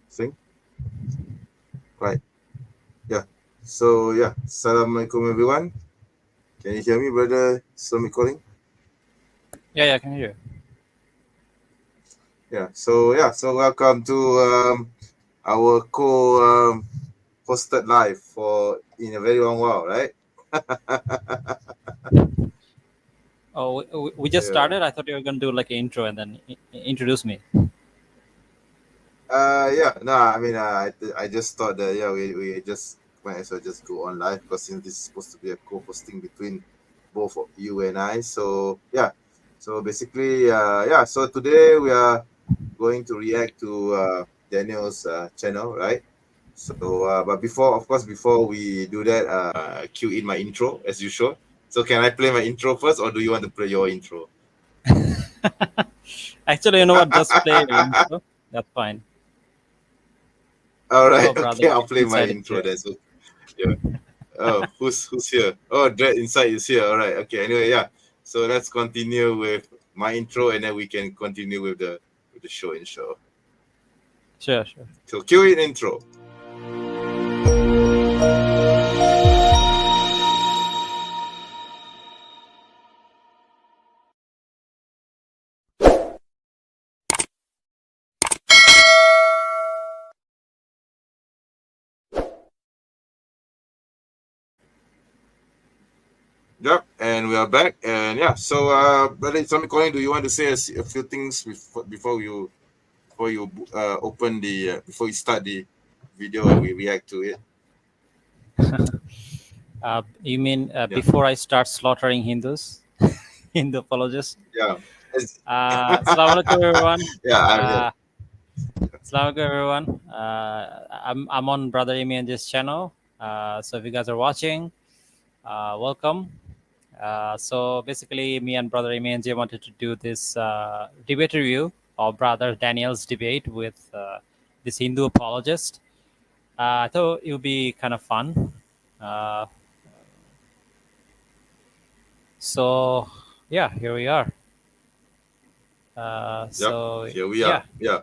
Sing? Right. Yeah. So yeah. Assalamualaikum everyone. Can you hear me, brother? Islamic calling. Yeah, I can hear you. Yeah. So welcome to our hosted live for in a very long while, right? Oh, we just Yeah. started. I thought you were going to do like an intro and then introduce me. Yeah. No, I mean, I just thought that we just might as well just go on live because since this is supposed to be a co-hosting between both of you and I. So yeah. So basically, yeah. So today we are going to react to Daniel's channel, right? So, but before we do that, cue in my intro as usual. So, can I play my intro first, or do you want to play your intro? Actually, you know what? Just play your intro. That's fine. All Oh, right, brother, okay, I'll play my inside is intro here. then. So, yeah. Oh, who's here? Oh, Dread Inside is here. All right, okay. Anyway, yeah. So let's continue with my intro, and then we can continue with the show and show. Sure, sure. So, cue in intro. Yep, and we are back. And yeah, so brother Islamic calling. Do you want to say a few things before you open the before you start the video and we react to it? You mean Yeah, before I start slaughtering Hindus, Hindu apologists? yeah, As- Assalamualaikum everyone. yeah, yeah. Uh, Assalamualaikum everyone. I'm on Brother Imian's channel. So if you guys are watching, welcome. So basically, me and Brother Imanji wanted to do this debate review of Brother Daniel's debate with this Hindu apologist. I thought it would be kind of fun. Uh, so yeah, here we are. Yep. So Here we yeah, are. Yeah,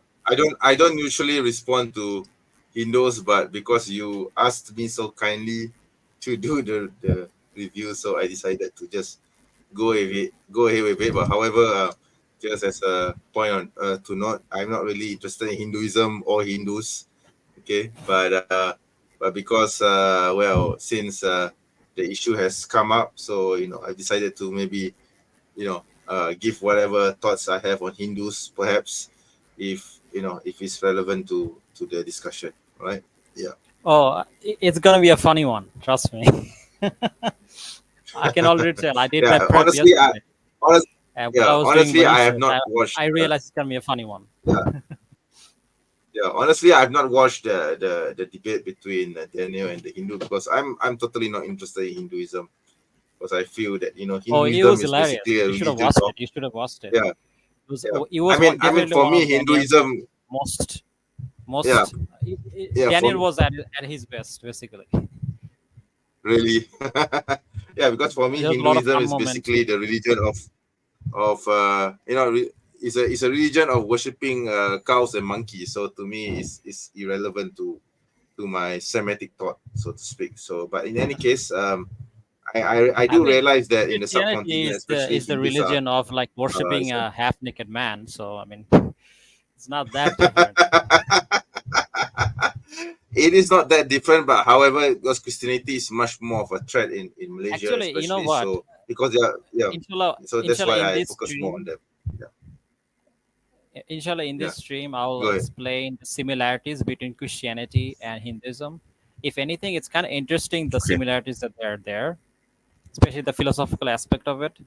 I don't usually respond to Hindus, but because you asked me so kindly to do the review, so I decided to just go ahead with it. But however, just as a point on to note, I'm not really interested in Hinduism or Hindus. Okay, but because since the issue has come up, so I decided to maybe give whatever thoughts I have on Hindus, perhaps if it's relevant to the discussion, right? Yeah. oh, it's gonna be a funny one. Trust me. I can already tell. I did my Yeah. prep Honestly, I yesterday, honest, and while yeah, I was doing my honestly, I have research, not I, watched. I realized it's gonna be a funny one. Yeah, yeah. Honestly, I've not watched the debate between Daniel and the Hindu because I'm totally not interested in Hinduism because I feel that Oh, it Hinduism was is hilarious. basically a You should have religion watched of it. You should have watched it. yeah, yeah. It I was mean, I mean, definitely for one me, of Daniel's Hinduism, most yeah, most. yeah, for Daniel me, was at his best, basically. really, yeah, because for me, There's a lot of Hinduism fun is moments. basically the religion of it's a religion of worshiping cows and monkeys. So to me, it's irrelevant to my Semitic thought, so to speak. So, but in any case, I I do mean, realize that in the Christianity subcontinent, is the especially Hindus are. religion of like worshiping Is a- a half naked man. So I mean, it's not that different. it is not that different, but however, because Christianity is much more of a threat in Malaysia, Actually, you know especially. what? So because they are, yeah, Inshallah, so that's inshallah, why in I this focus more on stream, them. Yeah, inshallah, in yeah, this stream, I'll go ahead. explain the similarities between Christianity and Hinduism. If anything, it's kind of interesting the Okay. similarities that are there, especially the philosophical aspect of it.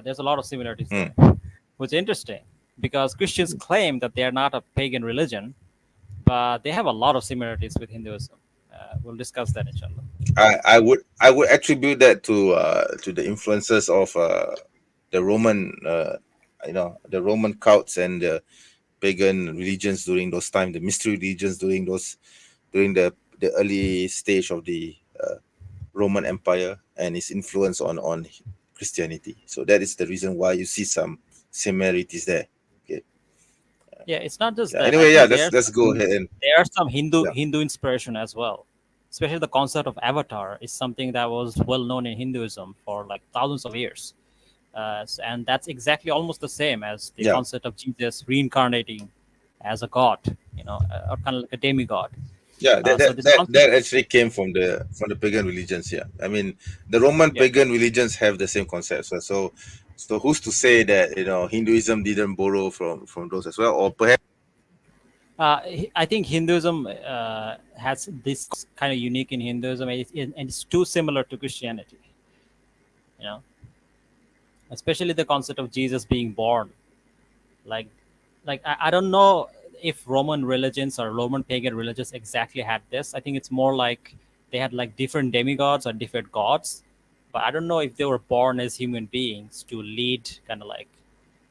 There's a lot of similarities Hmm. there, which is interesting because Christians claim that they are not a pagan religion, but they have a lot of similarities with Hinduism. We'll discuss that, inshallah. I would attribute that to the influences of the Roman the Roman cults and the pagan religions during those times, the mystery religions during the early stage of the Roman Empire and its influence on Christianity. So that is the reason why you see some similarities there. Okay. Yeah, it's not just Yeah. that. I Anyway, yeah, think let's go ahead and there are some Hindu yeah. Hindu inspiration as well. Especially the concept of avatar is something that was well known in Hinduism for like thousands of years, and that's exactly almost the same as the Yeah. concept of Jesus reincarnating as a god, or kind of like a demigod. Yeah, So this that concept, actually came from the pagan religions. Yeah, I mean the Roman yeah, pagan religions have the same concepts. So who's to say that Hinduism didn't borrow from those as well, or perhaps I think Hinduism has this kind of unique in Hinduism, and it's too similar to Christianity. You know, especially the concept of Jesus being born. Like, I don't know if Roman religions or Roman pagan religions exactly had this. I think it's more like they had like different demigods or different gods, but I don't know if they were born as human beings to lead kind of like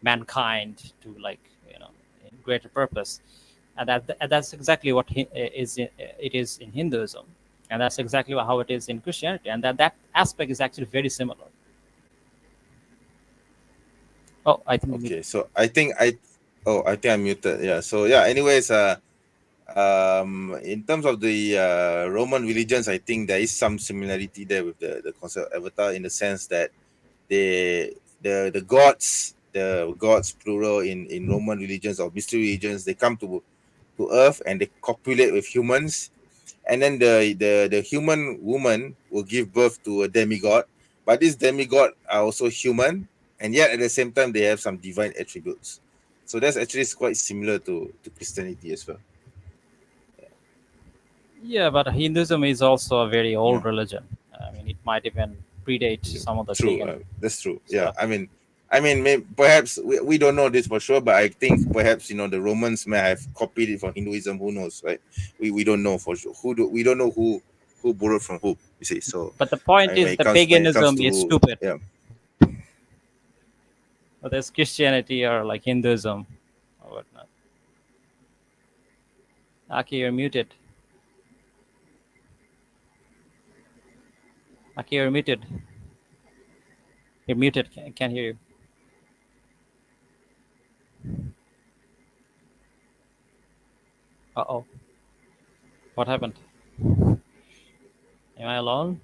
mankind to like in greater purpose, and that's exactly what it is in Hinduism, and that's exactly how it is in Christianity, and that aspect is actually very similar. Oh, I think you okay. muted. I think I'm muted. Yeah. So yeah. Anyways, in terms of the Roman religions, I think there is some similarity there with the concept of avatar in the sense that the gods plural in Roman religions or mystery religions, they come to Earth and they copulate with humans, and then the human woman will give birth to a demigod, but these demigod are also human, and yet at the same time they have some divine attributes. So that's actually quite similar to Christianity as well. Yeah, but Hinduism is also a very Yeah. old religion. I mean, it might even predate Yeah, some of the true. pagan That's true. Yeah, stuff. I mean, perhaps we don't know this for sure, but I think perhaps the Romans may have copied it from Hinduism. Who knows, right? We don't know for sure. We don't know who borrowed from who. You see, so But the I point mean, is, the when it comes paganism is to stupid. yeah, Whether it's Christianity or like Hinduism or whatnot. Aki, you're muted. Aki, you're muted. You're muted. Can't hear you. Uh oh. What happened? Am I alone?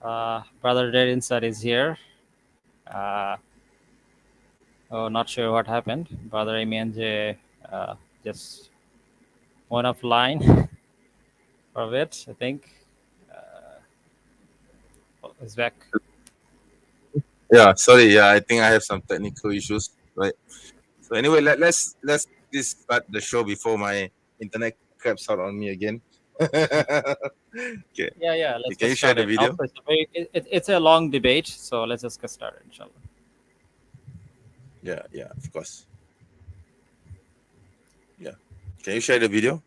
Brother Dead Inside is here. Uh, oh, not sure what happened. Brother Emianje just went offline for a bit, I think. Oh, he's back. yeah. Sorry, yeah. I think I have some technical issues, right? So anyway, let's just start the show before my internet craps out on me again. Okay. Yeah, yeah. Let's Can get you share the started. video? Also, it's a long debate, so let's just get started, inshallah. Yeah, yeah, of course. Yeah. Can you share the video?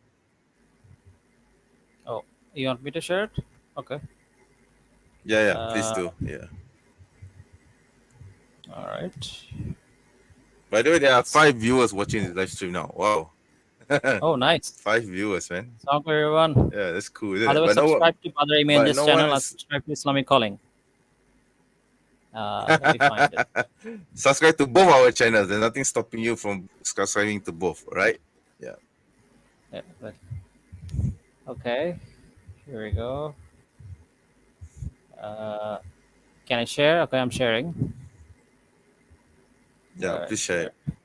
Oh, you want me to share it? Okay. Yeah, yeah, please Uh, do. Yeah. all right. By the way, there are Let's. 5 viewers watching this live stream now. Wow. Oh, nice. 5 viewers, man. Assalamualaikum, everyone. Yeah, that's cool, isn't By the it? way, But no one, subscribe to Brother Amy in but this no one channel and is subscribe to Islamic Calling. Let me find it. subscribe to both our channels. There's nothing stopping you from subscribing to both, right? Yeah. Yeah, okay. Here we go. Uh, can I share? Okay, I'm sharing. All Yeah, right, please share share. it.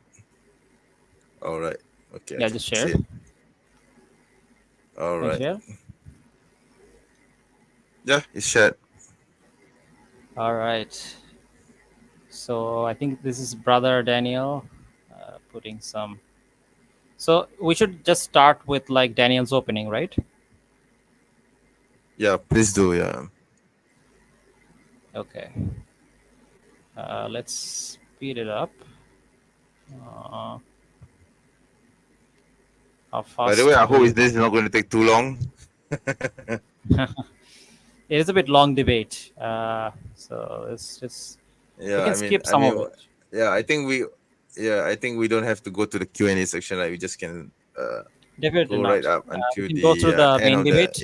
All right. Okay, I Yeah, can just see shared. it. All Can you right. share? Yeah, it's shared. All right. So I think this is Brother Daniel putting some. So we should just start with like Daniel's opening, right? Yeah, please do. Yeah. Okay. Let's speed it up. Uh, how By the way, fast I do hope you this want? is not going to take too long. It is a bit long debate, so it's just we Yeah, can skip some of it. yeah, I think we don't have to go to the Q&A section. Like we just can Definitely go right not. up We until can go the through the end main of the debate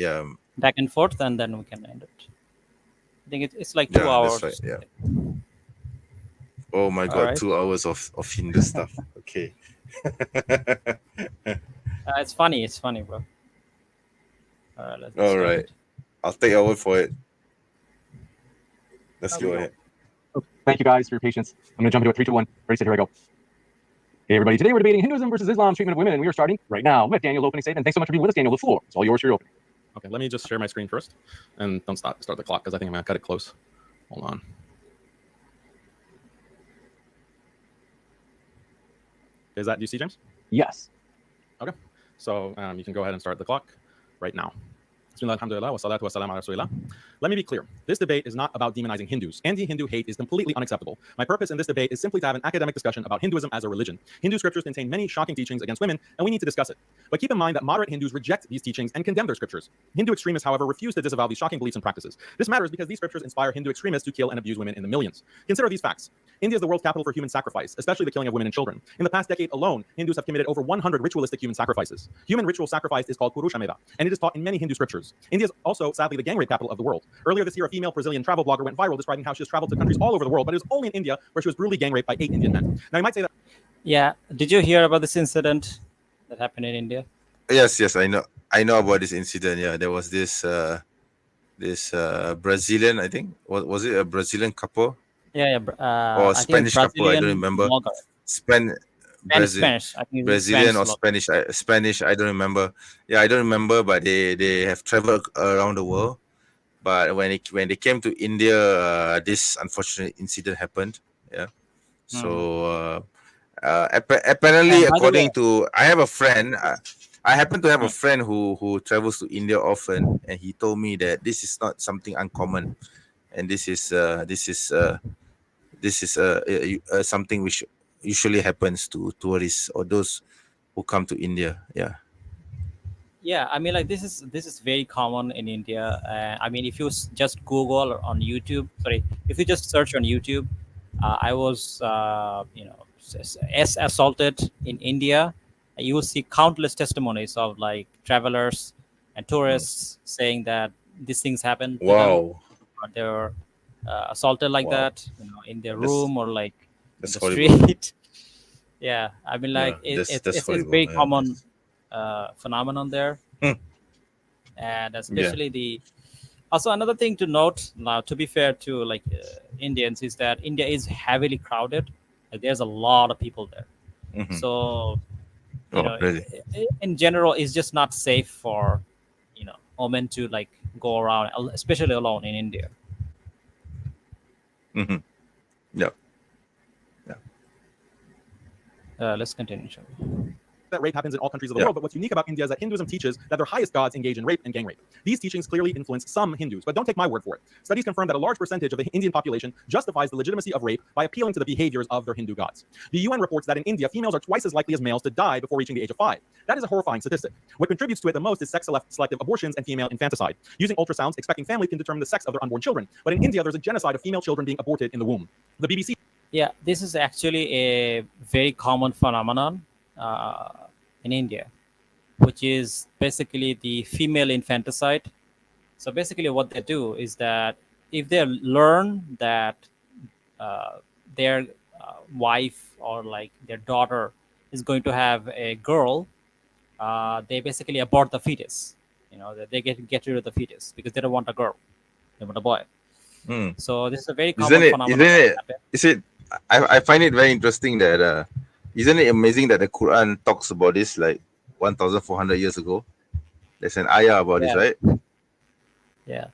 back and forth, and then we can end it. I think it's like two yeah, that's hours or right. Yeah. something. Oh my All god, right. 2 hours of Hindu stuff. Okay. It's funny. It's funny, bro. All right, let's All start right. it. I'll take your word for it. Let's Here we go go. ahead. Thank you guys for your patience. I'm going to jump into it. 3, 2, 1. Ready, set, here I go. Hey, everybody. Today we're debating Hinduism versus Islam's treatment of women, and we are starting right now with Daniel's opening statement. Thanks so much for being with us, Daniel. The floor is all yours for your opening. Okay, let me just share my screen first, and don't start the clock because I think I'm gonna cut it close. Hold on. Do you see, James? Yes. Okay, so you can go ahead and start the clock right now. Bismillah, alhamdulillah, wa salatu wa salam ala rasulillah. Let me be clear. This debate is not about demonizing Hindus. Anti-Hindu hate is completely unacceptable. My purpose in this debate is simply to have an academic discussion about Hinduism as a religion. Hindu scriptures contain many shocking teachings against women, and we need to discuss it. But keep in mind that moderate Hindus reject these teachings and condemn their scriptures. Hindu extremists, however, refuse to disavow these shocking beliefs and practices. This matters because these scriptures inspire Hindu extremists to kill and abuse women in the millions. Consider these facts. India is the world's capital for human sacrifice, especially the killing of women and children. In the past decade alone, Hindus have committed over 100 ritualistic human sacrifices. Human ritual sacrifice is called Purushameva, and it is taught in many Hindu scriptures. India is also, sadly, the gang rape capital of the world. Earlier this year, a female Brazilian travel blogger went viral describing how she has traveled to countries all over the world, but it was only in India where she was brutally gang raped by 8 Indian men. Now, you might say that... Yeah. Did you hear about this incident that happened in India? Yes, I know. I know about this incident. Yeah, there was this Brazilian, I think. Was it a Brazilian couple Yeah. or I think Spanish couple? I don't Brazilian remember. blogger. Spanish. I think it's Brazilian or Spanish blogger. Spanish. I don't remember. Yeah, I don't remember. But they have traveled around the world. But when they came to India, this unfortunate incident happened. Yeah. So apparently, And by the way, according to, I have a friend. I happen to have a friend who travels to India often, and he told me that this is not something uncommon, and this is something which usually happens to tourists or those who come to India. Yeah. yeah, I mean, like this is very common in India. I mean, if you just Google or on YouTube, sorry, if you just search on YouTube, I was assaulted in India. You will see countless testimonies of like travelers and tourists saying that these things happen to them, Wow. or they were assaulted like Wow. that, in their That's- room or like in That's the horrible. street. Yeah, I mean, like Yeah, that's it's horrible. very Yeah. common phenomenon there. Hmm. And especially also another thing to note now, to be fair to like Indians, is that India is heavily crowded. Like there's a lot of people there. Mhm. So Really? in general, it's just not safe for women to like go around, especially alone in India. Mm-hmm. Yeah. Let's continue, shall we? that rape happens in all countries of the world, but what's unique about India is that Hinduism teaches that their highest gods engage in rape and gang rape. These teachings clearly influence some Hindus, but don't take my word for it. Studies confirm that a large percentage of the Indian population justifies the legitimacy of rape by appealing to the behaviors of their Hindu gods. The UN reports that in India, females are twice as likely as males to die before reaching the age of 5. That is a horrifying statistic. What contributes to it the most is sex-selective abortions and female infanticide. Using ultrasounds, expecting families can determine the sex of their unborn children. But in India, there's a genocide of female children being aborted in the womb. The BBC... Yeah, this is actually a very common phenomenon in India, which is basically the female infanticide. So basically what they do is that if they learn that their wife or like their daughter is going to have a girl, they basically abort the fetus. They get rid of the fetus because they don't want a girl, they want a boy. So this is a very common phenomenon. I find it very interesting that isn't it amazing that the Quran talks about this like 1,400 years ago? There's an ayah about this, right? Yeah,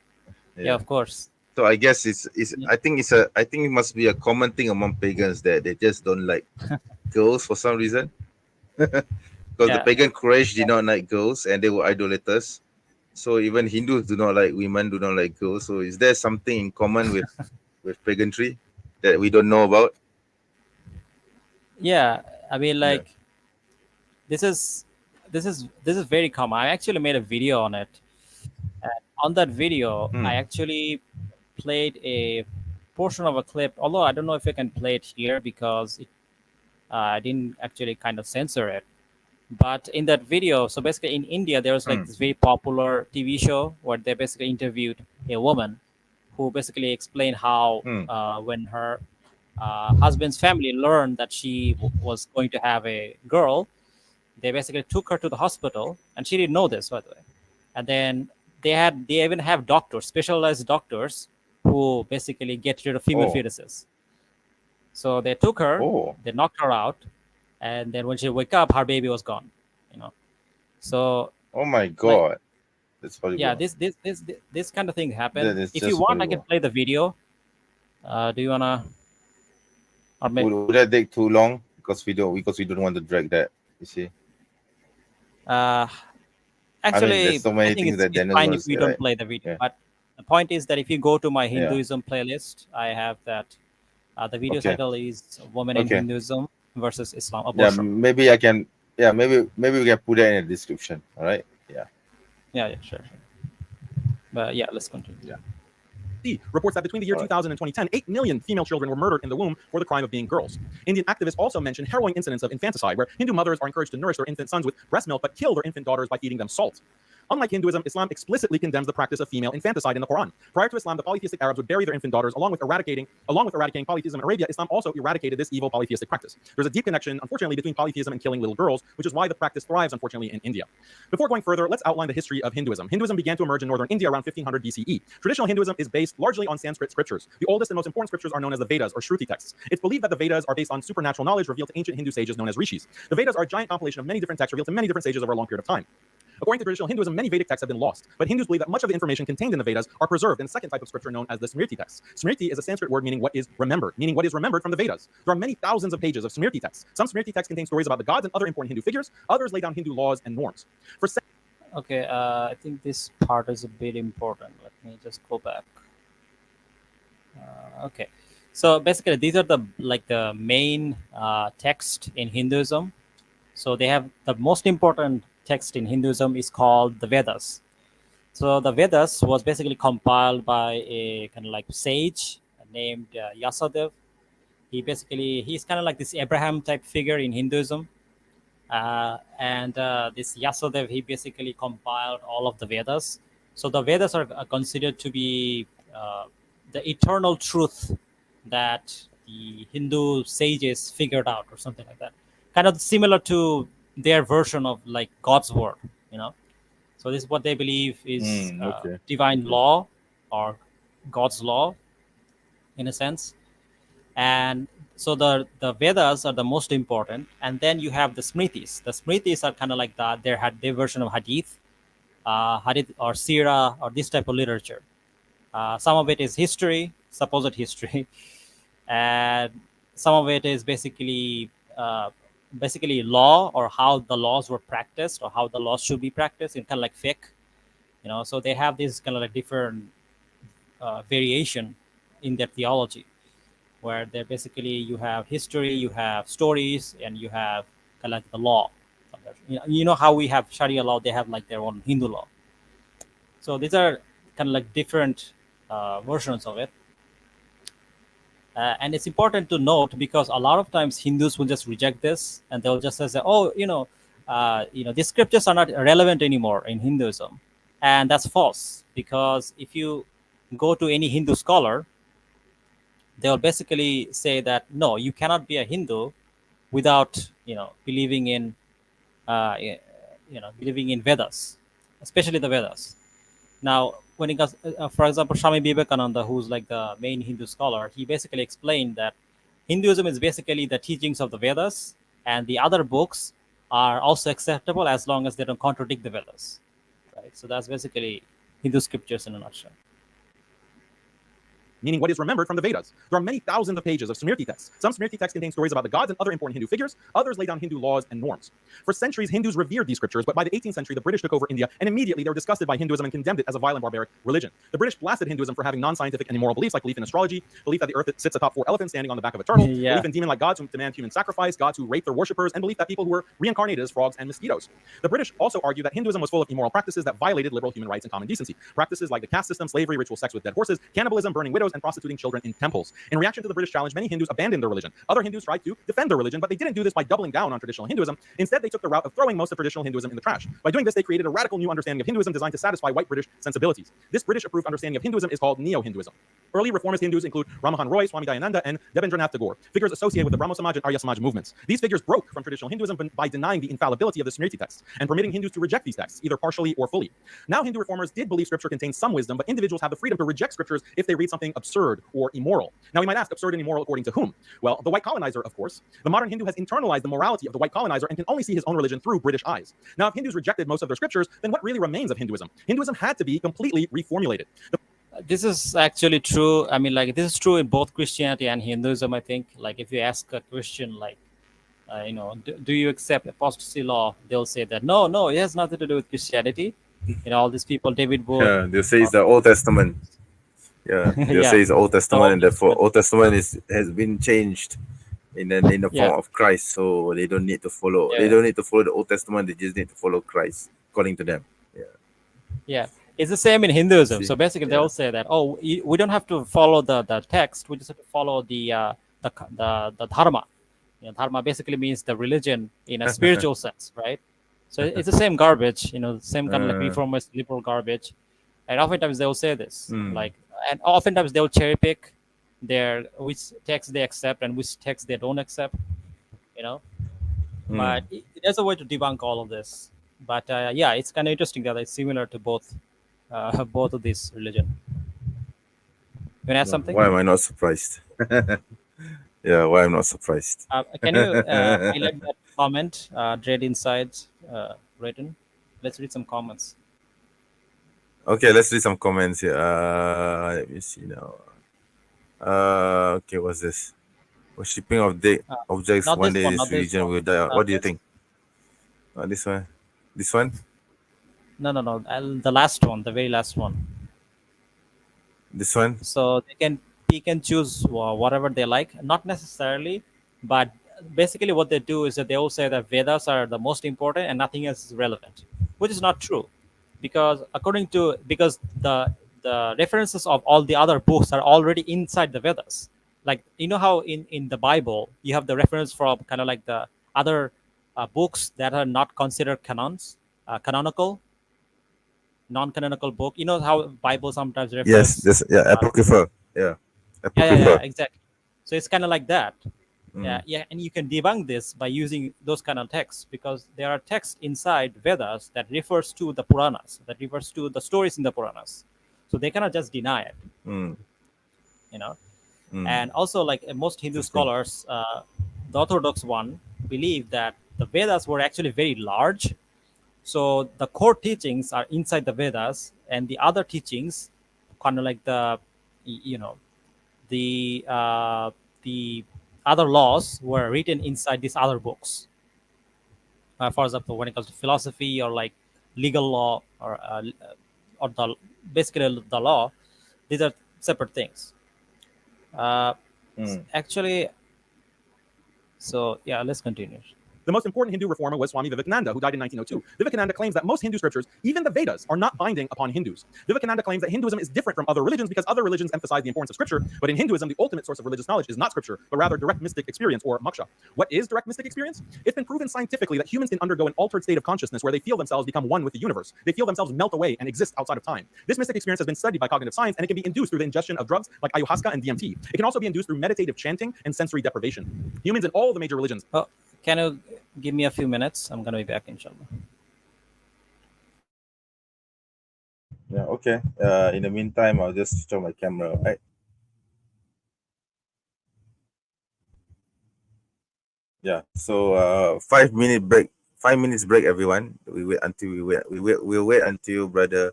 of course. So I guess I think it must be a common thing among pagans that they just don't like girls for some reason. Because the pagan Quraysh did not like girls and they were idolaters. So even Hindus do not like women, do not like girls. So is there something in common with paganry that we don't know about? Yeah, I mean, like this is very common. I actually made a video on it. And on that video, I actually played a portion of a clip. Although I don't know if I can play it here because I didn't actually kind of censor it. But in that video, so basically in India, there was like this very popular TV show where they basically interviewed a woman who basically explained how when her husband's family learned that she was going to have a girl, they basically took her to the hospital, and she didn't know this, by the way. And then they even have doctors, specialized doctors, who basically get rid of female Oh. fetuses. So they took her, Oh. they knocked her out, and then when she wake up, her baby was gone. You know, so Oh my God. That's horrible. yeah, this kind of thing happen. That is If you just want, I can horrible. play the video. Do you wanna? Or maybe, Would that take too long? Because we don't want to drag that. You see. actually, there's so many I think things that it's Daniel fine if was we don't play the video. yeah. But the point is that if you go to my Yeah. Hinduism playlist, I have that. The video Okay. title is "Women in Okay. Hinduism versus Islam." Yeah, Abortion. maybe I can. Yeah, maybe we can put that in the description. All right. Yeah. Yeah, sure. But yeah, let's continue. Yeah. Reports that between the year All right. 2000 and 2010, 8 million female children were murdered in the womb for the crime of being girls. Indian activists also mentioned harrowing incidents of infanticide, where Hindu mothers are encouraged to nourish their infant sons with breast milk but kill their infant daughters by feeding them salt. Unlike Hinduism, Islam explicitly condemns the practice of female infanticide in the Quran. Prior to Islam, the polytheistic Arabs would bury their infant daughters, along with eradicating polytheism in Arabia. Islam also eradicated this evil polytheistic practice. There's a deep connection, unfortunately, between polytheism and killing little girls, which is why the practice thrives, unfortunately, in India. Before going further, let's outline the history of Hinduism. Hinduism began to emerge in northern India around 1500 BCE. Traditional Hinduism is based largely on Sanskrit scriptures. The oldest and most important scriptures are known as the Vedas, or Shruti texts. It's believed that the Vedas are based on supernatural knowledge revealed to ancient Hindu sages known as rishis. The Vedas are a giant compilation of many different texts revealed to many different sages over a long period of time. According to traditional Hinduism, many Vedic texts have been lost, but Hindus believe that much of the information contained in the Vedas are preserved in a second type of scripture known as the Smriti texts. Smriti is a Sanskrit word meaning what is remembered from the Vedas. There are many thousands of pages of Smriti texts. Some Smriti texts contain stories about the gods and other important Hindu figures. Others lay down Hindu laws and norms. Okay, I think this part is a bit important. Let me just go back. Okay, so basically these are the main text in Hinduism. So they have the most important text in Hinduism is called the Vedas. So the Vedas was basically compiled by a kind of like sage named Yasadev. He's kind of like this Abraham type figure in Hinduism. And this Yasadev, he basically compiled all of the Vedas. So the Vedas are considered to be the eternal truth that the Hindu sages figured out, or something like that. Kind of similar to their version of like God's word, you know. So this is what they believe is Okay. divine law or God's law, in a sense. And so the Vedas are the most important, and then you have the Smritis. The Smritis are kind of like their version of Hadith or Sira or this type of literature. Some of it is history, supposed history, and some of it is basically law, or how the laws were practiced, or how the laws should be practiced, in kind of like fiqh, you know. So they have this kind of like different variation in their theology, where they're basically, you have history, you have stories, and you have kind of like the law. You know how we have Sharia law, they have like their own Hindu law. So these are kind of like different versions of it. And it's important to note, because a lot of times Hindus will just reject this, and they'll just say, "Oh, these scriptures are not relevant anymore in Hinduism," and that's false. Because if you go to any Hindu scholar, they'll basically say that no, you cannot be a Hindu without believing in Vedas, especially the Vedas. Now, when it comes, for example, Swami Vivekananda, who's like the main Hindu scholar, he basically explained that Hinduism is basically the teachings of the Vedas, and the other books are also acceptable as long as they don't contradict the Vedas. Right? So that's basically Hindu scriptures in a nutshell. Meaning what is remembered from the Vedas. There are many thousands of pages of Smriti texts. Some Smriti texts contain stories about the gods and other important Hindu figures. Others lay down Hindu laws and norms. For centuries, Hindus revered these scriptures, but by the 18th century, the British took over India, and immediately they were disgusted by Hinduism and condemned it as a violent, barbaric religion. The British blasted Hinduism for having non-scientific and immoral beliefs, like belief in astrology, belief that the earth sits atop 4 elephants standing on the back of a turtle, Yeah. belief in demon-like gods who demand human sacrifice, gods who rape their worshippers, and belief that people who were reincarnated as frogs and mosquitoes. The British also argued that Hinduism was full of immoral practices that violated liberal human rights and common decency. Practices like the caste system, slavery, ritual sex with dead horses, cannibalism, burning widows, widows and prostituting children in temples. In reaction to the British challenge, many Hindus abandoned their religion. Other Hindus tried to defend their religion, but they didn't do this by doubling down on traditional Hinduism. Instead, they took the route of throwing most of traditional Hinduism in the trash. By doing this, they created a radical new understanding of Hinduism designed to satisfy white British sensibilities. This British-approved understanding of Hinduism is called Neo-Hinduism. Early reformist Hindus include Ramahan Roy, Swami Dayananda, and Debendranath Tagore, figures associated with the Brahmo Samaj and Arya Samaj movements. These figures broke from traditional Hinduism by denying the infallibility of the Smriti texts and permitting Hindus to reject these texts, either partially or fully. Now, Hindu reformers did believe scripture contains some wisdom, but individuals have the freedom to reject scriptures if they read something absurd or immoral. Now, we might ask, absurd and immoral according to whom? Well, the white colonizer, of course. The modern Hindu has internalized the morality of the white colonizer and can only see his own religion through British eyes. Now, if Hindus rejected most of their scriptures, then what really remains of Hinduism? Hinduism had to be completely reformulated. This is actually true. I mean, like, this is true in both Christianity and Hinduism, I think. Like, if you ask a Christian, like, do you accept apostasy law? They'll say that no, it has nothing to do with Christianity. All these people, David Wood. Yeah, they say it's the Old Testament. Yeah, they say it's the Old Testament, and therefore Old Testament has been changed in the form of Christ, so they don't need to follow. They don't need to follow the Old Testament. They just need to follow Christ, according to them. Yeah, it's the same in Hinduism. So basically, they'll say that we don't have to follow the text. We just have to follow the dharma. Dharma basically means the religion in a spiritual sense, right? So it's the same garbage, same kind of like reformist liberal garbage. And oftentimes they'll say this, and oftentimes they'll cherry pick which text they accept and which text they don't accept, But there's a way to debunk all of this. But yeah, it's kind of interesting that it's similar to both of these religion. You want to add something? Why am I not surprised? Yeah, why I'm not surprised? Can you highlight that comment, Dread Insights, written? Let's read some comments. Okay, let's read some comments here. Let me see now. Okay, what's this? Worshipping of objects one day this religion will die out. What do you think? This one? This one? No. The last one, the very last one. This one? So they can pick and choose whatever they like. Not necessarily, but basically what they do is that they all say that Vedas are the most important and nothing else is relevant, which is not true, because the references of all the other books are already inside the Vedas. Like, how in the Bible you have the reference from kind of like the other books that are not considered canonical, non-canonical book. How Bible sometimes refers. Yes, apocryphal. Yeah, yeah, exactly. So it's kind of like that. Yeah, and you can debunk this by using those kind of texts, because there are texts inside Vedas that refers to the Puranas, that refers to the stories in the Puranas. So they cannot just deny it. And also, like most Hindu scholars, the Orthodox one believe that the Vedas were actually very large. So the core teachings are inside the Vedas, and the other teachings, kind of like the other laws, were written inside these other books. For example, when it comes to philosophy or like legal law or basically the law, these are separate things. Actually, so yeah, let's continue. The most important Hindu reformer was Swami Vivekananda, who died in 1902. Vivekananda claims that most Hindu scriptures, even the Vedas, are not binding upon Hindus. Vivekananda claims that Hinduism is different from other religions because other religions emphasize the importance of scripture, but in Hinduism, the ultimate source of religious knowledge is not scripture, but rather direct mystic experience, or moksha. What is direct mystic experience? It's been proven scientifically that humans can undergo an altered state of consciousness where they feel themselves become one with the universe. They feel themselves melt away and exist outside of time. This mystic experience has been studied by cognitive science, and it can be induced through the ingestion of drugs like ayahuasca and DMT. It can also be induced through meditative chanting and sensory deprivation. Humans in all the major religions. Can you give me a few minutes? I'm going to be back, inshallah. Yeah, okay. In the meantime, I'll just switch on my camera, right? Yeah, so 5-minute break. 5 minutes break, everyone. We'll wait until Brother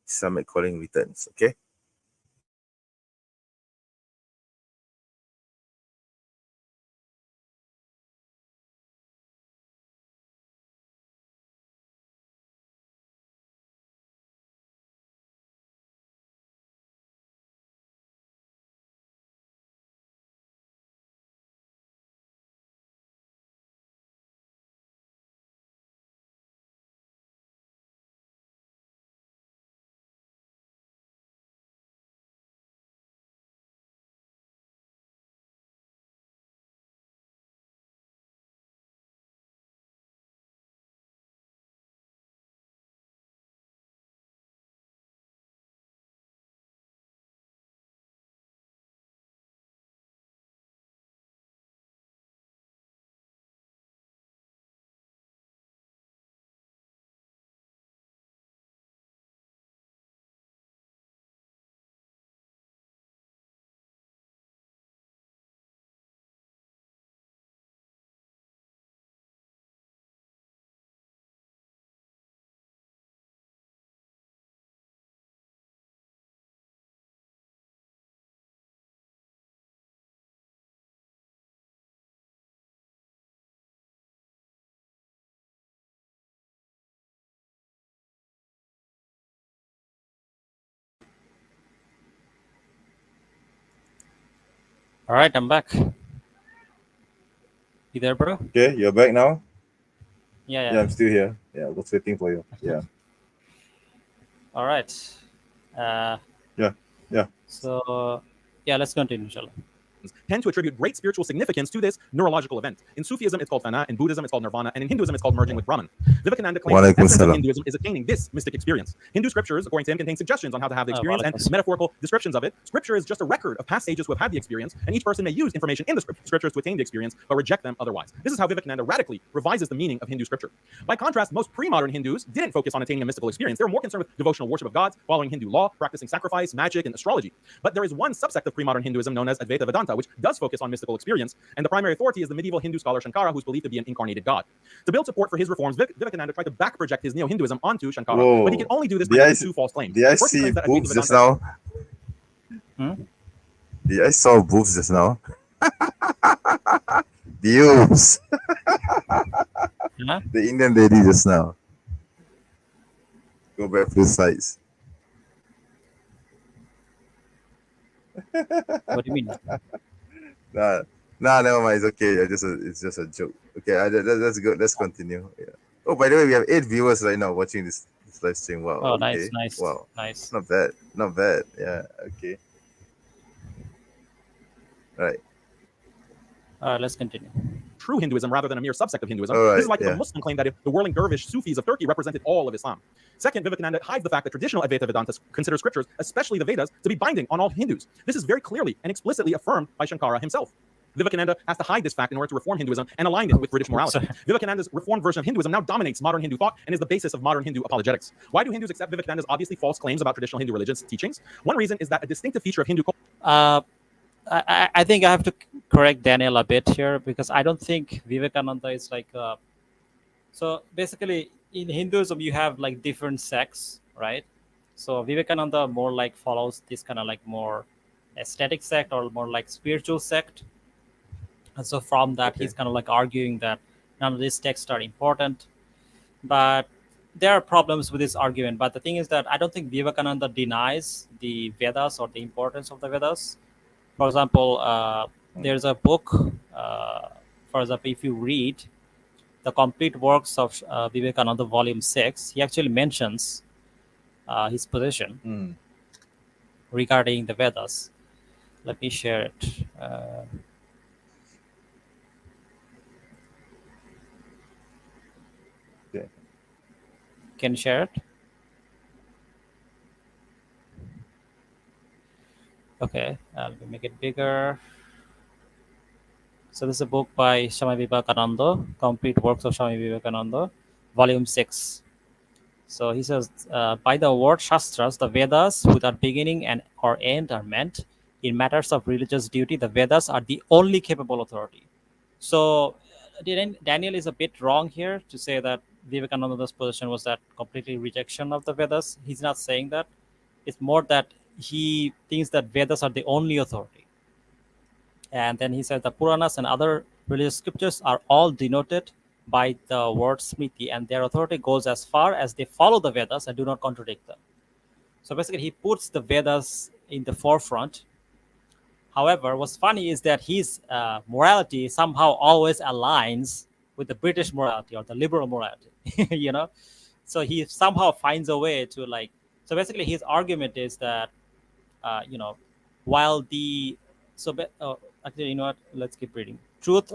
Summit Calling returns, okay? All right, I'm back. You there, bro? Okay, you're back now. Yeah, Yeah, I'm still here. Yeah, I was waiting for you. Yeah, All right. Uh, yeah, yeah. so, yeah, let's continue, inshallah. tend to attribute great spiritual significance to this neurological event. In Sufism, it's called fana. In Buddhism, it's called nirvana. And in Hinduism, it's called merging with Brahman. Vivekananda claims that the Walaikum essence of salam. Hinduism is attaining this mystic experience. Hindu scriptures, according to him, contain suggestions on how to have the experience and walaikum salam. metaphorical descriptions of it. Scripture is just a record of past sages who have had the experience, and each person may use information in the scriptures to attain the experience, but reject them otherwise. This is how Vivekananda radically revises the meaning of Hindu scripture. By contrast, most pre-modern Hindus didn't focus on attaining a mystical experience. They were more concerned with devotional worship of gods, following Hindu law, practicing sacrifice, magic, and astrology. But there is one subsect of pre-modern Hinduism known as Advaita Vedanta, which does focus on mystical experience, and the primary authority is the medieval Hindu scholar Shankara, who's believed to be an incarnated god. To build support for his reforms, Vivekananda tried to back project his neo-Hinduism onto Shankara, Whoa. but he could only do this by Did I making see- two false claims. Did I First, he see claims that Advaita boobs just Vedanta now? Hmm? Did I saw boobs just now? Boobs. Huh? The Indian lady just now. Go back to the sides. What do you mean? Nah, never mind. It's okay. It's just a joke. Okay, let's go. Let's continue. Yeah. Oh, by the way, we have 8 viewers right now watching this live stream. Wow. Oh, Okay. nice. Wow. Nice. Not bad. Not bad. Yeah. Okay. Right. Let's continue. true Hinduism rather than a mere subsect of Hinduism. All right, this is like yeah. the Muslim claim that if the whirling dervish Sufis of Turkey represented all of Islam. Second, Vivekananda hides the fact that traditional Advaita Vedanta considers scriptures, especially the Vedas, to be binding on all Hindus. This is very clearly and explicitly affirmed by Shankara himself. Vivekananda has to hide this fact in order to reform Hinduism and align it with British morality. Vivekananda's reformed version of Hinduism now dominates modern Hindu thought and is the basis of modern Hindu apologetics. Why do Hindus accept Vivekananda's obviously false claims about traditional Hindu religious teachings? One reason is that a distinctive feature of Hindu culture. I think I have to correct Daniel a bit here, because I don't think Vivekananda is like so basically in Hinduism you have like different sects, right? So Vivekananda more like follows this kind of like more aesthetic sect or more like spiritual sect. And so from that he's kind of like arguing that none of these texts are important. But there are problems with this argument. But the thing is that I don't think Vivekananda denies the Vedas or the importance of the Vedas. For example, there's a book, for example, if you read the complete works of Vivekananda, volume 6, he actually mentions his position regarding the Vedas. Let me share it. Can you share it? Okay, let me make it bigger. So this is a book by Swami Vivekananda, Complete Works of Swami Vivekananda, Volume 6. So he says, by the word Shastras, the Vedas without beginning and or end are meant. In matters of religious duty, the Vedas are the only capable authority. So Daniel is a bit wrong here to say that Vivekananda's position was that completely rejection of the Vedas. He's not saying that. It's more that he thinks that Vedas are the only authority. And then he said the Puranas and other religious scriptures are all denoted by the word Smriti, and their authority goes as far as they follow the Vedas and do not contradict them. So basically, he puts the Vedas in the forefront. However, what's funny is that his morality somehow always aligns with the British morality or the liberal morality, you know? So he somehow finds a way to like, so basically his argument is that, while the, actually, you know what, let's keep reading. Truth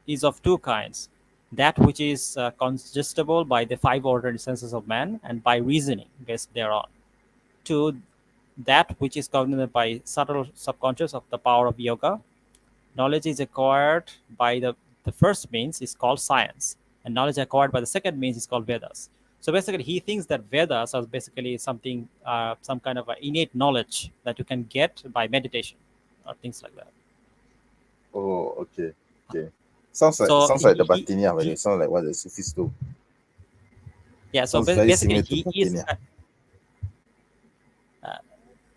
is of two kinds. That which is congestible by the 5 ordered senses of man and by reasoning based thereon. To that which is cognizant by subtle subconscious of the power of yoga. Knowledge is acquired by the first means is called science, and knowledge acquired by the second means is called Vedas. So basically, he thinks that Vedas are basically something, some kind of innate knowledge that you can get by meditation or things like that. Oh, okay. Sounds like So the Batiniah, but it sounds like what the Sufis do. Yeah, so Sounds very basically similar to he is. Batiniah.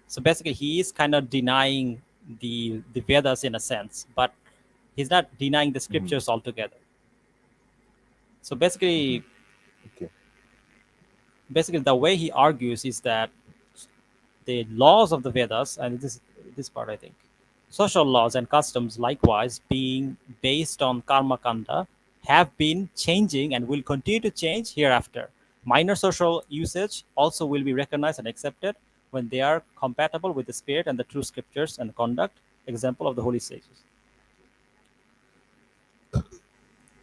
So basically, he is kind of denying the Vedas in a sense, but he's not denying the scriptures altogether. So basically, the way he argues is that the laws of the Vedas, and this part I think. social laws and customs, likewise being based on karma kanda, have been changing and will continue to change hereafter. Minor social usage also will be recognized and accepted when they are compatible with the spirit and the true scriptures and conduct, example of the holy sages.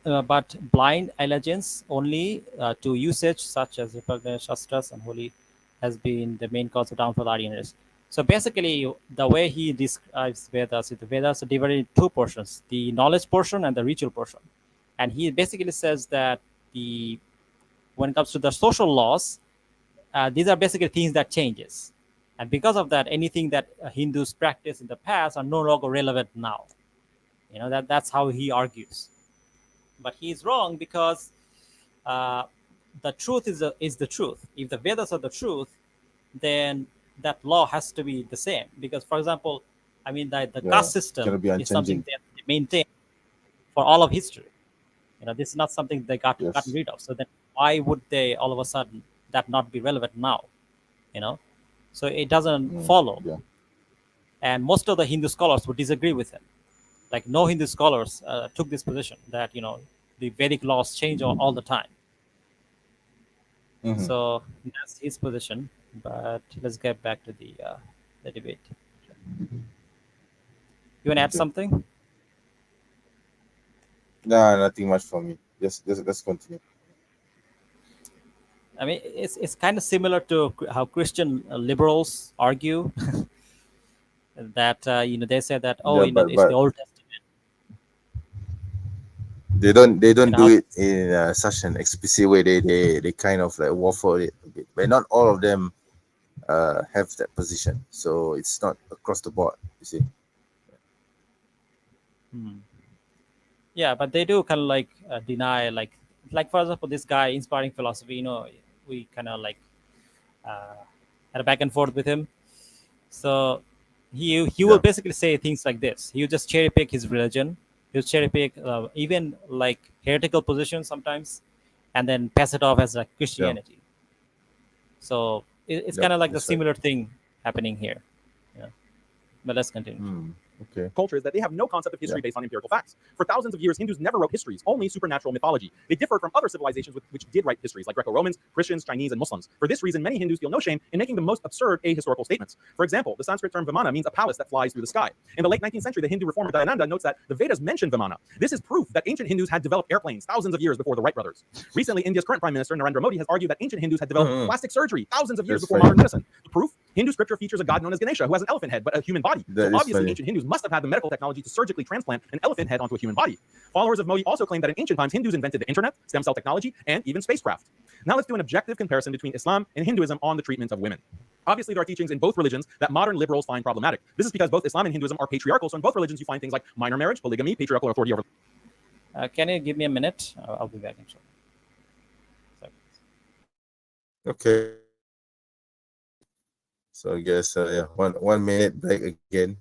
But blind allegiance only to usage such as repugnant shastras and holy has been the main cause of downfall of Aryanism. So basically, the way he describes Vedas is the Vedas are divided into two portions: the knowledge portion and the ritual portion. And he basically says that the when it comes to the social laws, these are basically things that changes, and because of that, anything that Hindus practice in the past are no longer relevant now. That's how he argues. But he is wrong because uh, the truth is the truth. If the Vedas are the truth, then that law has to be the same. Because, for example, I mean, the Yeah, caste it's gonna system be is something unchanging. that they maintain for all of history. This is not something they gotten Yes. rid of. So then, why would they all of a sudden that not be relevant now? You know, so it doesn't follow. Yeah. And most of the Hindu scholars would disagree with him. Like no Hindu scholars took this position that the Vedic laws change all the time. Mhm. So that's his position. But let's get back to the debate. You want to add Okay. something? Nah, nothing much for me. Just let's continue. I mean, it's kind of similar to how Christian liberals argue that they say that Yeah, it's the but Old Testament. they don't do How it in such an explicit way. They kind of like waffle it a bit, but not all of them have that position. So it's not across the board. You see. Yeah, but they do kind of like deny like for example this guy inspiring philosophy. We kind of like uh, had a back and forth with him. So he will Yeah. basically say things like this. He will just cherry pick his religion. He'll cherry pick even like heretical positions sometimes, and then pass it off as like Yeah. Christianity. So it's Yep. kind of like the That's right. similar thing happening here. Yeah. But let's continue. Okay. Culture is that they have no concept of history based on empirical facts. For thousands of years, Hindus never wrote histories, only supernatural mythology. They differed from other civilizations which did write histories, like Greco-Romans, Christians, Chinese, and Muslims. For this reason, many Hindus feel no shame in making the most absurd ahistorical statements. For example, the Sanskrit term Vimana means a palace that flies through the sky. In the late 19th century, the Hindu reformer Dayananda notes that the Vedas mention Vimana. This is proof that ancient Hindus had developed airplanes thousands of years before the Wright brothers. Recently, India's current Prime Minister Narendra Modi has argued that ancient Hindus had developed plastic surgery thousands of years That's before funny. modern medicine. The proof? Hindu scripture features a god known as Ganesha who has an elephant head but a human body. That So is obviously, funny. ancient Hindus must have had the medical technology to surgically transplant an elephant head onto a human body. Followers of Modi also claim that in ancient times, Hindus invented the internet, stem cell technology, and even spacecraft. Now let's do an objective comparison between Islam and Hinduism on the treatment of women. Obviously, there are teachings in both religions that modern liberals find problematic. This is because both Islam and Hinduism are patriarchal, so in both religions you find things like minor marriage, polygamy, patriarchal authority over. Can you give me a minute? I'll be back in short. Sorry. Okay. So I guess yeah, 1 minute break again.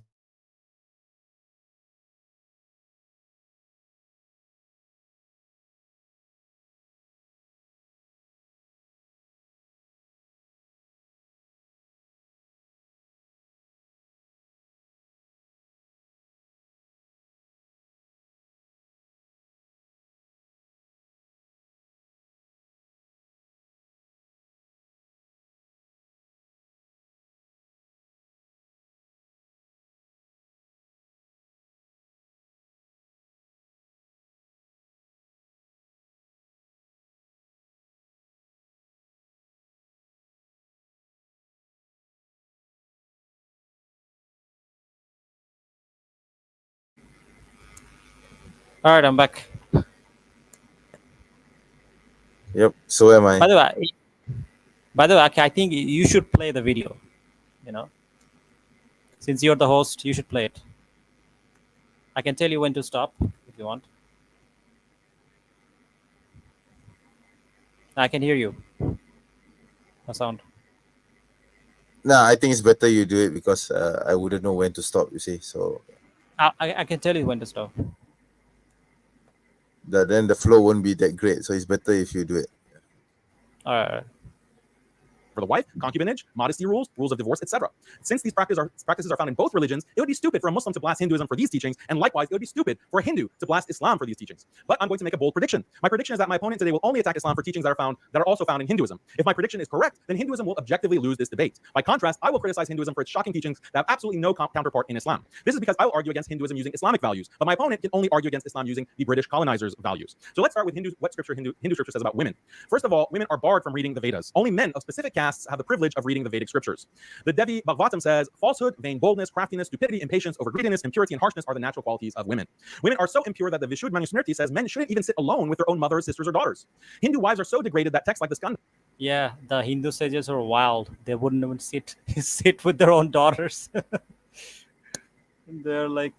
All right, I'm back. Yep. So am By I. the way, I think you should play the video. Since you're the host, you should play it. I can tell you when to stop if you want. I can hear you. The sound. Nah, I think it's better you do it because I wouldn't know when to stop. You see, so I can tell you when to stop. then the flow won't be that great. So it's better if you do it. All right. for the wife, concubinage, modesty rules, rules of divorce, etc. Since these practices are found in both religions, it would be stupid for a Muslim to blast Hinduism for these teachings, and likewise, it would be stupid for a Hindu to blast Islam for these teachings. But I'm going to make a bold prediction. My prediction is that my opponent today will only attack Islam for teachings that are also found in Hinduism. If my prediction is correct, then Hinduism will objectively lose this debate. By contrast, I will criticize Hinduism for its shocking teachings that have absolutely no counterpart in Islam. This is because I will argue against Hinduism using Islamic values, but my opponent can only argue against Islam using the British colonizers' values. So let's start with what Hindu scripture says about women. First of all, women are barred from reading the Vedas. Only men of specific castes have the privilege of reading the Vedic scriptures. The Devi Bhagavatam says, falsehood, vain boldness, craftiness, stupidity, impatience, overgreediness, impurity, and harshness are the natural qualities of women. Women are so impure that the Vishuddha Manusmriti says men shouldn't even sit alone with their own mothers, sisters, or daughters. Hindu wives are so degraded that texts like the Skanda Yeah, the Hindu sages are wild. They wouldn't even sit with their own daughters. They're like,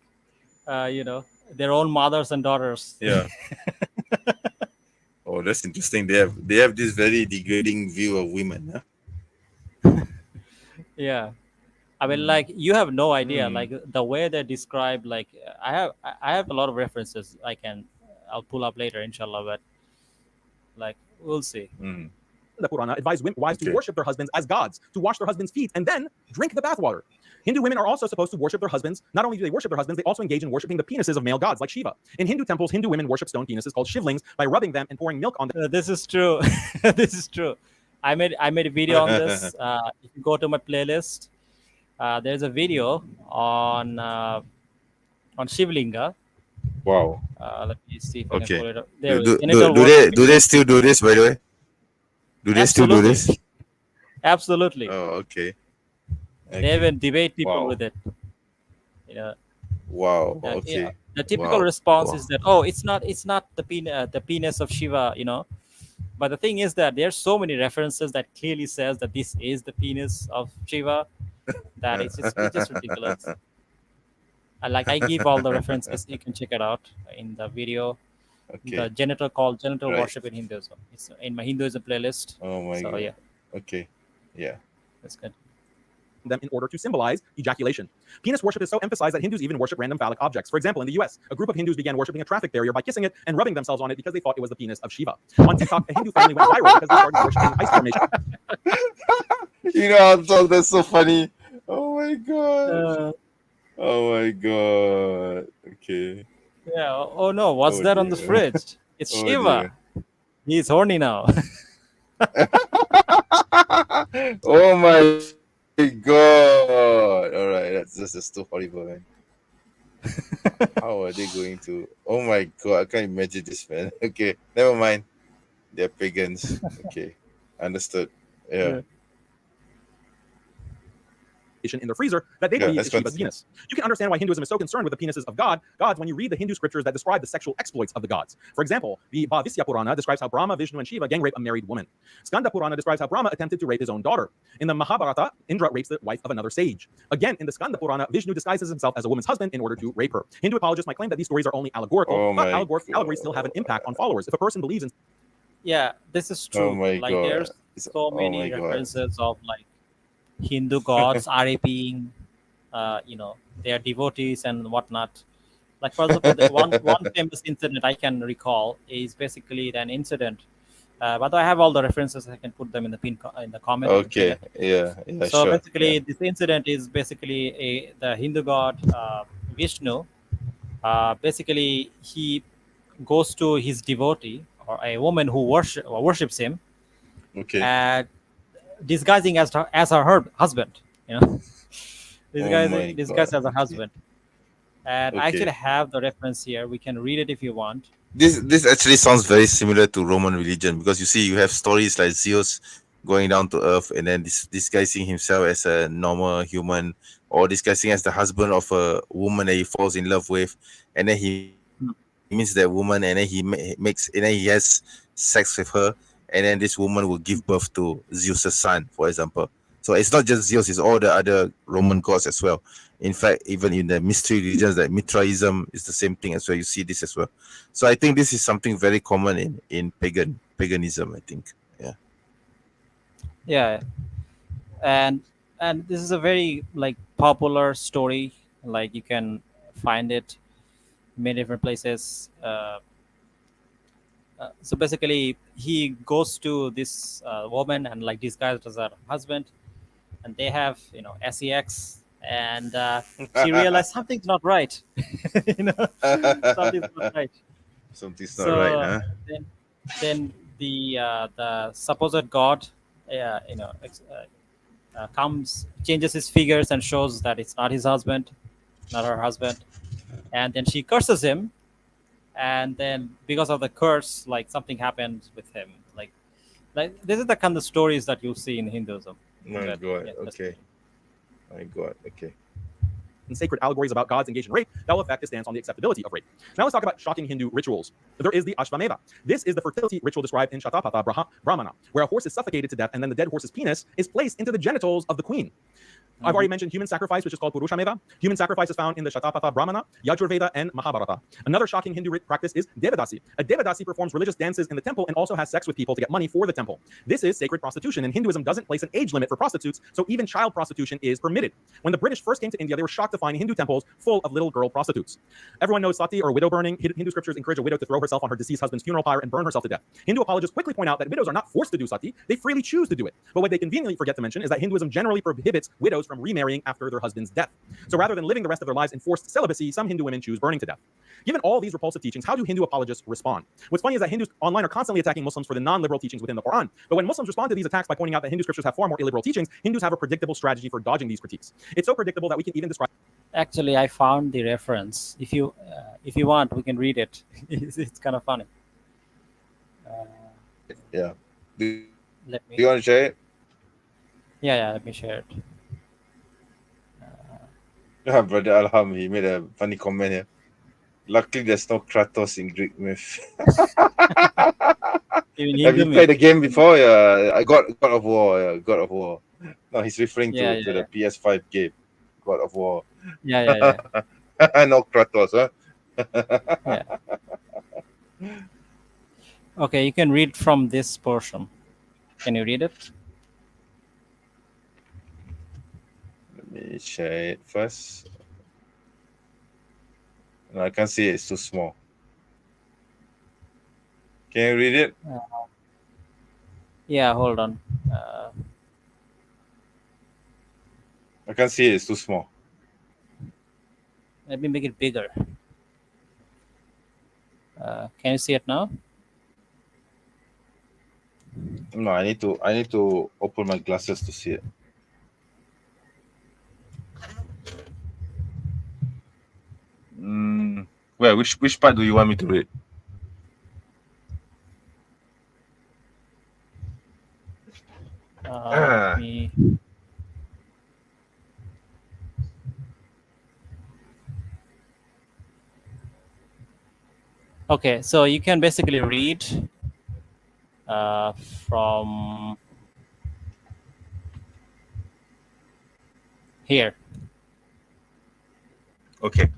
their own mothers and daughters. Yeah. Oh, that's interesting. They have this very degrading view of women. Huh? Yeah, I mean, like, you have no idea. Mm. Like, the way they describe, like, I have a lot of references. I'll pull up later, inshallah. But like, we'll see. Mm. the Purana advise wives to Okay. worship their husbands as gods, to wash their husbands' feet, and then drink the bathwater. Hindu women are also supposed to worship their husbands. Not only do they worship their husbands, they also engage in worshiping the penises of male gods like Shiva. In Hindu temples, Hindu women worship stone penises called shivlings by rubbing them and pouring milk on them. This is true. This is true. I made a video on this. If you go to my playlist, there's a video on Shivlinga. Wow. Let me see if I can Okay. pull it up. There Do, is do, genital do they worship. do they still do this, by the way? Do they still do Absolutely. this? Absolutely. Oh, okay. They even debate people Wow. with it. You know, Wow. yeah, Okay. the typical Wow. response Wow. is that, it's not the penis of Shiva, But the thing is that there's so many references that clearly says that this is the penis of Shiva that it's just ridiculous. I give all the references. You can check it out in the video. Okay. The genital Right. worship in Hinduism. It's in my Hinduism playlist. Oh my So god. yeah, Okay. Yeah. that's good. them in order to symbolize ejaculation. Penis worship is so emphasized that Hindus even worship random phallic objects. For example, in the US, a group of Hindus began worshiping a traffic barrier by kissing it and rubbing themselves on it because they thought it was the penis of Shiva. On TikTok, a Hindu family went viral because they started worshiping ice formation. You know how talk that's so funny. Oh my god. Uh, Oh my god. Okay. yeah. Oh no, what's Oh that on the dear. fridge? It's Oh Shiva. He's horny now. Oh my god. All right, that's just too horrible, man. How are they going to? Oh my god, I can't imagine this, man. Okay, never mind. They're pagans. Okay, understood. Yeah. In their freezer that they Yeah, believe let's is Shiva's continue. penis. You can understand why Hinduism is so concerned with the penises of gods when you read the Hindu scriptures that describe the sexual exploits of the gods. For example, the Bhavishya Purana describes how Brahma, Vishnu, and Shiva gang rape a married woman. Skanda Purana describes how Brahma attempted to rape his own daughter. In the Mahabharata, Indra rapes the wife of another sage. Again, in the Skanda Purana, Vishnu disguises himself as a woman's husband in order to rape her. Hindu apologists might claim that these stories are only allegorical, Oh but my allegories still have an impact on followers. If a person believes in Yeah, this is true. Oh my Like, god. there's so Oh my many god. references of like Hindu gods raping, their devotees and whatnot. Like, for example, the one famous incident I can recall is basically an incident. But I have all the references. I can put them in the comment. Okay. Yeah. Yeah. So Sure. basically, Yeah. this incident is basically the Hindu god Vishnu. Basically, he goes to his devotee or a woman who worships him, Okay. disguising as her husband. my Disguised God. as a husband. And I Okay. actually have the reference here. We can read it if you want. This actually sounds very similar to Roman religion because you see you have stories like Zeus going down to earth and then disguising himself as a normal human or disguising as the husband of a woman that he falls in love with, and then he meets that woman and then he has sex with her, and then this woman will give birth to Zeus's son, for example. So it's not just Zeus, it's all the other Roman gods as well. In fact, even in the mystery religions like Mithraism is the same thing as well. You see this as well. So I think this is something very common in paganism, I think. Yeah. Yeah, and this is a very like popular story. Like, you can find it in many different places. So basically, he goes to this woman and like disguised as her husband, and they have sex, and she realized something's not right. you know, something's not right. Something's not right, So huh? then, then the supposed god, comes, changes his figures, and shows that it's not his husband, not her husband, and then she curses him, and then because of the curse, like something happens with him, like this is the kind of stories that you see in Hinduism. My But God. yeah, Okay. My God. Okay. and sacred allegories about gods engaged in rape that will affect his stance on the acceptability of rape. Now let's talk about shocking Hindu rituals. There is the Ashvamedha. This is the fertility ritual described in Shatapatha Brahmana, where a horse is suffocated to death and then the dead horse's penis is placed into the genitals of the queen. I've already mentioned human sacrifice, which is called Purushamedha. Human sacrifice is found in the Shatapatha Brahmana, Yajurveda, and Mahabharata. Another shocking Hindu practice is Devadasi. A Devadasi performs religious dances in the temple and also has sex with people to get money for the temple. This is sacred prostitution, and Hinduism doesn't place an age limit for prostitutes, so even child prostitution is permitted. When the British first came to India, they were shocked to find Hindu temples full of little girl prostitutes. Everyone knows sati, or widow burning. Hindu scriptures encourage a widow to throw herself on her deceased husband's funeral pyre and burn herself to death. Hindu apologists quickly point out that widows are not forced to do sati, they freely choose to do it. But what they conveniently forget to mention is that Hinduism generally prohibits widows from remarrying after their husband's death. So rather than living the rest of their lives in forced celibacy, some Hindu women choose burning to death. Given all these repulsive teachings, how do Hindu apologists respond? What's funny is that Hindus online are constantly attacking Muslims for the non-liberal teachings within the Quran. But when Muslims respond to these attacks by pointing out that Hindu scriptures have far more illiberal teachings, Hindus have a predictable strategy for dodging these critiques. It's so predictable that we can even describe. actually, I found the reference. If you want, we can read it. It's kind of funny. Yeah. Do Let you me. want to share it? Yeah. Let me share it. Yeah, Brother Alham, he made a funny comment here. Luckily, there's no Kratos in Greek myth. Even Have you Hindu played the myth. game before? Yeah, I got God of War. Yeah, God of War. No, he's referring Yeah, to the PS5 game, God of War. yeah. No Kratos, huh? Yeah. Okay, you can read from this portion. Can you read it? Let me share it first. No, I can't see it. It's too small. Can you read it? Yeah, hold on. I can't see it. It's too small. Let me make it bigger. Can you see it now? No, I need to open my glasses to see it. Where? Which part do you want me to read? Let me. Okay, so you can basically read from here. Okay.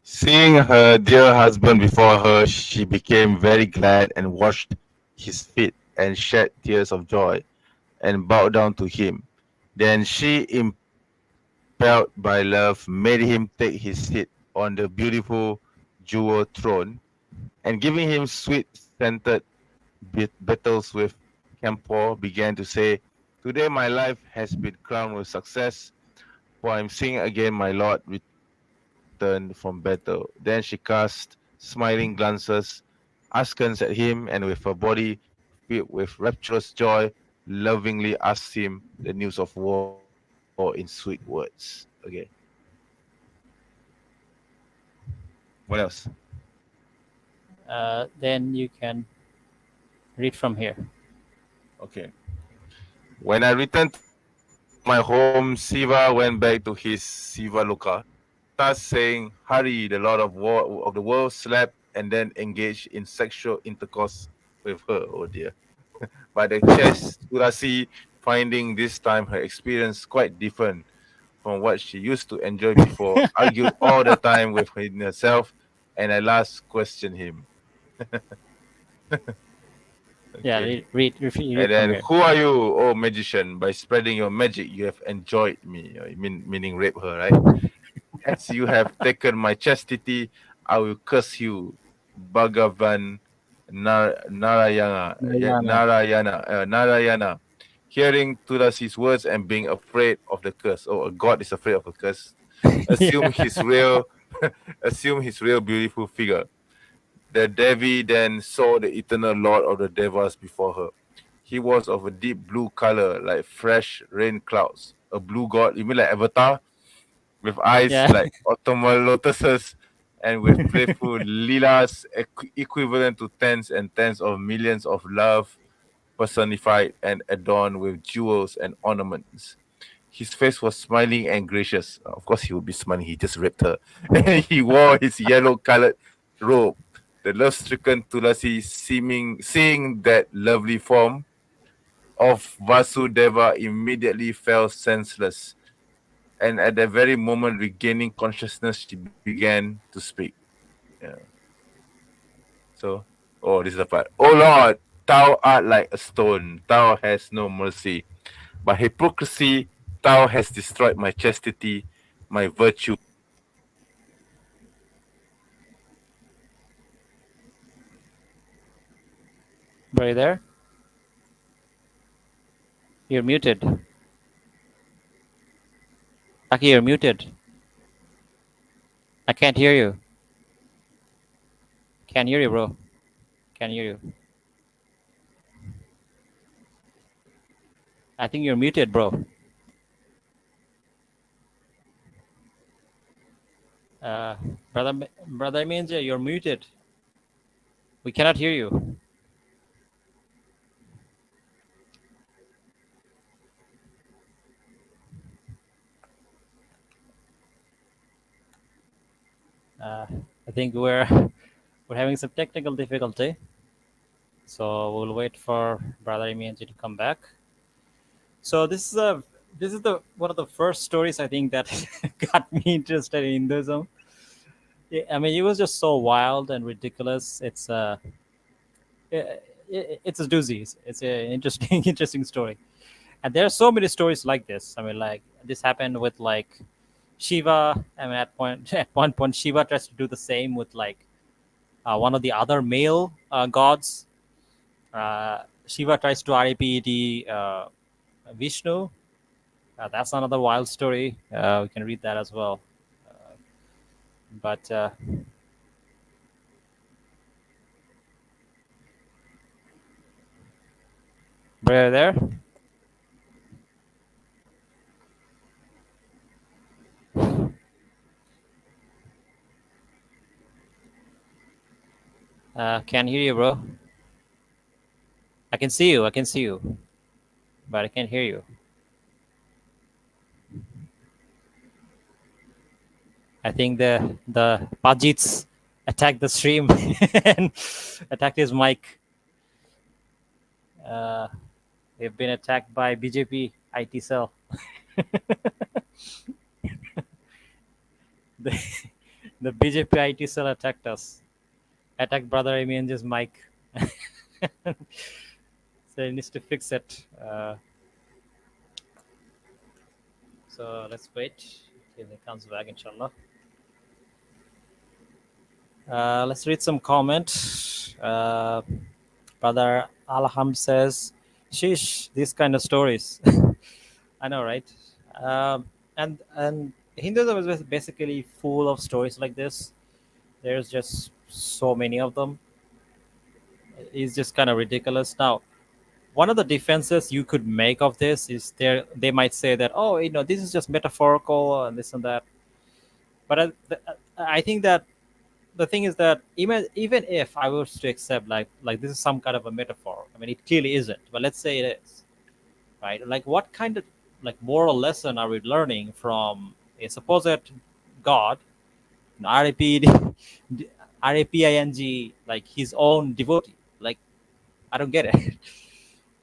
Seeing her dear husband before her, she became very glad and washed his feet and shed tears of joy and bowed down to him. Then she, impelled by love, made him take his seat on the beautiful jewel throne, and giving him sweet scented battles with camphor, began to say, "Today my life has been crowned with success, for I am seeing again my Lord returned from battle." Then she cast smiling glances, askance at him, and with her body filled with rapturous joy, lovingly asked him the news of war in sweet words. Okay. What else? Then you can read from here. Okay. When I returned to my home, Siva went back to his Siva Loka, thus saying, "Hari, the Lord of the world, slept and then engaged in sexual intercourse with her." Oh dear. But the chess Surasi, finding this time her experience quite different from what she used to enjoy before, argued all the time with herself, and at last questioned him. Yeah, Okay. read And from then, here. "Who are you, oh magician? By spreading your magic, you have enjoyed me." Meaning rape her, right? "As you have taken my chastity, I will curse you, Bhagavan Narayana, hearing Tulasi's words and being afraid of the curse. Oh, a god is afraid of a curse. Assume his real, assume his real beautiful figure. The Devi then saw the eternal lord of the Devas before her. He was of a deep blue color, like fresh rain clouds. A blue god, you mean like Avatar? With eyes Yeah. like autumnal lotuses and with playful lilas equivalent to tens and tens of millions of love personified and adorned with jewels and ornaments. His face was smiling and gracious. Of course, he would be smiling. He just raped her. And he wore his yellow-colored robe. The love-stricken Tulasi, seeing that lovely form of Vasudeva, immediately fell senseless. And at the very moment regaining consciousness, she began to speak. Yeah. So, oh, this is the part. Oh Lord, thou art like a stone. Thou hast no mercy. By hypocrisy, thou hast destroyed my chastity, my virtue. Are you there? You're muted. Aki, you're muted. I can't hear you. Can't hear you, bro. Can't hear you. I think you're muted, bro. Brother means you're muted. We cannot hear you. I think we're having some technical difficulty, so we'll wait for Brother Imianji to come back. So this is the one of the first stories I think that got me interested in Hinduism. I mean, it was just so wild and ridiculous. It's it's a doozy. It's an interesting interesting story, and there are so many stories like this. I mean, like this happened with like Shiva. I mean, at one point, Shiva tries to do the same with like one of the other male gods. Shiva tries to RAPED Vishnu. That's another wild story. We can read that as well. But we're there. Can't hear you, bro. I can see you. I can see you, but I can't hear you. I think the Pajits attacked the stream and attacked his mic. They've been attacked by BJP IT cell. the BJP IT cell attacked us. Attacked Brother Amian's mic. So he needs to fix it. So let's wait till he comes back, inshallah. Let's read some comment. Brother Alham says, "Sheesh, these kind of stories." I know, right? And Hinduism is basically full of stories like this. There's just so many of them. It's just kind of ridiculous. Now, one of the defenses you could make of this is they might say that, oh, this is just metaphorical and this and that. But I think that the thing is that even if I was to accept like this is some kind of a metaphor, I mean it clearly isn't. But let's say it is, right? Like what kind of like moral lesson are we learning from a supposed god, RAP, RAPING, like his own devotee? Like I don't get it.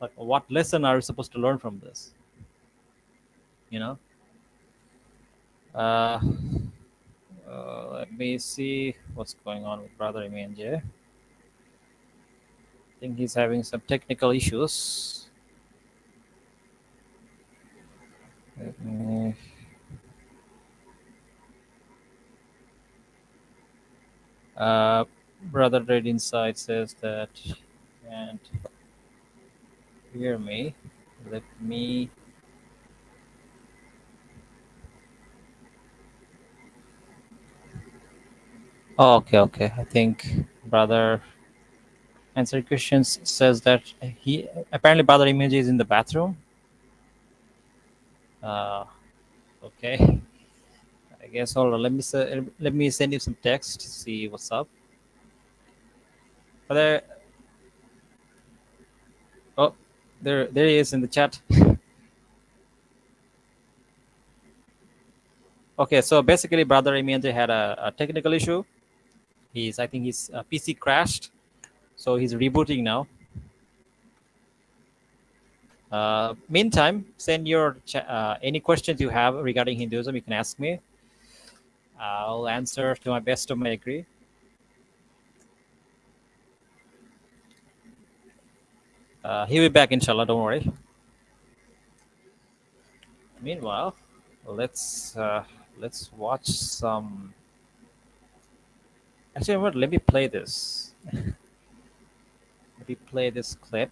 Like what lesson are we supposed to learn from this? You know. Let me see what's going on with Brother Imanje. I think he's having some technical issues. Let me... Brother Red Inside says that can't hear me. Let me. Oh, okay, okay. I think Brother Answer Questions says that he apparently Brother Image is in the bathroom. Uh, okay. I guess hold on. Let me send you some text to see what's up. Brother, oh, there he is in the chat. Okay, so basically, Brother Imianje had a technical issue. I think his PC crashed, so he's rebooting now. Meantime, send your any questions you have regarding Hinduism. You can ask me. I'll answer to my best of my degree. He'll be back, inshallah. Don't worry. Meanwhile, let's watch some. Actually, what? Let me play this. Let me play this clip.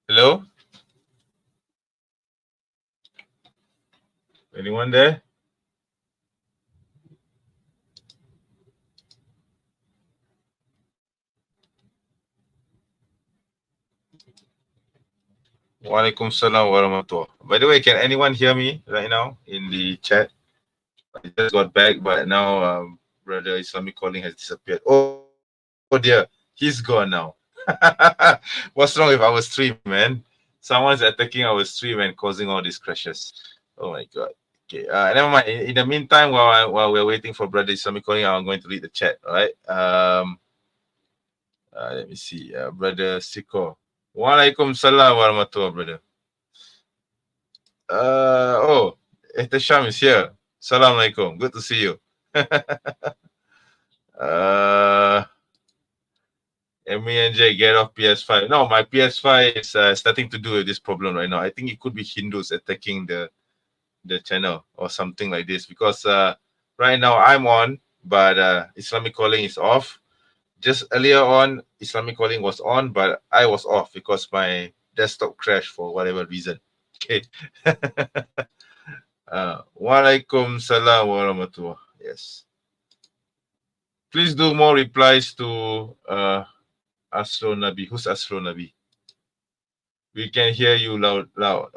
Hello? Anyone there? Walaikum salam warahmatullah. By the way, can anyone hear me right now in the chat? I just got back, but now Brother Islamic Calling has disappeared. Oh dear, he's gone now. What's wrong with our stream, man? Someone's attacking our stream and causing all these crashes. Oh my god. Okay, never mind. In the meantime, while we're waiting for Brother Islamic Calling, I'm going to read the chat. All right. Let me see. Brother Siko. Walaikum salam warahmatullah, brother. Oh, Ehtasham is here. Salam alaikum. Good to see you. MENJ, get off PS5. No, my PS5 is starting to do with this problem right now. I think it could be Hindus attacking the channel or something like this, because right now I'm on, but Islamic Calling is off. Just earlier on, Islamic Calling was on, but I was off because my desktop crashed for whatever reason. Okay. Walaikum salam warahmatullah. Yes. Please do more replies to Astro Nabi. Who's Astro Nabi? We can hear you loud.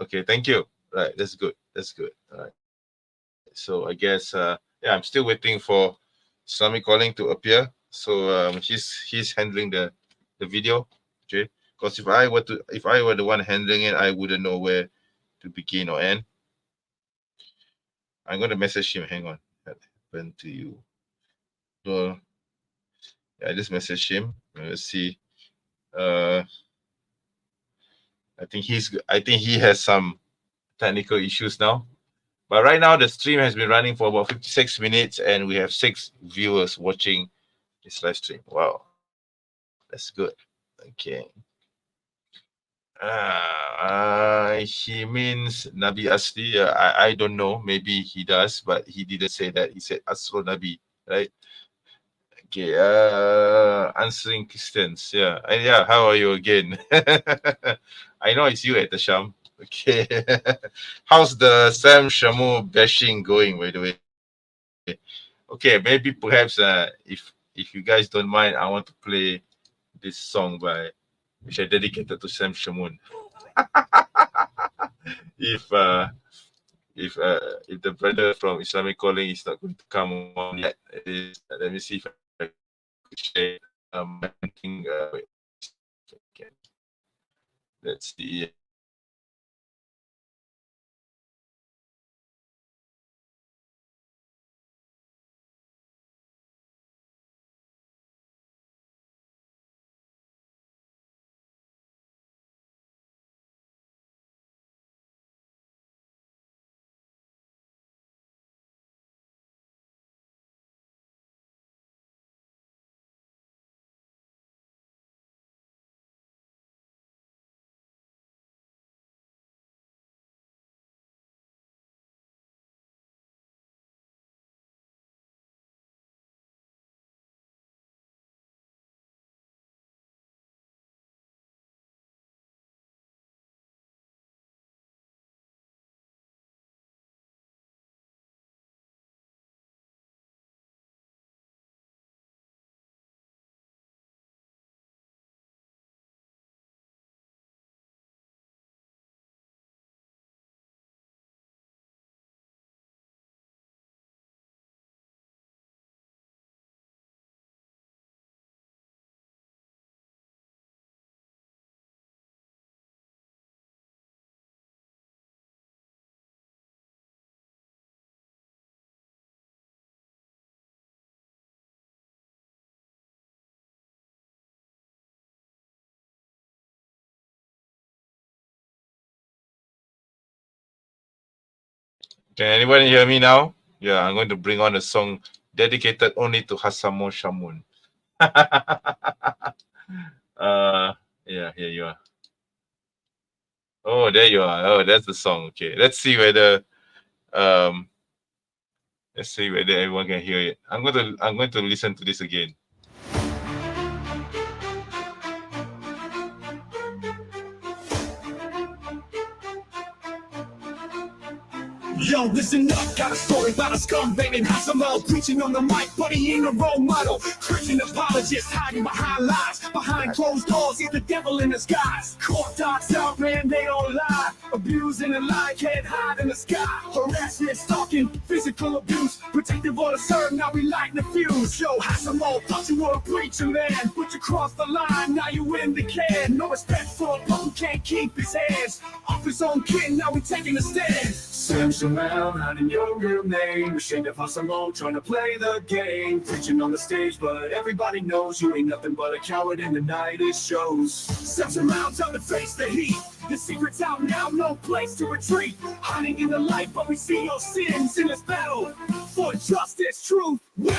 Okay, thank you. Right, that's good. That's good. All right. So I guess yeah, I'm still waiting for Islamic Calling to appear. So he's handling the video. Okay. Because if I were the one handling it, I wouldn't know where to begin or end. I'm gonna message him. Hang on. What happened to you? So I just messaged him. Let's see. I think he has some technical issues now. But right now the stream has been running for about 56 minutes and we have 6 viewers watching this live stream. Wow. That's good. Okay. He means Nabi Asli. I don't know. Maybe he does, but he didn't say that. He said Asro Nabi, right? Okay. Answering Christians. Yeah. And yeah, how are you again? I know it's you at the Sham. Okay. How's the Sam Shamu bashing going, by the way? Okay, maybe perhaps if you guys don't mind, I want to play this song which I dedicated to Sam Shamoon. if if the brother from Islamic Calling is not going to come on yet, let me see if I could share my thing. Wait, okay. Let's see. Can anyone hear me now? Yeah, I'm going to bring on a song dedicated only to Hasamo Shamun. Yeah, here you are. Oh, there you are. Oh, that's the song. Okay, let's see whether um everyone can hear it. I'm going to listen to this again. Yo, listen up, got a story about a scumbag named Hasamo, preaching on the mic, but he ain't a role model. Christian apologist hiding behind lies, behind closed doors, he's the devil in disguise. Court docs out, man, they don't lie. Abusing and lie, can't hide in the sky. Harassment, stalking, physical abuse, protective order served, now we lighting the fuse. Yo, Hasamo, thought you were a preacher, man, but you crossed the line, now you in the can. No respect for a punk who can't keep his hands off his own kid, now we taking a stand. Sam's around, not in your real name. Ashamed of us alone, trying to play the game. Preaching on the stage, but everybody knows you ain't nothing but a coward in the night it shows. Sam's around, time to face the heat. The secret's out now, no place to retreat. Hiding in the light, but we see your sins in this battle. For justice, truth wins.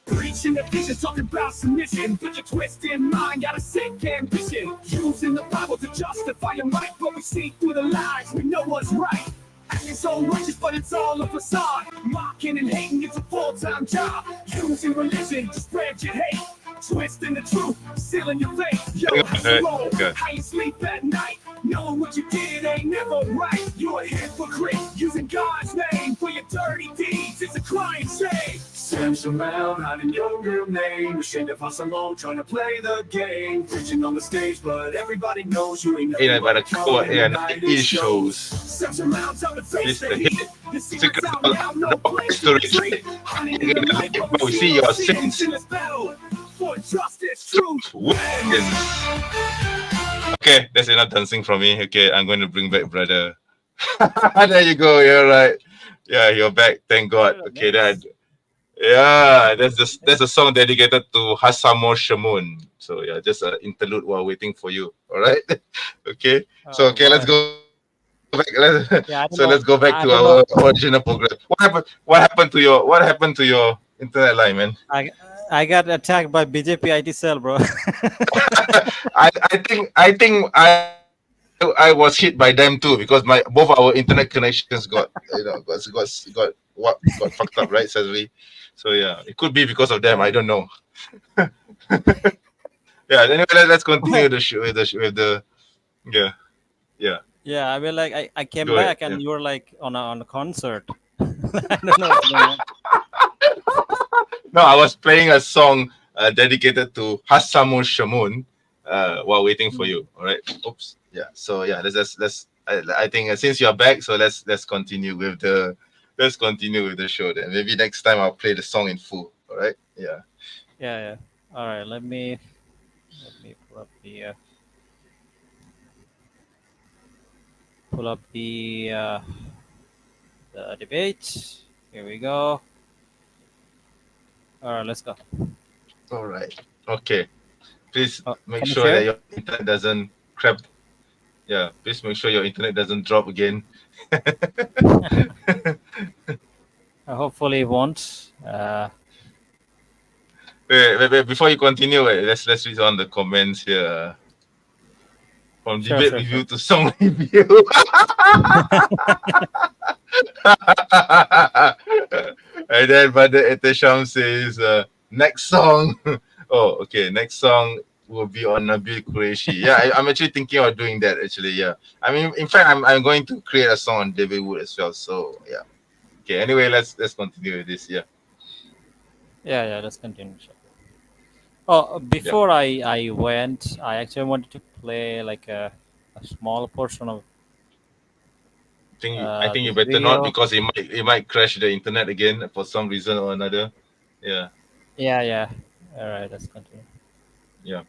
Preaching the vision, talking about submission. Put your twisted mind, got a sick ambition. Using the Bible to justify your might, but we see through the lies, we know what's right. Acting so righteous, but it's all a facade. Mocking and hating, it's a full-time job. Using religion to spread your hate. Twisting the truth, sealing your faith. Yo, Okay. how you sleep at night? Knowing what you did ain't never right. You're a hypocrite, using God's name for your dirty deeds. It's a crying shame. Sam's around, not in your real name. Ashamed of us alone, trying to play the game. Preaching on the stage, but everybody knows you ain't nothing Yeah, but but a coward in the night it it shows. Sam's around, time to face This the the heat. hit. The secret's out now, no No place place to to retreat. Hiding in the light, but we see your sins. in this battle. For justice, truth Wins. Okay, that's enough dancing from me. Okay, I'm going to bring back brother. There you go. You're right. Yeah, you're back. Thank God. Okay, that's a song dedicated to Hasamo Shamun. So yeah, just an interlude while waiting for you. All right. Okay. So okay, let's go back. Yeah, I don't So know. let's go back I to don't our know. original program. What happened to your internet line, man? I got attacked by BJP IT cell, bro. I was hit by them too because both our internet connections got fucked up, right, sadly. So yeah, it could be because of them. I don't know. Yeah. Anyway, let's continue the show with the yeah. Yeah, I mean, like I came Go ahead. back and Yeah. you were like on a concert. I don't know what's going on. No, I was playing a song dedicated to Hassamu Shamun while waiting for you. All right. Oops. Yeah. So yeah, let's. I think since you're back, so let's continue with the show. Then maybe next time I'll play the song in full. All right. Yeah. Yeah. All right, let me pull up the debate. Here we go. All right, let's go. All right. Okay. Please make can you sure share? that your internet doesn't crap. Yeah. Please make sure your internet doesn't drop again. Hopefully it won't. Wait, before you continue, let's read on the comments here. From debate review to song review. And then Brother Etesham says, next song. Oh, okay. Next song will be on Nabil Qureshi. Yeah, I'm actually thinking of doing that, actually. Yeah. I mean, in fact, I'm going to create a song on David Wood as well. So, yeah. Okay. Anyway, let's continue with this. Yeah. Yeah, let's continue. Oh, before I went, I actually wanted to play like a small portion of. I think you this better not video. because it might crash the internet again for some reason or another. Yeah. Yeah. All right, let's continue. Yeah.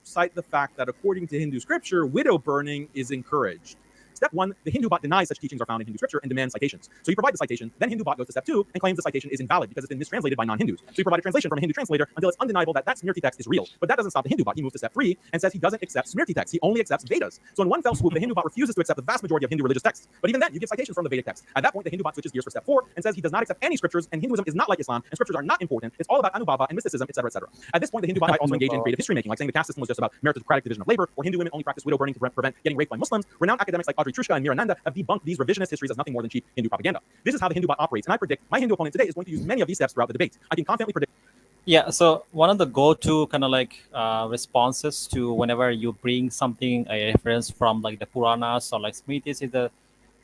Cite the fact that according to Hindu scripture, widow burning is encouraged. Step 1, the Hindu bot denies such teachings are found in Hindu scripture and demands citations. So you provide the citation, then Hindu bot goes to step 2 and claims the citation is invalid because it's been mistranslated by non-Hindus. So you provide a translation from a Hindu translator until it's undeniable that Smriti text is real. But that doesn't stop the Hindu bot. He moves to step 3 and says he doesn't accept Smriti text. He only accepts Vedas. So in one fell swoop, the Hindu bot refuses to accept the vast majority of Hindu religious texts. But even then, you give citations from the Vedic text. At that point, the Hindu bot switches gears for step 4 and says he does not accept any scriptures, and Hinduism is not like Islam, and scriptures are not important. It's all about Anubhava and mysticism, etc., etc. At this point, the Hindu bot might also engage in creative history making, like saying the caste system was just about meritocratic division of labor, or Hindu women only practice widow burning to prevent getting raped by Muslims. Renowned academics like Audrey Trushka and Mirananda have debunked these revisionist histories as nothing more than cheap Hindu propaganda. This is how the Hindu bot operates, and I predict my Hindu opponent today is going to use many of these steps throughout the debate. I can confidently predict. Yeah, so one of the go-to kind of like responses to whenever you bring something, a reference from like the Puranas or like Smritis, is the,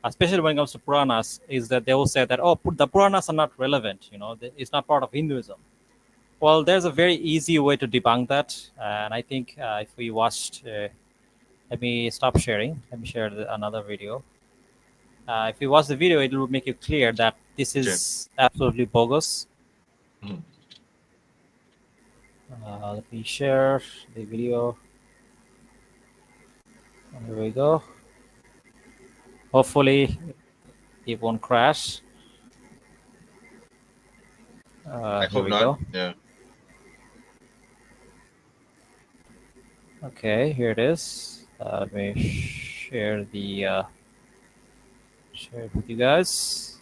especially when it comes to Puranas, is that they will say that, oh, the Puranas are not relevant, it's not part of Hinduism. Well, there's a very easy way to debunk that, and I think if we watched, let me stop sharing, let me share another video. If you watch the video, it will make it clear that this is absolutely bogus. Mhm. Let me share the video. Here we go. Hopefully, it won't crash. I Here hope we not. go. Yeah. Okay, here it is. Let me share the share it with you guys.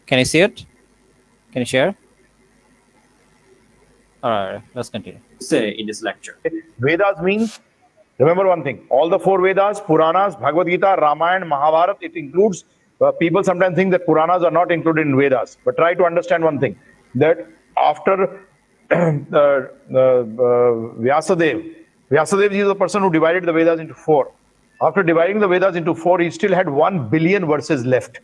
Can you see it? Can you share? All right, let's continue. Say in this lecture. Vedas means, remember one thing, all the 4 Vedas, Puranas, Bhagavad Gita, Ramayana, Mahabharata, it includes, people sometimes think that Puranas are not included in Vedas. But try to understand one thing, that after Vyasadeva is the person who divided the Vedas into 4. After dividing the Vedas into 4, he still had 1 billion verses left.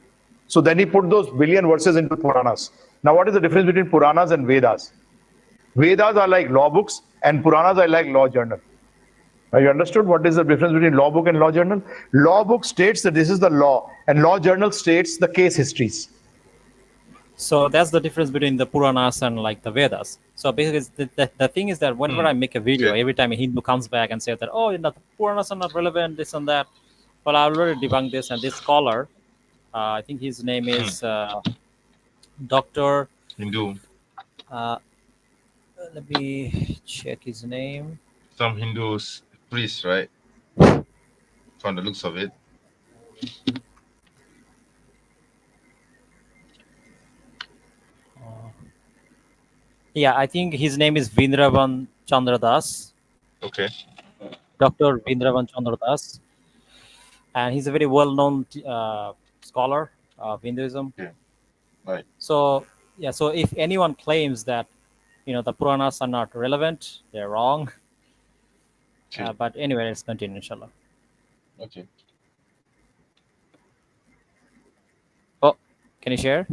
So then he put those billion verses into Puranas. Now what is the difference between Puranas and Vedas? Vedas are like law books and Puranas are like law journal. Have you understood what is the difference between law book and law journal? Law book states that this is the law, and law journal states the case histories. So that's the difference between the Puranas and like the Vedas. So basically, the thing is that whenever I make a video, every time a Hindu comes back and says that, oh, the Puranas are not relevant, this and that, well, I already debunked this. And this scholar, I think his name is Dr. Hindu. Let me check his name. Some Hindus priest, right? From the looks of it. Yeah, I think his name is Vindravan Chandra Das. Okay. Dr. Vindravan Chandra Das. And he's a very well-known scholar of Hinduism. Yeah. Right. So, yeah, so if anyone claims that, the Puranas are not relevant, they're wrong. Okay. But anyway, let's continue, inshallah. Okay. Oh, can you share?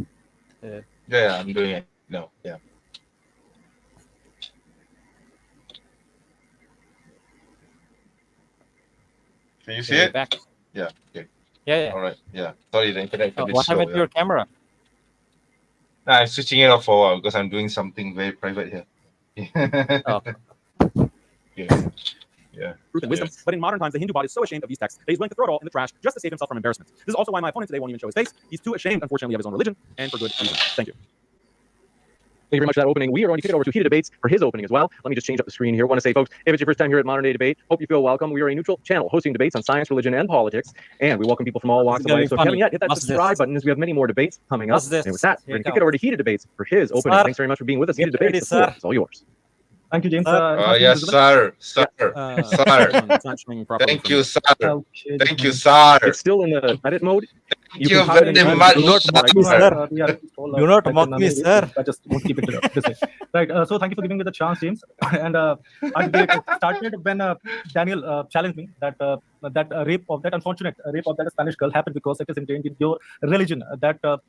Yeah, I'm doing it now. Yeah. Can you see Okay, it? back. Yeah. Okay. Yeah. All right. Yeah. Sorry, the internet is a bit What slow. happened to your camera? Nah, I'm switching it off for a while because I'm doing something very private here. Oh. Yeah. Yeah. Truth and wisdom. Yes. But in modern times, the Hindu bot is so ashamed of these texts that he's willing to throw it all in the trash just to save himself from embarrassment. This is also why my opponent today won't even show his face. He's too ashamed, unfortunately, of his own religion, and for good reason. Thank you. Thank you very much for that opening. We are going to kick it over to Heated Debates for his opening as well. Let me just change up the screen here. I want to say, folks, if it's your first time here at Modern Day Debate, hope you feel welcome. We are a neutral channel hosting debates on science, religion, and politics, and we welcome people from all walks of life. So if you haven't yet, hit that subscribe button as we have many more debates coming up. And with that, we're going to kick it over to Heated Debates for his opening. Thanks very much for being with us. Heated Debates, the floor is all yours. Thank you, James. Yes, sir. Sir. Sir. It's not showing properly Thank for you, me. sir. Okay, Thank you, sir. It's still in the edit mode. Thank can you type it in very the much, notes, sir. but I can type it. Do not mock me, sir. I just won't keep it this way. Right. So thank you for giving me the chance, James. And our debate started when Daniel challenged me that that unfortunate rape of that Spanish girl happened because it is ingrained in your religion that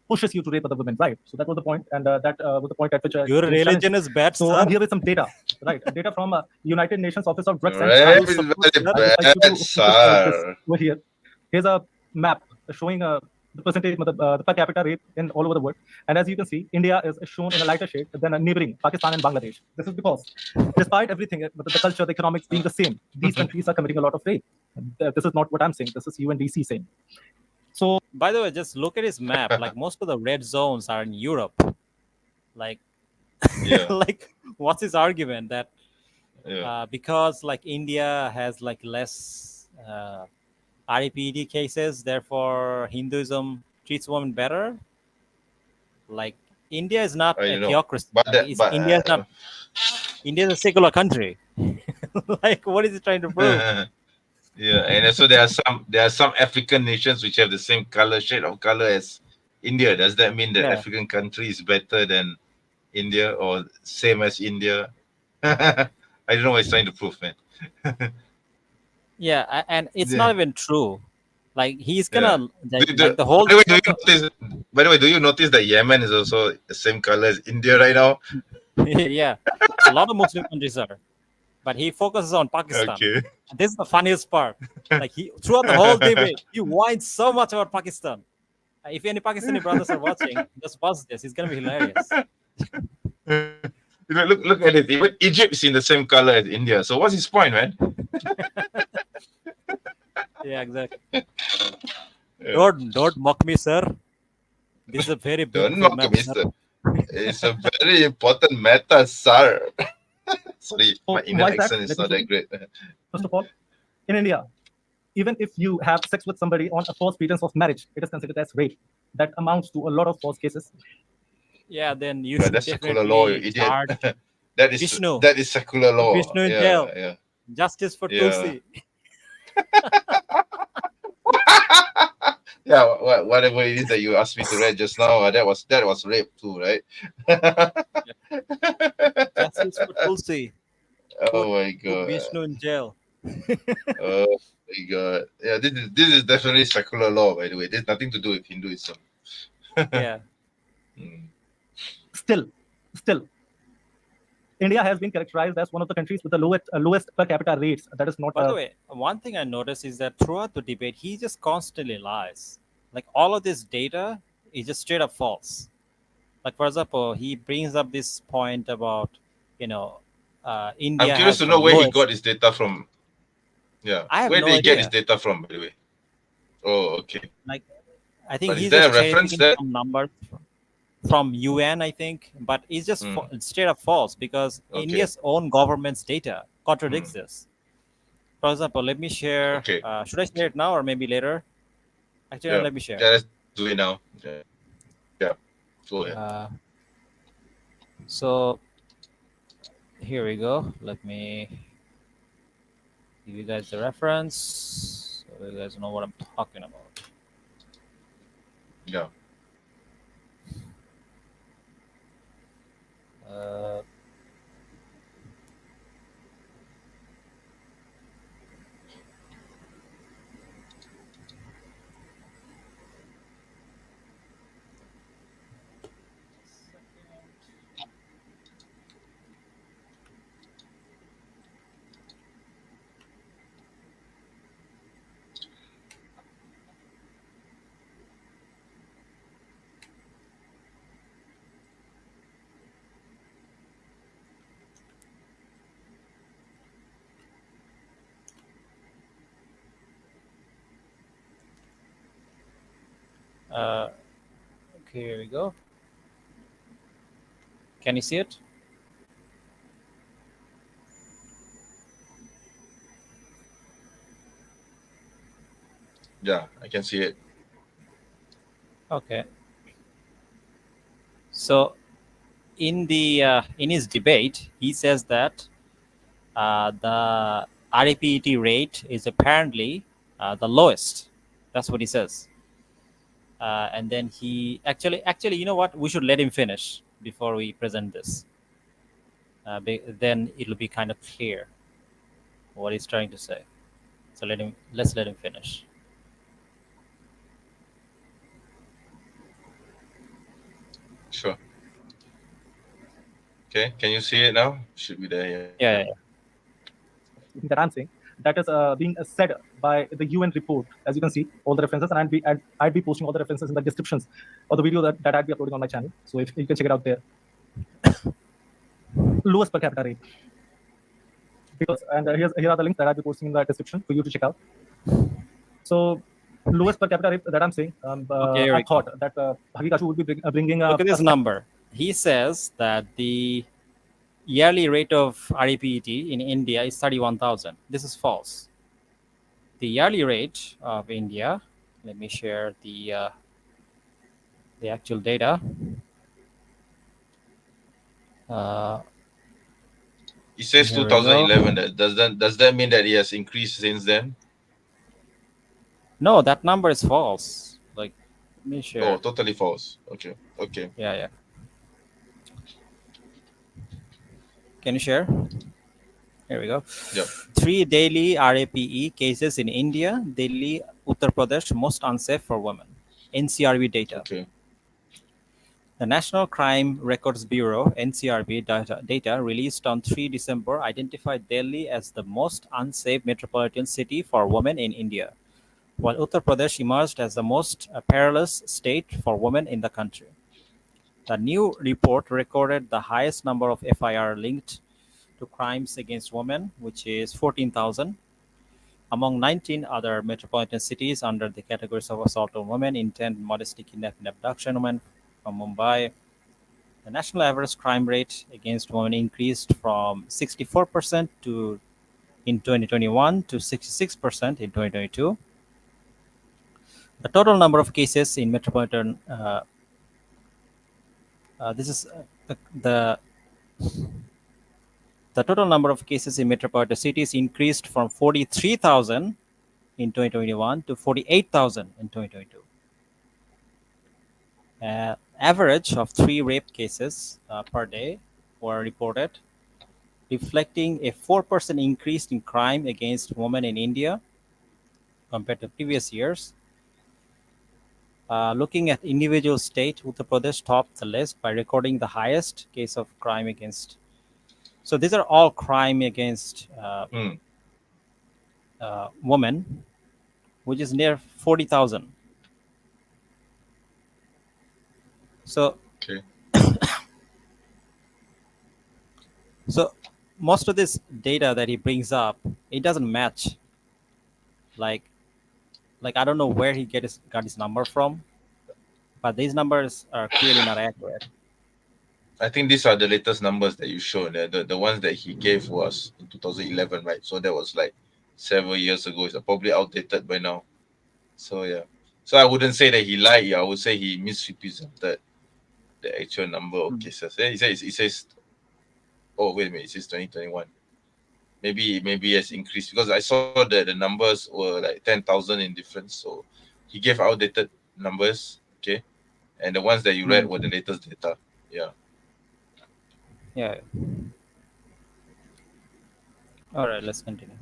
pushes you to rape other women, right? So that was the point, and that was the point at which Your religion is bad, So sir. I'm here with some data, right? Data from United Nations Office of Drugs and Very, Support. very I would like bad, you to sir. over here. Here's a map showing the percentage, the per capita rate in all over the world. And as you can see, India is shown in a lighter shade than a neighboring Pakistan and Bangladesh. This is because, despite everything, the culture, the economics being the same, these countries are committing a lot of rape. This is not what I'm saying. This is UNDC saying. So, By the way, just look at his map. Like most of the red zones are in Europe. Like, Yeah. like what's his argument that Yeah. because like India has like less REPD cases, therefore Hinduism treats women better? Like India is not I a don't know. theocracy. But Like, India is not. India is a secular country. Like, what is it trying to prove? yeah, and also there are some African nations which have the same shade of color as India. Does that mean that Yeah. African country is better than India or same as India? I don't know what he's trying to prove, man. Yeah, and it's Yeah. not even true. Like he's Yeah. gonna like the whole. By the way, do you notice that Yemen is also the same color as India right now? Yeah, a lot of Muslim countries are, but he focuses on Pakistan. Okay. This is the funniest part. Like he throughout the whole debate, he whines so much about Pakistan. If any Pakistani brothers are watching, just pause this. It's gonna be hilarious. Look at it. Even Egypt is in the same color as India. So what's his point, man? Yeah, exactly. Yeah. Don't mock me, sir. This is a very Don't beautiful mock map, me, sir. sir. It's a very important matter, sir. Sorry, my Indian why is that? accent is Let me not show that you. great. First of all, in India, even if you have sex with somebody on a false pretense of marriage, it is considered as rape. That amounts to a lot of false cases. Yeah, then you But should that's secular law, you definitely idiot. charge That Vishnu. is secular law. Vishnu in Yeah, jail. yeah. Justice for Yeah. Tulsi. Yeah, whatever it is that you asked me to read just now, that was rape too, right? Justice for Tulsi. Oh my Put god. Vishnu in jail. Oh my god. Yeah, this is definitely secular law, by the way. There's nothing to do with Hinduism. Yeah. Mm. Still, India has been characterized as one of the countries with the lowest per capita rates. That is not. By the way, one thing I noticed is that throughout the debate, he just constantly lies. Like all of this data is just straight up false. Like for example, he brings up this point about India. I'm curious has to the know where he lowest- got his data from. Yeah. I have Where no did he get his idea. data from, by the way? Oh, okay. Like I think But is he's there just a cherry reference picking there? some numbers from UN, I think, but it's just Mm. straight up false because Okay. India's own government's data contradicts this. For example, let me share. Okay. Should I share it now or maybe later? Actually, Yeah. let me share. Yeah, let's do it now. Yeah. Go ahead. So here we go. Let me give you guys the reference so you guys know what I'm talking about. Yeah. Okay, here we go. Can you see it? Yeah, I can see it. Okay. So, in his debate, he says that the RAPET rate is apparently the lowest. That's what he says. And then he actually, you know what? We should let him finish before we present this. Then it'll be kind of clear what he's trying to say. So let's let him finish. Sure. Okay, can you see it now? Should be there, yeah. Yeah. That I'm saying. that is being said by the UN report. As you can see, all the references, and I'd be posting all the references in the descriptions of the video that I'd be uploading on my channel. So if you can check it out there. Lowest per capita rate. Because, and here are the links that I'll be posting in the description for you to check out. So lowest per capita rate that I'm saying, Okay, here I we thought that Haqiqatjou would be bringing Look at this a number. He says that the yearly rate of REPET in India is 31,000. This is false. The yearly rate of India, let me share the actual data. He says Here we go. 2011. Does that mean that he has increased since then? No, that number is false. Like, let me share. Oh, totally false. Okay. Yeah. Can you share? Here we go. Yep. 3 daily RAPE cases in India, Delhi, Uttar Pradesh, most unsafe for women. NCRB data. Okay. The National Crime Records Bureau (NCRB) data released on 3 December identified Delhi as the most unsafe metropolitan city for women in India, while Uttar Pradesh emerged as the most perilous state for women in the country. The new report recorded the highest number of FIR linked to crimes against women, which is 14,000, among 19 other metropolitan cities under the categories of assault on women, intent, modesty, kidnapping, abduction women from Mumbai. The national average crime rate against women increased from 64% in 2021 to 66% in 2022. The total number of cases in metropolitan the total number of cases in metropolitan cities increased from 43,000 in 2021 to 48,000 in 2022. Average of 3 rape cases per day were reported, reflecting a 4% increase in crime against women in India compared to previous years. Looking at individual state, Uttar Pradesh topped the list by recording the highest case of crime against. So these are all crime against women, which is near 40,000. So, Okay. so most of this data that he brings up, it doesn't match. Like I don't know where he got his number from, but these numbers are clearly not accurate. I think these are the latest numbers that you showed. The ones that he gave was in 2011, right? So that was like several years ago. It's probably outdated by now. So yeah. So I wouldn't say that he lied. I would say he misrepresented the actual number of cases. He says, oh wait a minute, it says 2021. Maybe it has increased because I saw that the numbers were like 10,000 in difference. So he gave outdated numbers, okay, and the ones that you read were the latest data. Yeah. Yeah. All right, let's continue.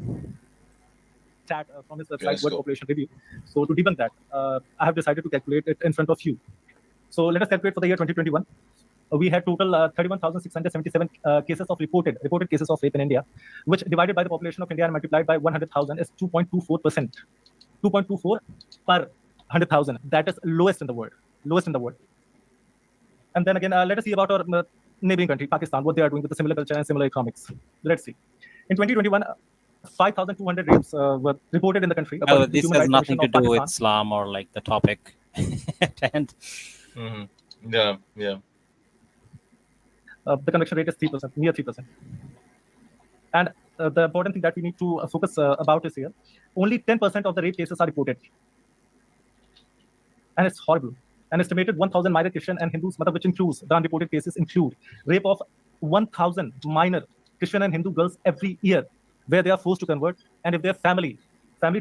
Stat from his Okay, website, let's World go. Population Review. So to debunk that, I have decided to calculate it in front of you. So let us calculate for the year 2021. We had total 31,677 cases of reported cases of rape in India, which divided by the population of India and multiplied by 100,000 is 2.24%. 2.24 per 100,000. That is lowest in the world. And then again, let us see about our neighboring country, Pakistan, what they are doing with the similar culture and similar economics. Let's see. In 2021, 5,200 rapes were reported in the country. Well, according to the this Human has Rights nothing Commission to of do with Pakistan. Islam or like the topic. And Yeah. The conviction rate is 3%, near 3%. And the important thing that we need to focus about is here, only 10% of the rape cases are reported. And it's horrible. An estimated 1,000 minor Christian and Hindus, which includes the unreported cases, include rape of 1,000 minor Christian and Hindu girls every year, where they are forced to convert. And if their family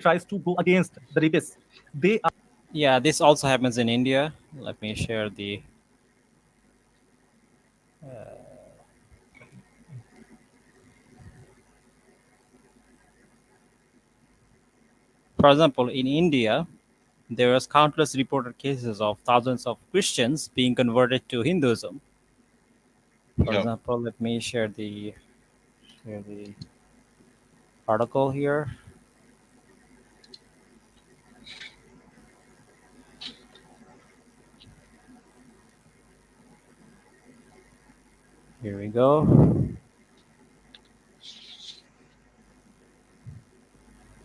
tries to go against the rapists, they are. yeah, this also happens in India. Let me share the. For example, in India, there was countless reported cases of thousands of Christians being converted to Hinduism. For Yeah. example, let me share the article here. Here we go.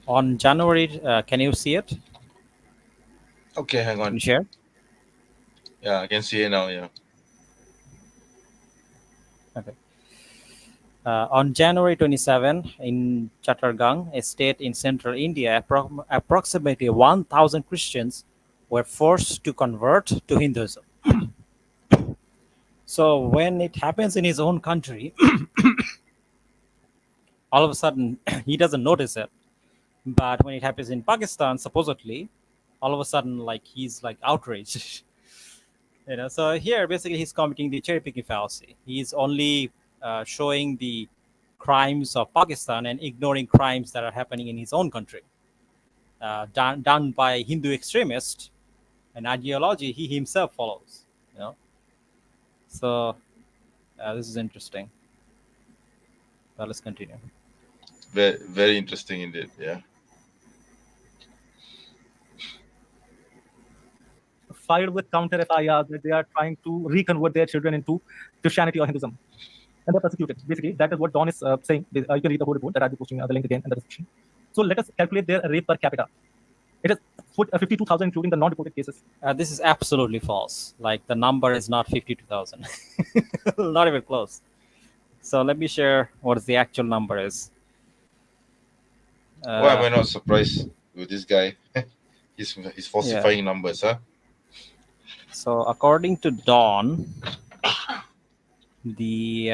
On January, can you see it? Okay, hang Can on. you share? Yeah, I can see it now. Yeah. Okay. On January 27, in Chattargang, a state in central India, approximately 1,000 Christians were forced to convert to Hinduism. So when it happens in his own country, all of a sudden he doesn't notice it. But when it happens in Pakistan, supposedly, all of a sudden, like he's like outraged. So here basically he's committing the cherry picking fallacy. He's only showing the crimes of Pakistan and ignoring crimes that are happening in his own country, done by Hindu extremists, an ideology he himself follows. So this is interesting. Well, let's continue. Very, very interesting indeed. Yeah. Filed with counter FIRs that they are trying to reconvert their children into Christianity or Hinduism. And they're persecuted. Basically, that is what Don is saying. You can read the whole report that I'll be posting the link again in the description. So let us calculate their rape per capita. It is 52,000, including the non-reported cases. This is absolutely false. Like the number is not 52,000. Not even close. So let me share what the actual number is. Why am I not surprised with this guy? he's falsifying numbers, huh? So according to Dawn, the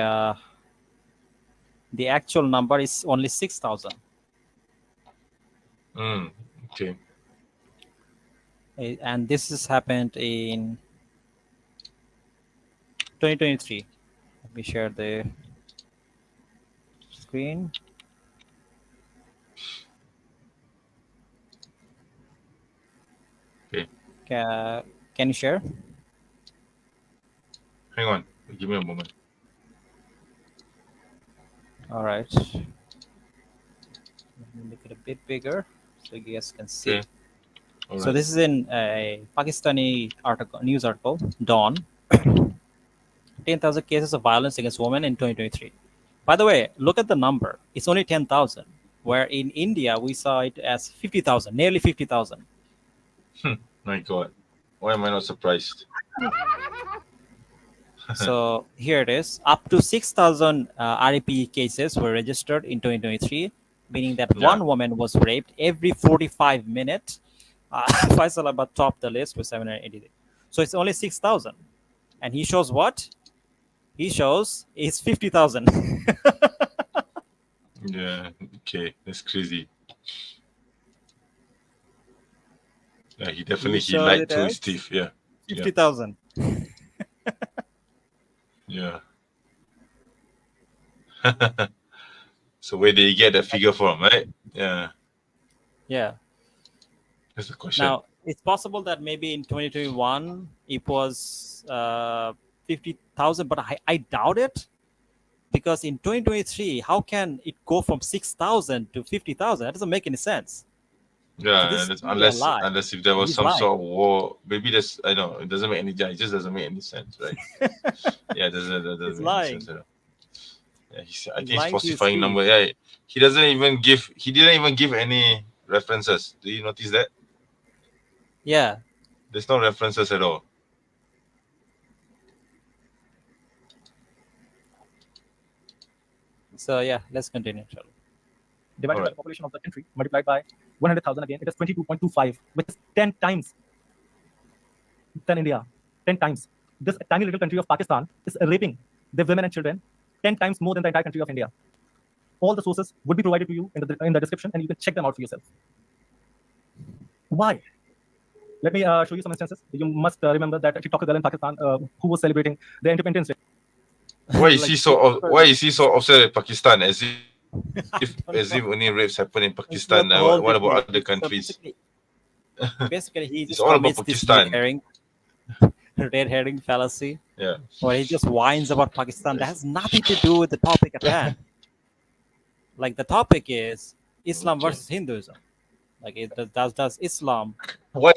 actual number is only 6,000. Okay. And this has happened in 2023. Let me share the screen. Okay. Can you share? Hang on. Give me a moment. All right. Let me make it a bit bigger so you guys can see. Okay. All So right. this is in a Pakistani news article, Dawn. 10,000 cases of violence against women in 2023. By the way, look at the number. It's only 10,000, where in India we saw it as 50,000, nearly 50,000. My God. Why am I not surprised? So here it is. Up to 6,000 RAP cases were registered in 2023, meaning that one woman was raped every 45 minutes. Faisalabad topped the list with 780. So it's only 6,000. And he shows what? He shows it's 50,000. Yeah. Okay. That's crazy. Yeah, he definitely he showed lied it to his as teeth. Yeah. 50,000. Yeah. So where did he get that figure from, right? Yeah. Yeah. That's the question. Now, it's possible that maybe in 2021 it was 50,000, but I doubt it. Because in 2023, how can it go from 6,000 to 50,000? That doesn't make any sense. Yeah, So this is really a unless lie. if there was He's some lying. sort of war, maybe there's I know it doesn't make any it just doesn't make any sense, right? Yeah, it doesn't He's make lying. any sense at all. Yeah, I think lying he's to his falsifying teeth. number. Yeah, he didn't even give any references. Do you notice that? Yeah. There's no references at all. So yeah, let's continue. Divided by Alright. the population of the country, multiplied by 100,000 again, it is 22.25, which is 10 times than India. 10 times. This tiny little country of Pakistan is raping their women and children 10 times more than the entire country of India. All the sources would be provided to you in the description, and you can check them out for yourself. Why? Let me show you some instances. You must remember that a TikToker girl in Pakistan who was celebrating the Independence Day. Why is he so upset at Pakistan as if only rapes happen in Pakistan? What about other countries? Basically, he It's just all about commits this Pakistan. red herring fallacy, Yeah. where he just whines about Pakistan. That has nothing to do with the topic at hand. Like the topic is Islam Okay. versus Hinduism. Like does Islam? Why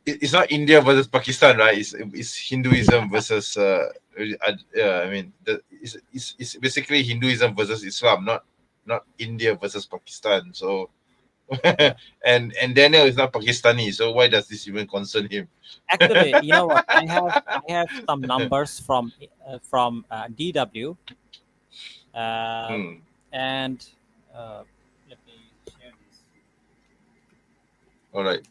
it's not India versus Pakistan, right? It's Hinduism versus I mean it's basically Hinduism versus Islam, not India versus Pakistan. So and Daniel is not Pakistani, so why does this even concern him? Actually, you know what? I have some numbers from DW, Hmm. and let me share this. All right.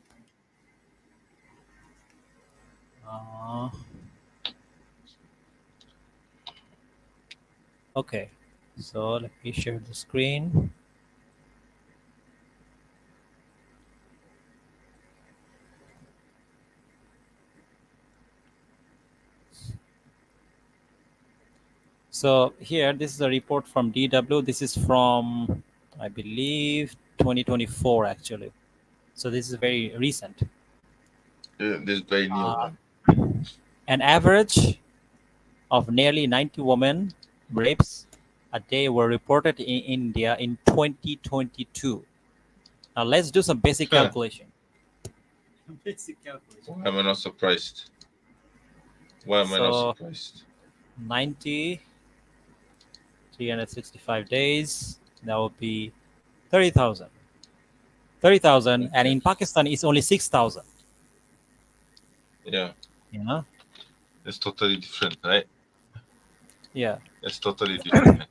Okay, so let me share the screen. So here, this is a report from DW. This is from, I believe, 2024 actually. So this is very recent. This very new one. An average of nearly 90 women rapes a day were reported in India in 2022. Now let's do some basic calculation. Basic calculation. Why am I not surprised? Why am I not So surprised? 90, 365 days, that would be 30,000. 30,000, and Okay. in Pakistan it's only 6,000. Yeah, You know? it's totally different, right? Yeah. It's totally different. Man.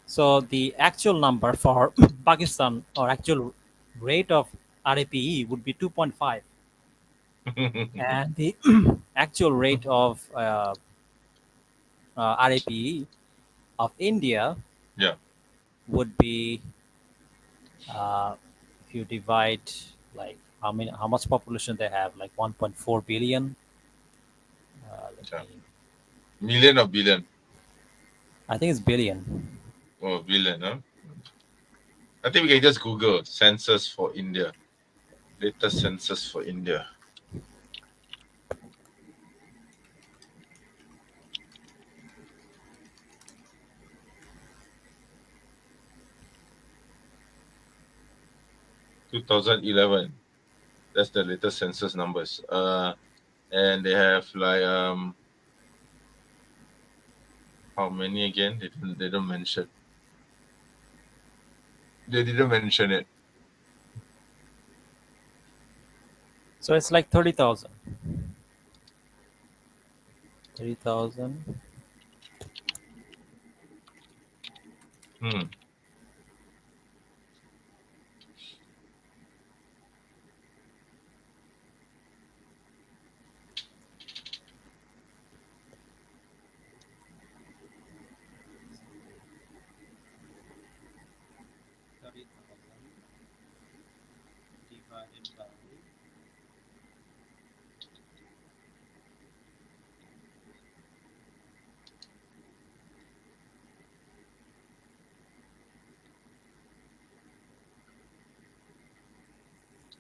So the actual number for Pakistan, or actual rate of RAPE, would be 2.5, and the actual rate of RAPE of India Yeah. would be, if you divide, like how much population they have, like 1.4 billion. Let Yeah. me, Million or billion? I think it's billion. Oh, billion, huh? I think we can just Google census for India. Latest census for India. (2011). That's the latest census numbers. And they have like how many again? They don't mention. They didn't mention it. So it's like 30,000. 30,000. Hmm. Divided by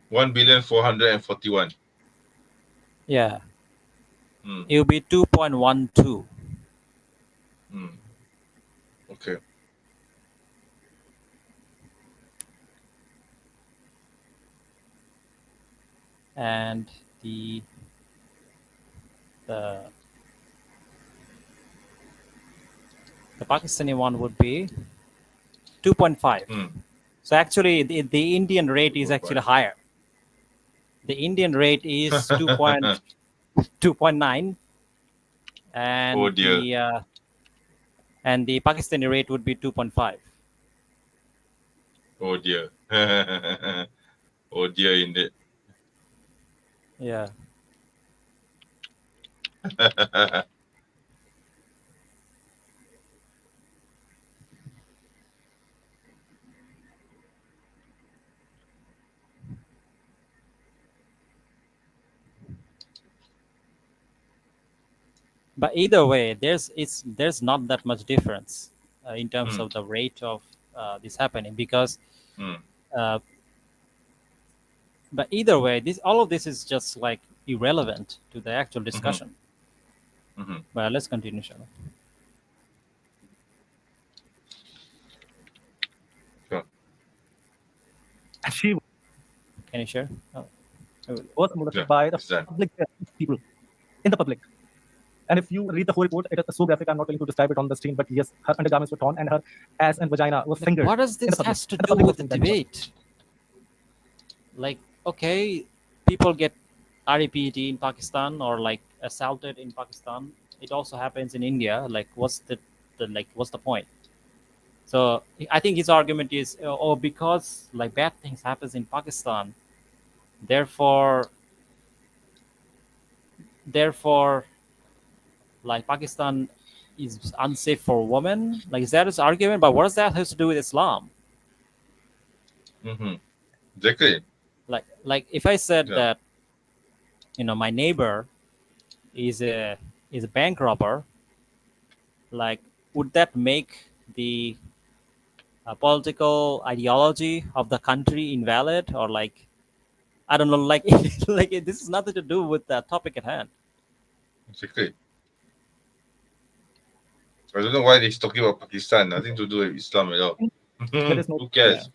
1,441,000,000. yeah, Hmm. it will be 2.12. Hmm. Okay. And the Pakistani one would be 2.5. Hmm. So actually, the Indian rate is actually higher. The Indian rate is 2.9, and Oh dear. the Pakistani rate would be 2.5. Oh dear. Oh dear indeed. Yeah. But either way, there's not that much difference in terms Hmm. of the rate of this happening, because Hmm. but either way, all of this is just like irrelevant to the actual discussion. Well, let's continue, shall we? Sure. And she Can you share? Oh, was molested Yeah, by the it's done. public people in the public. And if you read the whole report, it is so graphic. I'm not going to describe it on the screen, but yes, her undergarments were torn and her ass and vagina was fingered. what does in this the public. has to And the do public was with the doing that. debate? Like, okay, people get REPT in Pakistan or like assaulted in Pakistan. It also happens in India. Like, what's what's the point? So I think his argument is, oh, because like bad things happens in Pakistan, therefore, like Pakistan is unsafe for women. Like, is that his argument? But what does that have to do with Islam? Exactly. Like if I said Yeah. that, my neighbor is a bank robber, like, would that make the political ideology of the country invalid? Or like, I don't know, like like this is nothing to do with the topic at hand. Exactly. I don't know why he's talking about Pakistan. Nothing to do with Islam at all. There is no- Who cares?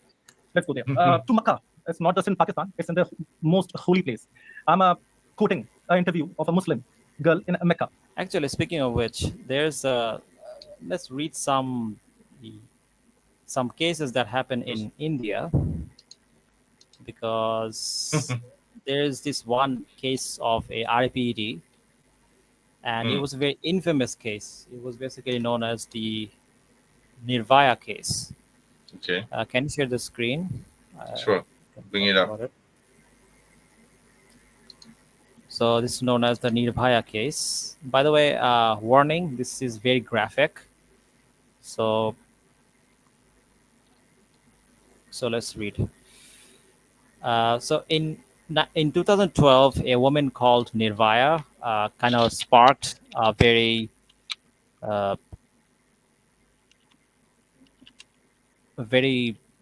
Let's go there. To Makkah. It's not just in Pakistan. It's in the most holy place. I'm quoting an interview of a Muslim girl in Mecca. Actually, speaking of which, there's let's read some cases that happen in India, because there's this one case of a RPD, and it was a very infamous case. It was basically known as the Nirvaya case. Okay. Can you share the screen? Sure. Bring it up. So this is known as the Nirbhaya case. By the way, warning, this is very graphic. So let's read. So in 2012, a woman called Nirvaya kind of sparked a very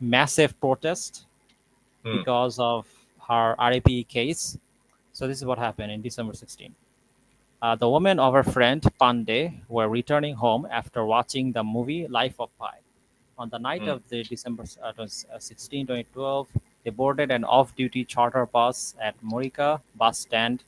massive protest because of her RAP case. So this is what happened in December 16. The woman of her friend Pandey were returning home after watching the movie Life of Pi. On the night of the December 16, 2012, they boarded an off-duty charter bus at Morika bus stand,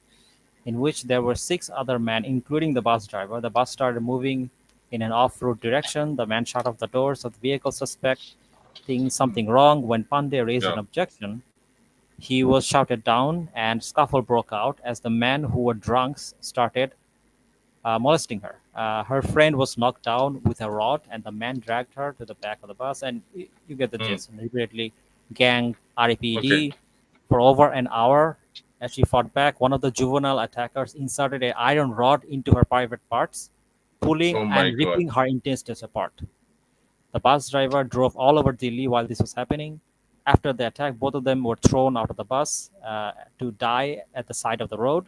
in which there were 6 other men, including the bus driver. The bus started moving in an off-road direction. The man shut off the doors of the vehicle, suspecting something wrong. When Pandey raised an objection, he was shouted down and scuffle broke out as the men who were drunks started molesting her. Her friend was knocked down with a rod, and the man dragged her to the back of the bus. And you get the gist. And immediately, gang RAPD for over an hour. As she fought back, one of the juvenile attackers inserted an iron rod into her private parts, pulling and ripping her intestines apart. The bus driver drove all over Delhi while this was happening. After the attack, both of them were thrown out of the bus to die at the side of the road.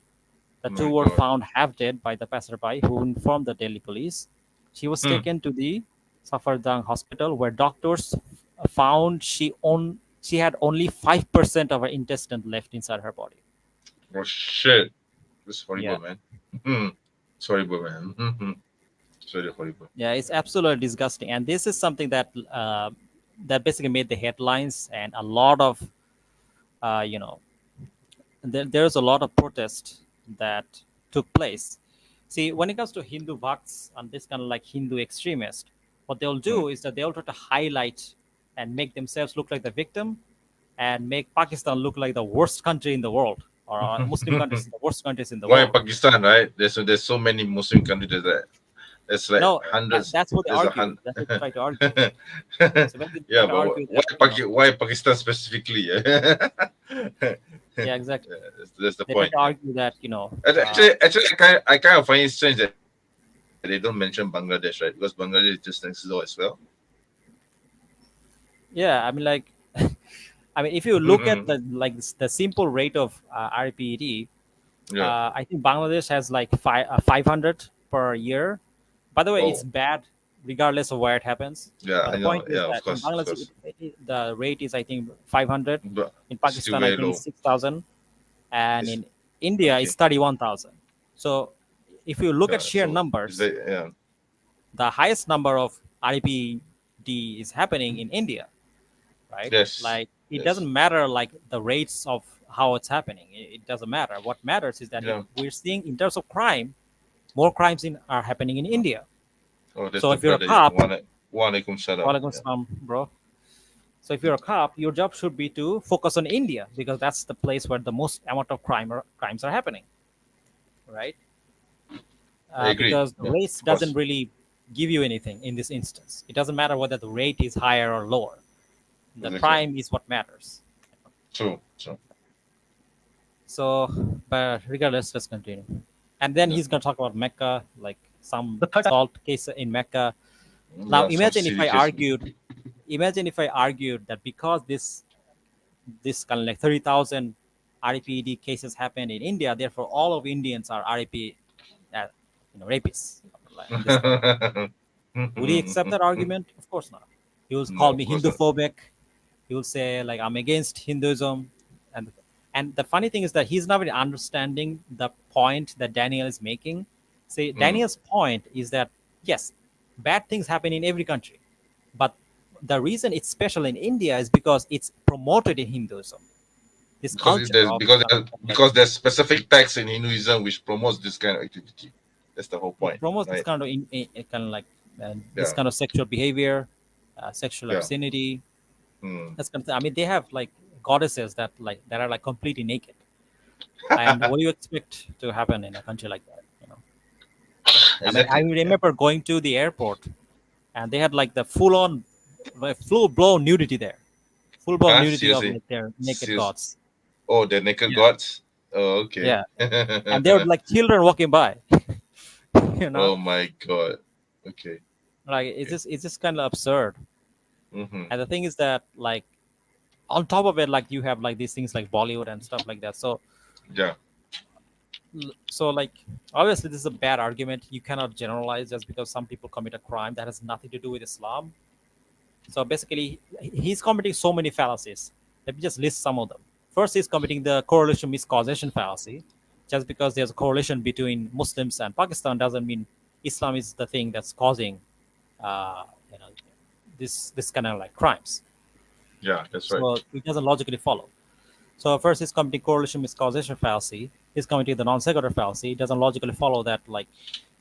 The two were found half dead by the passerby, who informed the Delhi police. She was taken to the Safardang hospital, where doctors found she had only 5% of her intestine left inside her body. Oh shit! This is horrible, man. It's horrible, man. It's really horrible. Yeah, it's absolutely disgusting, and this is something that basically made the headlines, and a lot of there's a lot of protest that took place. See, when it comes to Hindu Bhakts and this kind of like Hindu extremist, what they'll do is that they'll try to highlight and make themselves look like the victim, and make Pakistan look like the worst country in the world, or Muslim countries the worst countries in the Why world. Pakistan, right? There's so many Muslim countries that there's like hundreds. That's what they argue. That's what they try to argue. So when they Yeah, try to but argue that, why Pakistan specifically? yeah, exactly. That's the They point. try to argue that Actually, I kind of find it strange that they don't mention Bangladesh, right? Because Bangladesh is just next door as well. yeah, I mean, like, I mean, if you look at the simple rate of RPD, I think Bangladesh has like 500 per year. By the way, it's bad regardless of where it happens. Yeah, But I the know. point is Yeah, that of course. in Bangladesh, the rate is, I think, 500. But In still Pakistan, very I think low. it's 6,000, and It's- in India, it's 31,000. So if you look at sheer So, numbers, yeah. the highest number of RPD is happening in India, right? Yes. Like it Yes. doesn't matter like the rates of how it's happening. It doesn't matter. What matters is that Yeah. we're seeing in terms of crime, more crimes are happening in India. Oh, that's So the if you're a brother. cop, Walaikum salam. Walaikum salam, bro. So if you're a cop, your job should be to focus on India because that's the place where the most amount of crimes are happening, right? I agree. Because the Yeah, race of course. doesn't really give you anything in this instance. It doesn't matter whether the rate is higher or lower. The Exactly. crime is what matters. True. So, but regardless, let's continue. And then Yeah. he's going to talk about Mecca, like some The third- salt case in Mecca. Now, Yeah, some imagine if I silly argued that because this kind of like 30,000 RPD cases happen in India, therefore all of Indians are RP, rapists. Like this kind. Would he accept that argument? Of course not. He will No, call of me course not. Hindu-phobic. He will say like I'm against Hinduism, and the funny thing is that he's not really understanding the point that Daniel is making. See, Daniel's point is that yes, bad things happen in every country, but the reason it's special in India is because it's promoted in Hinduism. This culture of because there's specific texts in Hinduism which promotes this kind of activity. That's the whole point. it promotes this right? kind of kind of like this Yeah. kind of sexual behavior, sexual Yeah. obscenity. Hmm. That's kind of thing. I mean, they have like goddesses that are like completely naked. And what do you expect to happen in a country like that? You know, Exactly. I remember going to the airport, and they had like the full-blown nudity there, full-blown nudity of Seriously? like their naked Serious? gods. Oh, the naked Yeah. gods. Oh, okay. Yeah, and there were like children walking by. You know, Oh my god. Okay. like it's just kind of absurd. Mm-hmm. And the thing is that like on top of it, like you have like these things like Bollywood and stuff like that. So Yeah. like obviously this is a bad argument. You cannot generalize just because some people commit a crime that has nothing to do with Islam. So basically he's committing so many fallacies. Let me just list some of them. First, he's committing the correlation miscausation fallacy. Just because there's a correlation between Muslims and Pakistan doesn't mean Islam is the thing that's causing this kind of like crimes. Yeah, that's right. So it doesn't logically follow. So first, he's committing correlation miscausation fallacy. He's committing the non sequitur fallacy. It doesn't logically follow that like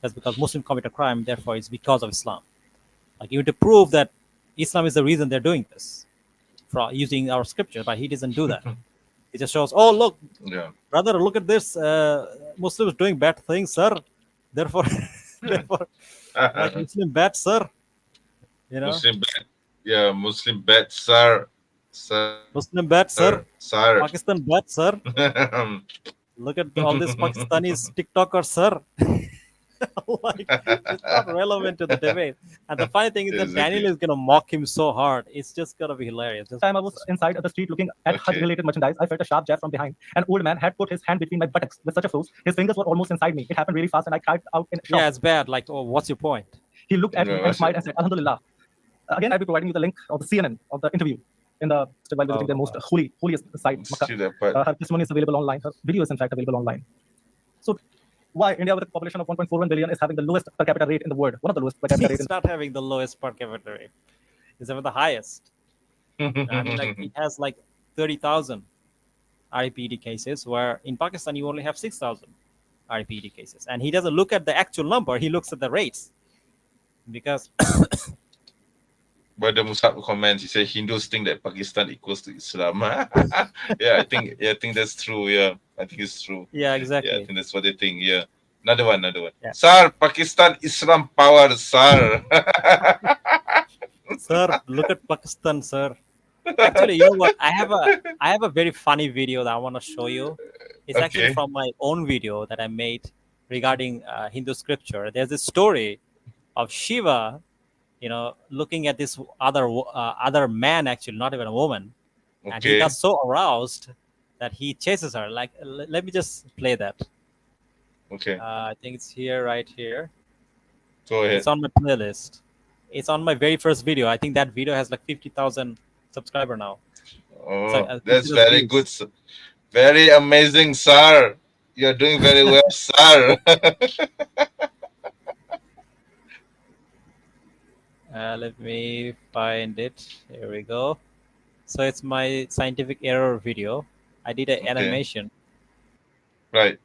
that's because Muslim commit a crime, therefore it's because of Islam. Like you need to prove that Islam is the reason they're doing this, for using our scripture, but he doesn't do that. He just shows, oh look, Yeah. brother, look at this. Muslims doing bad things, sir. Therefore, like Muslim bad, sir. You know, Muslim bad. Yeah, Muslim bad, sir. Muslim bad, sir. Sir. Pakistan bad, sir. Look at all these Pakistanis TikTokers, sir. Like, it's not relevant to the debate. And the funny thing is that Exactly. Daniel is gonna mock him so hard. It's just gonna be hilarious. Just, Time I was inside the street looking at Okay. Hajj-related merchandise, I felt a sharp jab from behind. An old man had put his hand between my buttocks with such a force, his fingers were almost inside me. It happened really fast, and I cried out in shock. yeah, it's bad. Like, oh, what's your point? He looked at me No, and I see. smiled and said, Alhamdulillah. Again, I'll be providing you the link of the CNN of the interview in the while visiting the most holiest site, See Makkah. that part. Her testimony is available online. Her video is in fact available online. So, why India with a population of 1.41 billion is having the lowest per capita rate in the world? One of the lowest per capita rates. It's not having the lowest per capita rate. It's having the highest. I mean, like it has like 30,000 RPD cases, where in Pakistan you only have 6,000 RPD cases, and he doesn't look at the actual number; he looks at the rates. Because Brother Musab comments, he said Hindus think that Pakistan equals to Islam. Yeah, I think that's true. Yeah, I think it's true. yeah, Yeah, I exactly. think that's what they think. Yeah. Another one. Yeah. Sir, Pakistan Islam power, sir. Sir, look at Pakistan, sir. Actually, you know what? I have a very funny video that I want to show you. It's actually Okay. from my own video that I made regarding Hindu scripture. There's this story of Shiva, looking at this other man, actually not even a woman, and he Okay. got so aroused that he chases her. Like, let me just play that. Okay. I think it's here, right here. Go ahead. It's on my playlist. It's on my very first video. I think that video has like 50,000 subscriber now. Oh, So, that's consider very views. good. Very amazing, sir. You're doing very well, sir. Let me find it. Here we go. So it's my scientific error video. I did an Okay. animation. Right.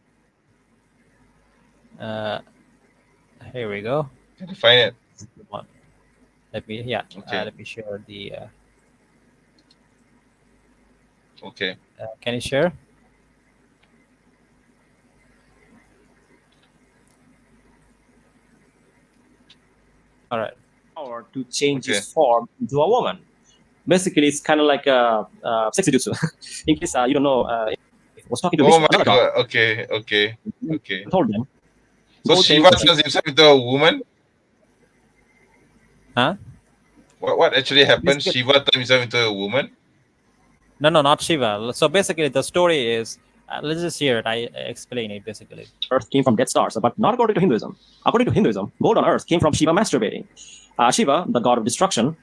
Here we go. Can you find it? One. Let me Okay. let me share the. Okay. Can you share? All right. Power to change Okay. his form into a woman. Basically, it's kind of like a sexy jutsu. In case you don't know, was talking to Oh Vishnu, my another god, god. Okay. Okay. Okay. told them. So go Shiva change- turns himself into a woman. Huh? What actually happened? Basically- Shiva turned himself into a woman. No, not Shiva. So basically, the story is. Let's just hear it. I explain it basically. Earth came from dead stars, but not according to Hinduism. According to Hinduism, gold on earth came from Shiva masturbating. Shiva, the god of destruction,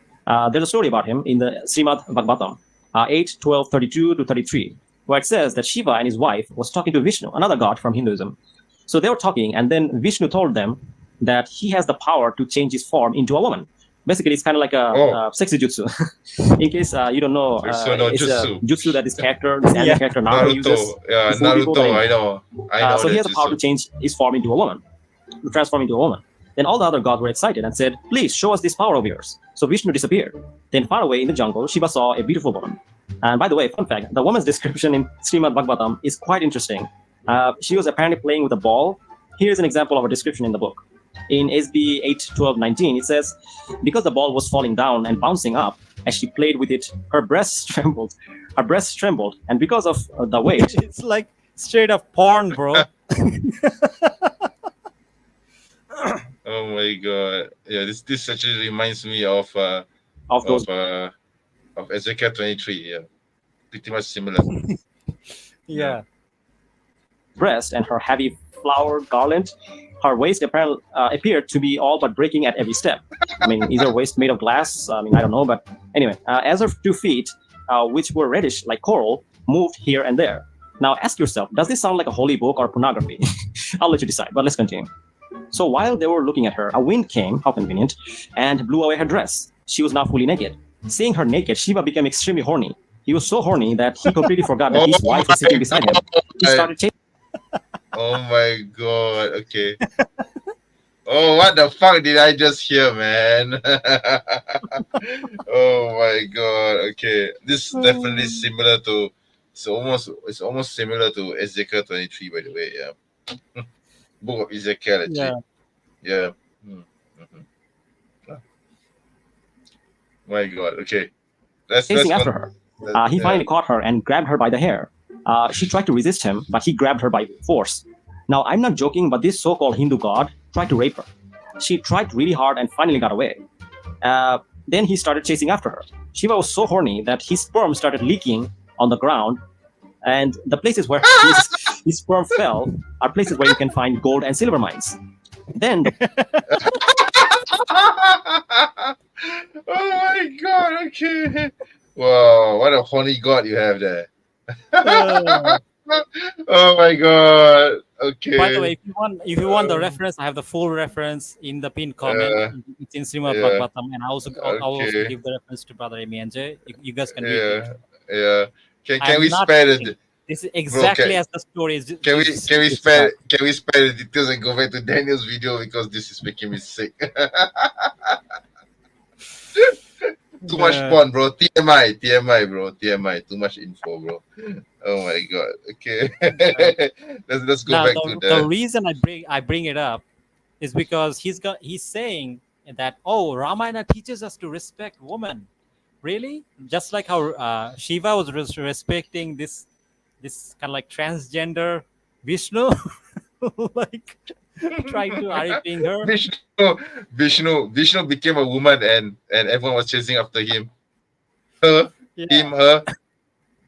there's a story about him in the Srimad Bhagavatam 8, 12, 32 to 33, where it says that Shiva and his wife was talking to Vishnu, another god from Hinduism. So they were talking, and then Vishnu told them that he has the power to change his form into a woman. Basically, it's kind of like a sexy jutsu. In case you don't know, Sexy no it's jutsu. a jutsu that this anime Yeah. character Naruto uses. Naruto. Yeah, before people Naruto. die. I know. I know. So he that has the power to jutsu. change his form into a woman, to transform into a woman. Then all the other gods were excited and said, "Please show us this power of yours." So Vishnu disappeared. Then far away in the jungle, Shiva saw a beautiful woman. And by the way, fun fact, the woman's description in Srimad Bhagavatam is quite interesting. She was apparently playing with a ball. Here's an example of a description in the book. In SB 8, 12, 19, it says, because the ball was falling down and bouncing up, as she played with it, her breasts trembled. Her breasts trembled. And because of the weight, It's like straight up porn, bro. Oh my god. Yeah, this actually reminds me of of those of Ezekiel 23. Yeah, pretty much similar. Yeah. breast and her heavy flower garland, her waist appeared to be all but breaking at every step. I mean, is her waist made of glass? I mean, I don't know, but anyway, as her 2 feet, which were reddish like coral, moved here and there. Now ask yourself, does this sound like a holy book or pornography? I'll let you decide, but let's continue. So while they were looking at her, a wind came, how convenient, and blew away her dress. She was now fully naked. Seeing her naked, Shiva became extremely horny. He was so horny that he completely forgot that his Oh wife was sitting my beside him. He God. started chasing Oh my god. Okay. Oh, what the fuck did I just hear, man? Oh my god. Okay, this is definitely similar to. It's almost similar to Ezekiel 23, by the way. Yeah. Book of Ezekiel, actually. Yeah. My god. Okay. Let's after her. He finally caught her and grabbed her by the hair. She tried to resist him, but he grabbed her by force. Now, I'm not joking, but this so-called Hindu god tried to rape her. She tried really hard and finally got away. Then he started chasing after her. Shiva was so horny that his sperm started leaking on the ground, and the places where his sperm fell are places where you can find gold and silver mines. Then Oh my god. Okay. Wow, what a horny god you have there. Oh my god. Okay. By the way, if you want the reference, I have the full reference in the pinned comment. It's in Srimad yeah. Bhagavatam, and I'll also Okay. give the reference to Brother Amy and Jay. You guys can read it. Yeah. Can I'm we not spare kidding. the This is exactly okay. as the story is. can we is spare the details and go back to Daniel's video because this is making me sick. Too much Yeah. porn, bro. TMI, bro. TMI. Too much info, bro. Oh my god. Okay. let's go Now, back the, to the reason I bring it up is because he's saying that Ramayana teaches us to respect women. Really? Just like how Shiva was respecting this kind of like transgender Vishnu, like trying to RIPing her. Vishnu became a woman and everyone was chasing after him. Her, Yeah. him, her.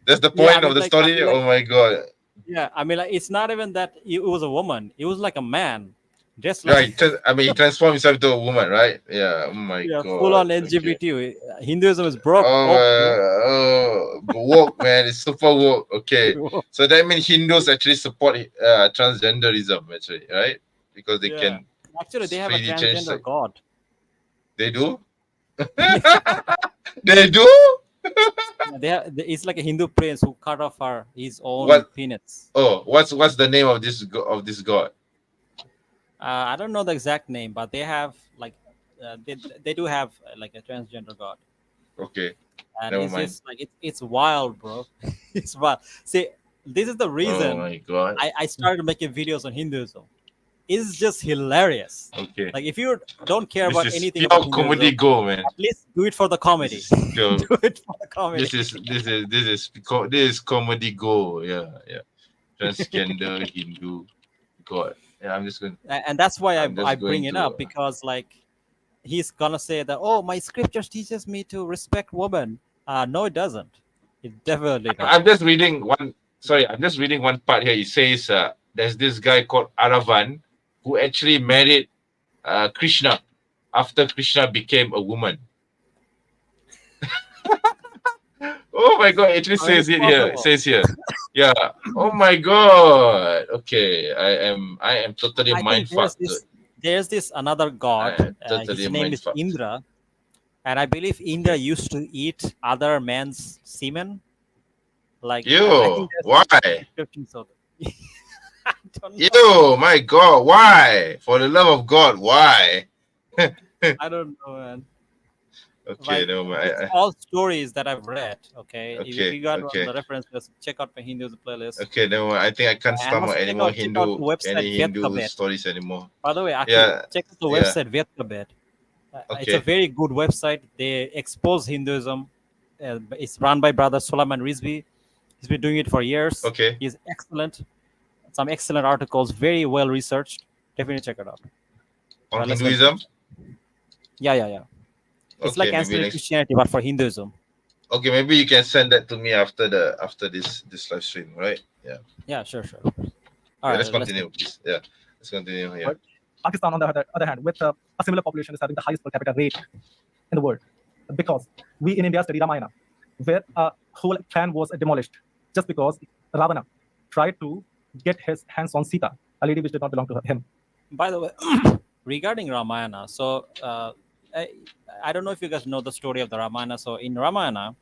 That's the point I mean, of the like, story. Oh my god. Yeah, I mean, like, it's not even that it was a woman. It was like a man, Just Yeah, like he transformed himself into a woman, right? Yeah. Oh my yeah, god. full on Okay. LGBT. Hinduism is broke. Woke, man. It's super woke. Okay. Bro. So that means Hindus actually support transgenderism, actually, right? Because they Yeah. can Actually, they have a freely change transgender sex. god. They do? Yeah, They do? it's like a Hindu prince who cut off his own What? peanuts. Oh, what's the name of this god? I don't know the exact name, but they have like they do have like a transgender god, Okay. and Never it's mind. just like it's wild, bro. It's wild. See, this is the Oh reason my god. I started making videos on Hinduism. It's just hilarious. Okay. Like if you don't care This about is anything pure about comedy Hinduism, gold, man. at least do it for the comedy. This is pure. Do it for the comedy. This is comedy gold. Yeah, yeah. Transgender Hindu god. Yeah, I'm just going. And that's why I'm just I bring going it to. up, because like he's gonna say that, oh, my scriptures teaches me to respect women. No, it doesn't. It definitely doesn't. I'm just reading one. Sorry, I'm just reading one part here. It says there's this guy called Aravan who actually married Krishna after Krishna became a woman. Oh my god! It actually How says is it here. It possible? says here. Yeah. Oh my god. Okay. I am totally I think mind fucked. there's this another god. I am totally His name is mind-fucked. Indra, and I believe Indra used to eat other men's semen. Like I Yo, think there's why? descriptions of it. I don't know. Yo, my god, why? For the love of God, why? I don't know, man. Okay, Like, no, man. it's all stories that I've read. Okay, if Okay, you got okay. the reference, just check out my Hinduism playlist. Okay, no, I think I can't And stomach also any check more out the website any Hindu Vetkabet. stories anymore. By the way, actually, Yeah, check out the yeah. website Vetkabet. It's a Okay. very good website. They expose Hinduism. It's run by brother Solomon Rizvi. He's been doing it for years. Okay. He's excellent. Some excellent articles, very well researched. Definitely check it out. On let's Hinduism? Yeah. It's Okay, like maybe ancillary next. Christianity, but for Hinduism. Okay, maybe you can send that to me after this live stream, right? Yeah. Yeah, sure. All Yeah, right, let's continue, please. Yeah. Let's continue here. But Pakistan, on the other hand, with a similar population, is having the highest per capita rate in the world, because we in India study Ramayana, where a whole clan was demolished just because Ravana tried to get his hands on Sita, a lady which did not belong to him. By the way, regarding Ramayana, so I don't know if you guys know the story of the Ramayana. So in Ramayana,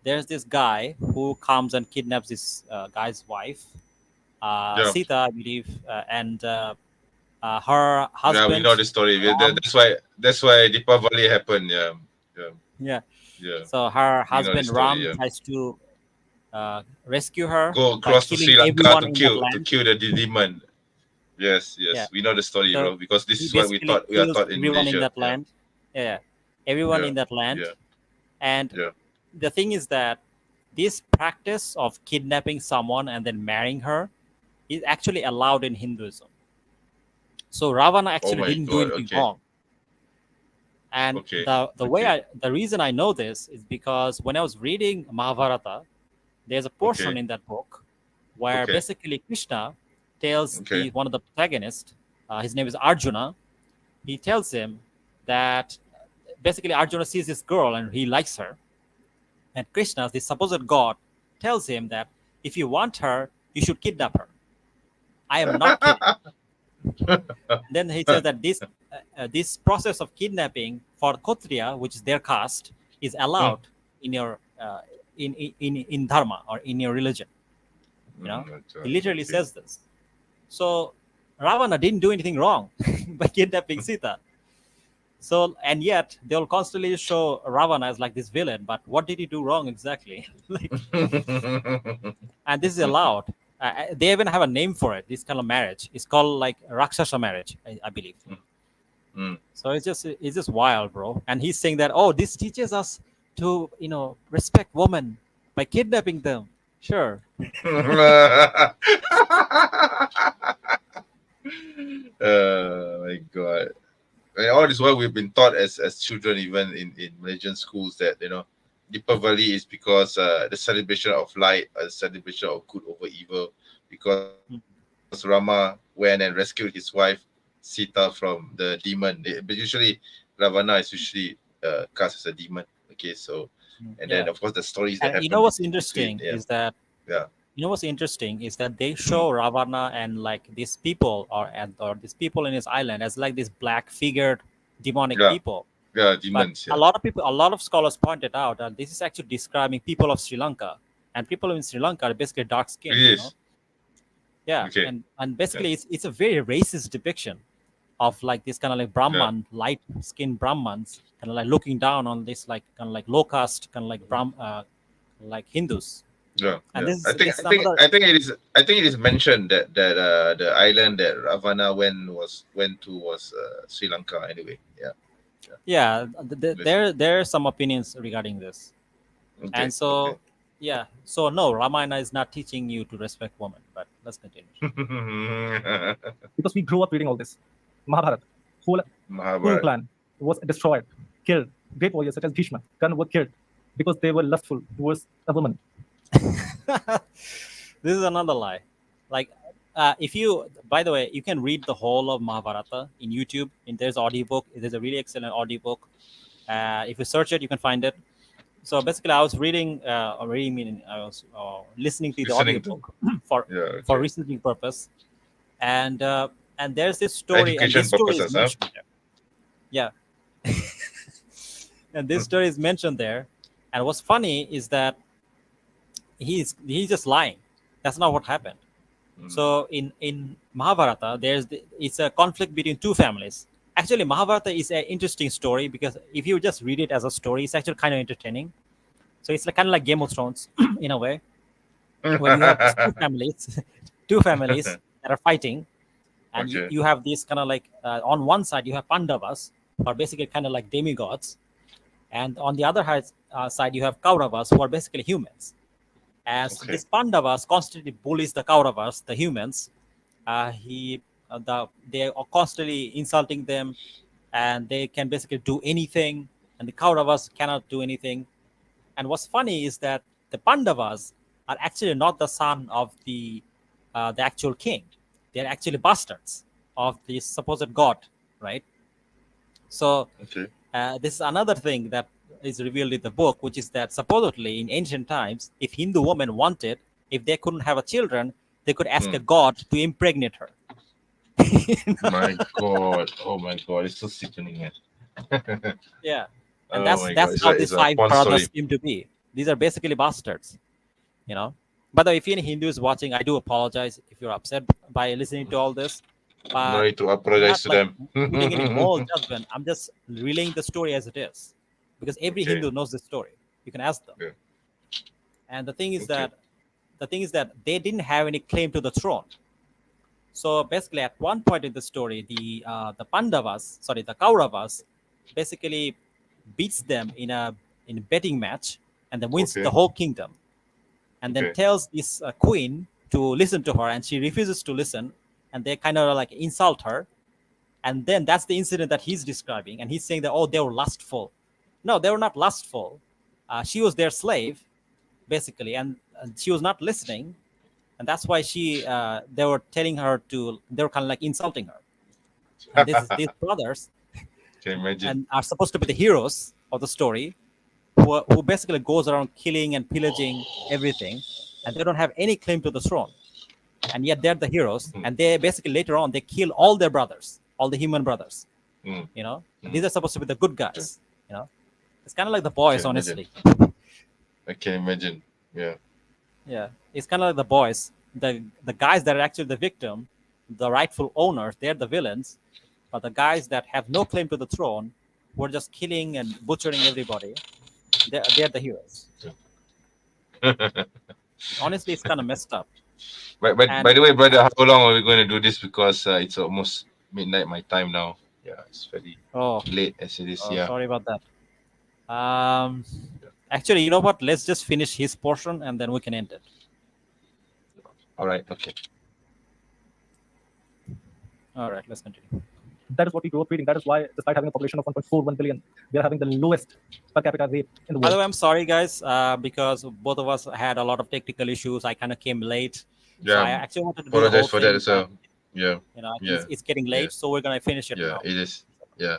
there's this guy who comes and kidnaps this guy's wife, Yeah. Sita, I believe, and her husband. Yeah, we know the story. Ram. That's why Deepavali happened. Yeah. Yeah. Yeah. So her We know the husband story, Ram yeah. tries to rescue her Go by across to killing Sri Lanka everyone to in that kill land. the demon. Yes. Yeah. We know the story, So bro, because this he is what we basically are kills taught in everyone Malaysia. in that Yeah. land. Yeah, everyone Yeah. in that land. Yeah. And Yeah. the thing is that this practice of kidnapping someone and then marrying her is actually allowed in Hinduism. So Ravana actually my didn't do God, anything okay. wrong. And Okay, the reason I know this is because when I was reading Mahabharata, there's a portion Okay. in that book where Okay. basically Krishna tells Okay. one of the protagonists, his name is Arjuna. He tells him that basically Arjuna sees this girl and he likes her, and Krishna, the supposed god, tells him that if you want her, you should kidnap her. I am not kidding. Then he says that this process of kidnapping for Kshatriya, which is their caste, is allowed in your in dharma or in your religion. You know, he literally says this. So Ravana didn't do anything wrong by kidnapping Sita. So, and yet they'll constantly show Ravana as like this villain, but what did he do wrong exactly? And this is allowed. They even have a name for it. This kind of marriage. It's called like Rakshasa marriage, I believe. So it's just wild, bro. And he's saying that, oh, this teaches us to respect women by kidnapping them. Sure. My God. And all this while we've been taught as children, even in Malaysian schools, that Deepavali is because the celebration of light, a celebration of good over evil, because Rama went and rescued his wife Sita from the demon. But usually Ravana is usually cast as a demon. Okay, so and then of course the stories that And happen. you know what's between, interesting yeah. is that Yeah. you know what's interesting is that they show Ravana and like these people or these people in his island as like these black figured demonic Yeah. people. Yeah, But demons. a lot of scholars pointed out that this is actually describing people of Sri Lanka, and people in Sri Lanka are basically dark skinned. It You is. know? Yeah, Okay. and basically it's a very racist depiction of like this kind of like Brahman, light skinned Brahmans, kind of like looking down on this like kind of like low caste, kind of like like Hindus. Yeah, And yeah. this I is think this is another I think it is mentioned that the island that Ravana went to was Sri Lanka anyway. Yeah. yeah. There are some opinions regarding this, Okay. and so yeah. So no, Ramayana is not teaching you to respect women. But let's continue. Okay. Because we grew up reading all this. Mahabharata, whole Kuru Mahabharata. clan was destroyed, killed. Great warriors such as Bhishma, Karna were killed because they were lustful towards a woman. This is another lie. Like, if you, by the way, you can read the whole of Mahabharata in YouTube. There's audiobook. There's a really excellent audiobook. If you search it, you can find it. So basically, I was reading, meaning I was listening to the Listening to- audiobook for Yeah. Okay. for researching purpose, and there's this story, and Education this story is purposes, huh? mentioned there. Yeah, and this story is mentioned there. And what's funny is that he's just lying. That's not what happened. So in Mahabharata, it's a conflict between two families. Actually, Mahabharata is an interesting story because if you just read it as a story, it's actually kind of entertaining. So it's like kind of like Game of Thrones in a way, where you have these two families that are fighting, and Okay. you have these kind of like on one side you have Pandavas, who are basically kind of like demigods, and on the other side you have Kauravas, who are basically humans. As Okay. these Pandavas constantly bullies the Kauravas, the humans, they are constantly insulting them, and they can basically do anything, and the Kauravas cannot do anything. And what's funny is that the Pandavas are actually not the son of the actual king. They're actually bastards of the supposed god, right? So Okay. this is another thing that is revealed in the book, which is that supposedly in ancient times, if Hindu women wanted, if they couldn't have a children, they could ask a god to impregnate her. My God. Oh my God. It's so sickening, man. Yeah, and Oh my God. that's It's how like- these it's a five porn brothers story. seem to be. These are basically bastards, you know. By the way, if any Hindus watching, I do apologize if you're upset by listening to all this. No But need to apologize to not like them. putting any moral judgment. I'm just relaying the story as it is, because every Okay. Hindu knows the story. You can ask them. Yeah. And the thing is Okay. that they didn't have any claim to the throne. So basically, at one point in the story, the Kauravas, basically beats them in a betting match, and then wins Okay. the whole kingdom. And then Okay. tells this queen to listen to her, and she refuses to listen, and they kind of like insult her. And then that's the incident that he's describing, and he's saying that, oh, they were lustful. No, they were not lustful. She was their slave, basically, and she was not listening, and that's why they were telling her they were kind of like insulting her. And these brothers Can you imagine? and are supposed to be the heroes of the story, who basically goes around killing and pillaging everything, and they don't have any claim to the throne, and yet they're the heroes. And they basically later on they kill all their brothers, all the human brothers. Mm. You know, these are supposed to be the good guys. You know, it's kind of like the boys, Can honestly. I can imagine. Yeah. Yeah, it's kind of like the boys, the guys that are actually the victim, the rightful owners. They're the villains, but the guys that have no claim to the throne, who are just killing and butchering everybody, they're the heroes. Honestly, it's kind of messed up. But And- by the way, brother, how long are we going to do this? Because it's almost midnight my time now. Yeah, it's very Oh, late as it is. Yeah. sorry about that. Actually, you know what? Let's just finish his portion and then we can end it. All right. Okay. All right, let's continue. That is what we grew up reading. That is why, despite having a population of 1.41 billion, we are having the lowest per capita rate in the By the world. way, I'm sorry, guys, because both of us had a lot of technical issues. I kind of came late. So I Yeah. actually wanted to do the Apologize whole for that thing, as well. Yeah. You know, Yeah. it's getting late, Yeah. so we're gonna finish it Yeah. now. It is. Yeah.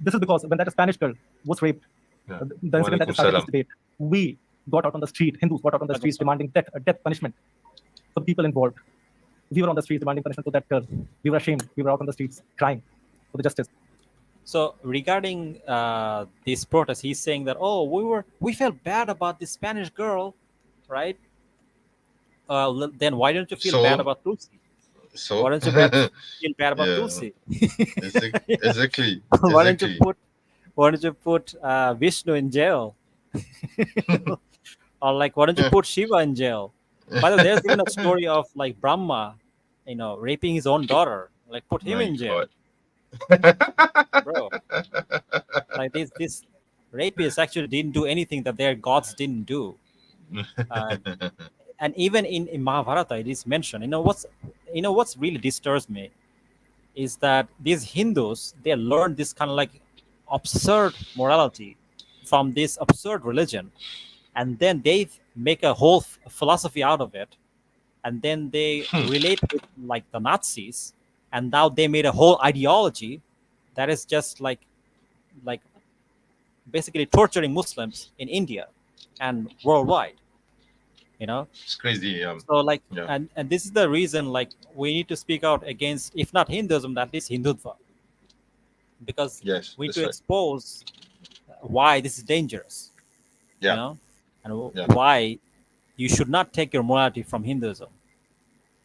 This is because when that Spanish girl was raped, Yeah. the incident that started this Waalaikumsalam. debate, we got out on the street, Hindus got out on the streets demanding death punishment for the people involved. We were on the streets demanding punishment for that girl. We were ashamed. We were out on the streets crying for the justice. So regarding this protest, he's saying that we felt bad about this Spanish girl, right? Then why don't you feel bad So. about Tulsi? So. Why don't you feel bad about Yeah. Tulsi? Exactly. Why don't Exactly. you put Vishnu in jail? Or like, why don't you put Shiva in jail? By the way, there's even a story of like Brahma, raping his own daughter. Like, put him My in jail, God. bro. Like this rapists actually didn't do anything that their gods didn't do. And even in Mahabharata, it is mentioned. What's really disturbs me is that these Hindus, they learn this kind of like absurd morality from this absurd religion, and then they make a whole philosophy out of it, and then they relate with like the Nazis, and now they made a whole ideology that is just like basically torturing Muslims in India and worldwide. It's crazy. So like, Yeah. and this is the reason like we need to speak out against, if not Hinduism, at least Hindutva, because Yes. we need That's to right. expose why this is dangerous. Yeah. And Yeah. why you should not take your morality from Hinduism,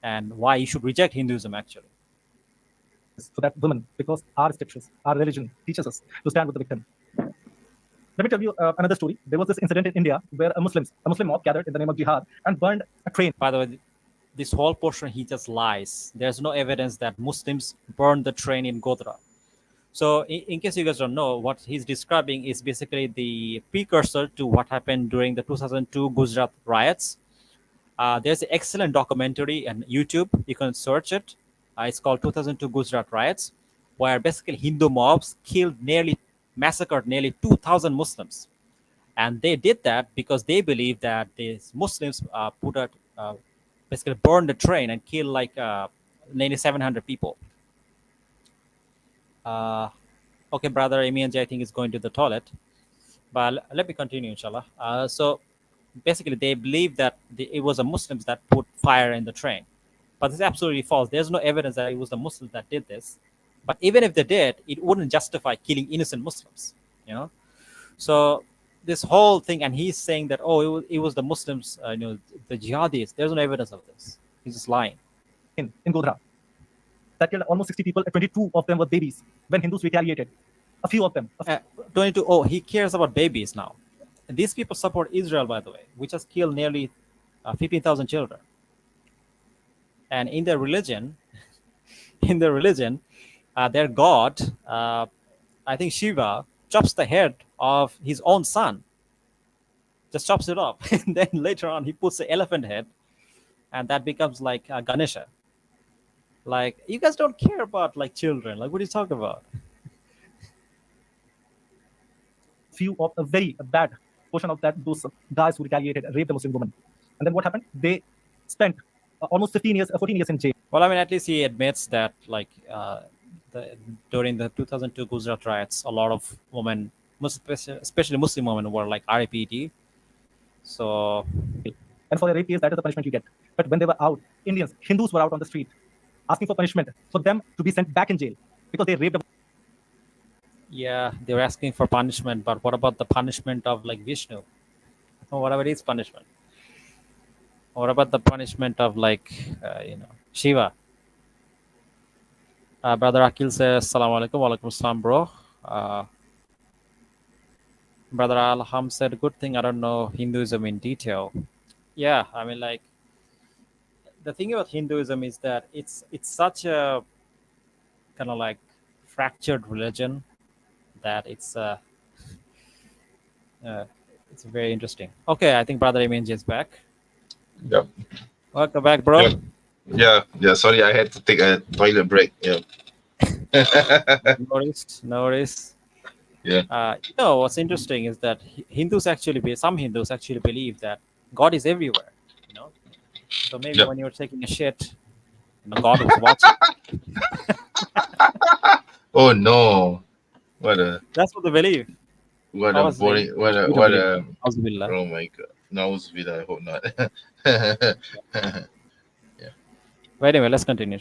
and why you should reject Hinduism actually. For that woman, because our scriptures, our religion teaches us to stand with the victim. Let me tell you another story. There was this incident in India where a Muslim mob gathered in the name of jihad and burned a train. By the way, this whole portion, he just lies. There's no evidence that Muslims burned the train in Godhra. So in case you guys don't know, what he's describing is basically the precursor to what happened during the 2002 Gujarat riots. There's an excellent documentary on YouTube. You can search it. It's called 2002 Gujarat riots, where basically Hindu mobs massacred nearly 2,000 Muslims. And they did that because they believed that these Muslims basically burned the train and killed like nearly 700 people. Okay, brother Amianji, I think is going to the toilet. But let me continue, inshallah. So basically, they believe that it was the Muslims that put fire in the train. But this is absolutely false. There's no evidence that it was the Muslims that did this. But even if they did, it wouldn't justify killing innocent Muslims. So this whole thing, and he's saying that it was the Muslims, the jihadis. There's no evidence of this. He's just lying. In Godhra, that killed almost 60 people. 22 of them were babies. When Hindus retaliated, a few of them. 22. Oh, he cares about babies now. And these people support Israel, by the way, which has killed nearly 15,000 children. And in their religion, their god, I think Shiva, chops the head of his own son. Just chops it off. And then later on, he puts the elephant head, and that becomes like Ganesha. Like, you guys don't care about like children. Like, what are you talking about? Few of a very bad portion of those guys who retaliated raped a Muslim woman. And then what happened? They spent almost 14 years in jail. Well, I mean, at least he admits that, like, during the 2002 Gujarat riots, a lot of women, especially Muslim women, were like RIPD. So, and for the rape case, that is the punishment you get. But when they were out, Hindus were out on the street asking for punishment for them to be sent back in jail because they raped. Yeah, they were asking for punishment, but what about the punishment of like Vishnu? Or whatever is punishment? What about the punishment of like, Shiva? Brother Akil says, Assalamu alaikum, wa alaikum assalam, bro. Brother Alham said, good thing I don't know Hinduism in detail. Yeah, I mean, like, the thing about Hinduism is that it's such a kind of like fractured religion that it's very interesting. Okay, I think Brother Imenji is back. Yep. Welcome back, bro. Yeah. Sorry, I had to take a toilet break. Yeah. No worries. Yeah. What's interesting is that some Hindus actually believe that God is everywhere. So maybe Yep. when you're taking a shit, God was watching. Oh no! What a That's what they believe. Obviously, boring what we don't what believe a that. Auzubillah. oh my god! Nauzubillah, I hope not. But anyway, let's continue.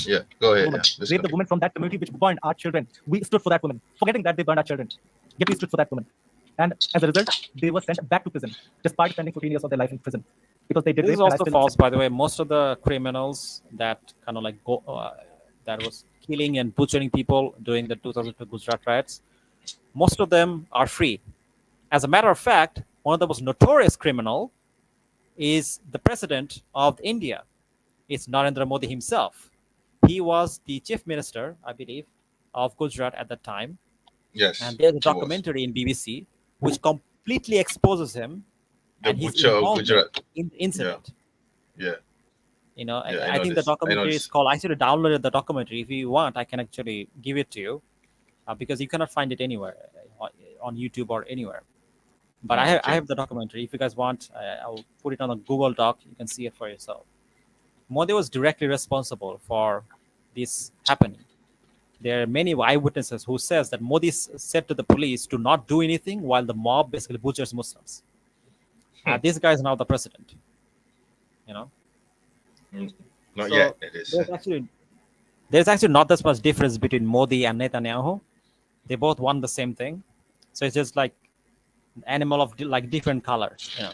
Yeah, go ahead. woman, Yeah, let's rape the continue. woman from that community which burned our children. We stood for that woman, forgetting that they burned our children. Yet we stood for that woman. And as a result, they were sent back to prison, despite spending 14 years of their life in prison. Because they did This rape, is and I also still false, by the way. Most of the criminals that kind of like that was killing and butchering people during the 2002 Gujarat riots, most of them are free. As a matter of fact, one of the most notorious criminal is the president of India. It's Narendra Modi himself. He was the chief minister, I believe, of Gujarat at that time. Yes. And there's a he was. documentary in BBC which completely exposes him The and his butcher of involvement Gujarat. in the incident. Yeah. You know, Yeah, I know think this. the I know documentary this. is called. I should have downloaded the documentary. If you want, I can actually give it to you, because you cannot find it anywhere on YouTube or anywhere. But Oh, I okay. have the documentary. If you guys want, I'll put it on a Google Doc. You can see it for yourself. Modi was directly responsible for this happening. There are many eyewitnesses who says that Modi said to the police to not do anything while the mob basically butchers Muslims. This guy is now the president. You know. Not So yet. It is. there's actually not that much difference between Modi and Netanyahu. They both want the same thing. So it's just like an animal of like different colors, you know.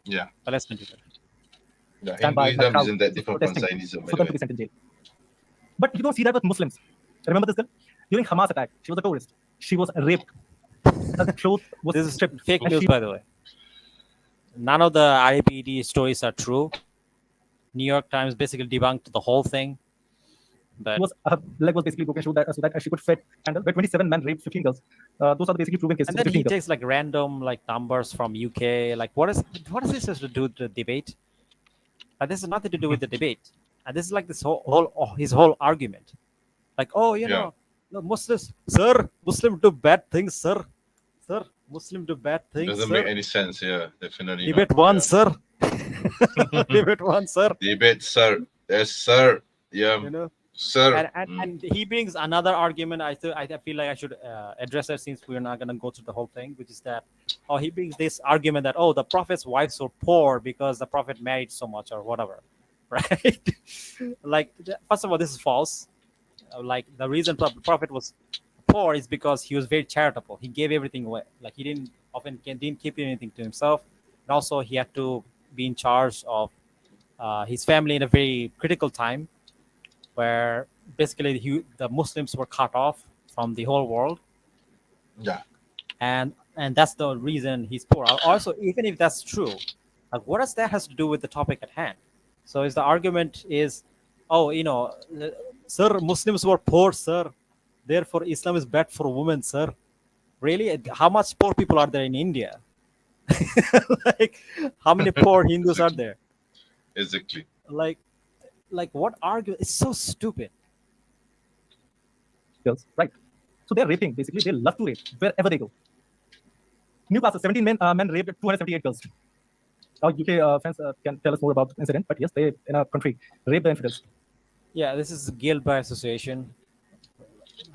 Yeah. But let's continue. Yeah, stand by my Hinduism crowd isn't that different from protesting Zionism, by for the them to way. be sent in jail. But you don't see that with Muslims. Remember this girl? During Hamas attack, she was a tourist. She was raped. Her clothes was This is stripped. fake and news, she- by the way. None of the IPD stories are true. New York Times basically debunked the whole thing. But her leg was basically broken so that she could fit. And where 27 men raped 15 girls. Those are the basically proven cases. and then 15 he girls. takes like random like numbers from UK. Like what is this has to do with the debate? This has nothing to do with the debate. And this is like this his whole argument. Like, oh, you know, no, Muslims, sir, Muslim do bad things, sir. Sir, Muslim do bad things. Doesn't sir. make any sense. Yeah, definitely. Debate not. one, Yeah. sir. Debate one, sir. Debate, sir. Yes, sir. Yeah, You know, sir. and he brings another argument. I feel like I should address it since we're not gonna go through the whole thing, which is that he brings this argument that the prophet's wives were poor because the prophet married so much or whatever, right? Like, first of all, this is false. Like the reason prophet was poor is because he was very charitable. He gave everything away. Like he didn't keep anything to himself, and also he had to be in charge of his family in a very critical time, where basically the Muslims were cut off from the whole world. Yeah. And that's the reason he's poor. Also, even if that's true, like what does that has to do with the topic at hand? So is the argument is, sir, Muslims were poor, sir. Therefore, Islam is bad for women, sir. Really? How much poor people are there in India? Like, how many poor Hindus are there? Exactly. Like what argument? It's so stupid. Girls, right? So they're raping, basically. They love to rape wherever they go. Newcastle, 17 men raped 278 girls. Our UK fans can tell us more about the incident, but yes, they in our country rape the infidels. Yeah, this is guilt by association.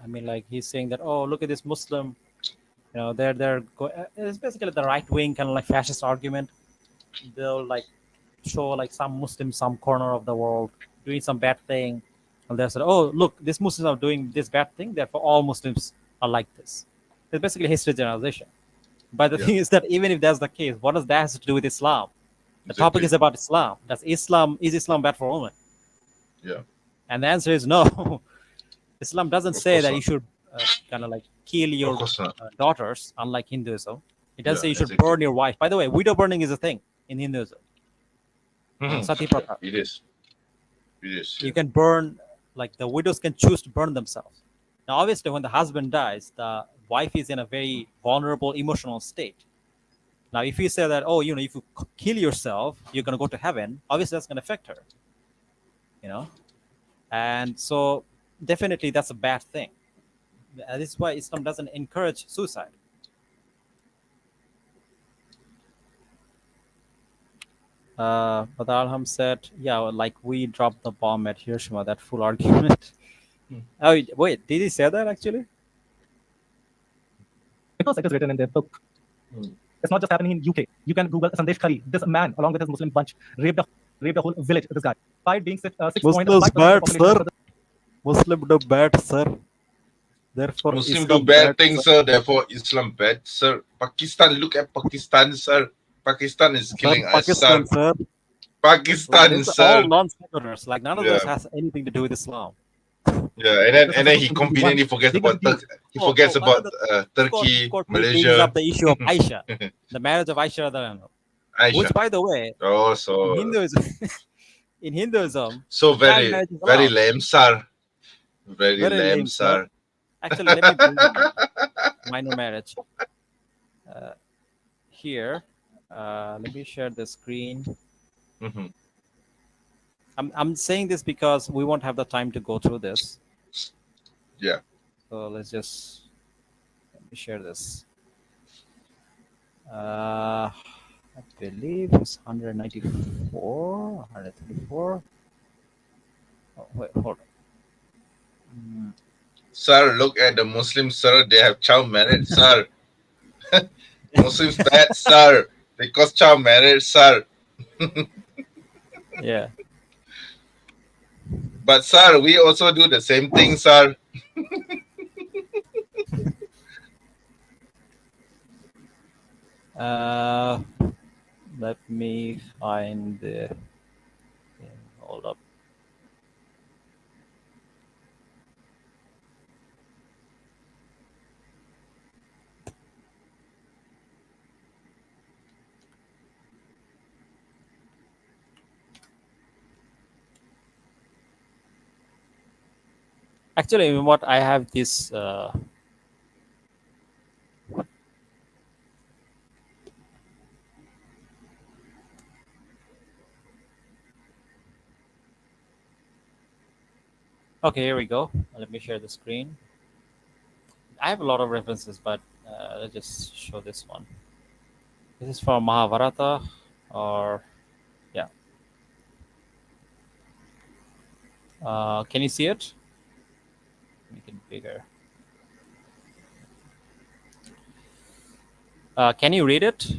I mean, like he's saying that, look at this Muslim. You know, it's basically the right wing kind of like fascist argument. They'll like show like some Muslim, some corner of the world doing some bad thing, and they'll say, look, these Muslims are doing this bad thing, therefore all Muslims are like this. It's basically history generalization. But the thing is that even if that's the case, what does that have to do with Islam? The topic is about Islam. Is Islam bad for women? Yeah. And the answer is no. Islam doesn't say that you should kind of like kill your daughters, unlike Hinduism. It doesn't say you should burn your wife. By the way, widow burning is a thing in Hinduism. Sati Pratha. It is. You can burn, like the widows can choose to burn themselves. Now, obviously, when the husband dies, the wife is in a very vulnerable emotional state. Now, if you say that, if you kill yourself, you're going to go to heaven, obviously that's going to affect her. You know? And so definitely that's a bad thing. This is why Islam doesn't encourage suicide. But Alham said, yeah, like we dropped the bomb at Hiroshima, that full argument. Oh, wait, did he say that actually? Because it is written in their book. It's not just happening in UK. You can Google Sandesh Khari. This man, along with his Muslim bunch, raped a whole village. This guy, despite being 6.5% Muslims bad, population. sir. Muslim do bad, sir. Therefore, Muslim Islam do bad bad, things, sir. Therefore, Islam bad, sir. Pakistan, look at Pakistan, sir. Pakistan is Sir, killing us, Pakistan, sir. sir. Pakistan, It's sir. all non sequiturs. Like none of this Yeah. has anything to do with Islam. Yeah, and then he conveniently forgets about Turkey, Of course, he brings Malaysia, up the issue of Aisha, the marriage of Aisha radhiyallahu anha. Aisha. Which, by the way, Oh, in so Hinduism, so child very marriage is very allowed. lame, sir. Very Very lame, lame, sir. Actually, let me bring minor marriage here. Let me share the screen. Mhm. I'm saying this because we won't have the time to go through this. Yeah. So let me share this. I believe it's 194, 134. Oh, wait, hold on. Sir, look at the Muslims, sir. They have child marriage, sir. Muslims bad, sir. Because child marriage, sir. Yeah. But sir, we also do the same thing, sir. Let me find the thing. Hold up. Actually, you know what? I have this. Okay, here we go. Let me share the screen. I have a lot of references, but let's just show this one. This is from Mahabharata, or yeah. Can you see it? Make it bigger. Can you read it?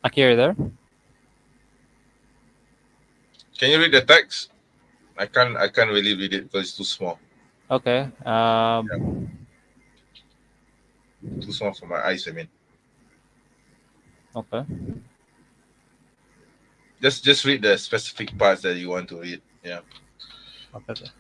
Okay, are you there? Can you read the text? I can't really read it because it's too small. Okay. Too small for my eyes, I mean. Okay. Just read the specific parts that you want to read. Yeah. Okay.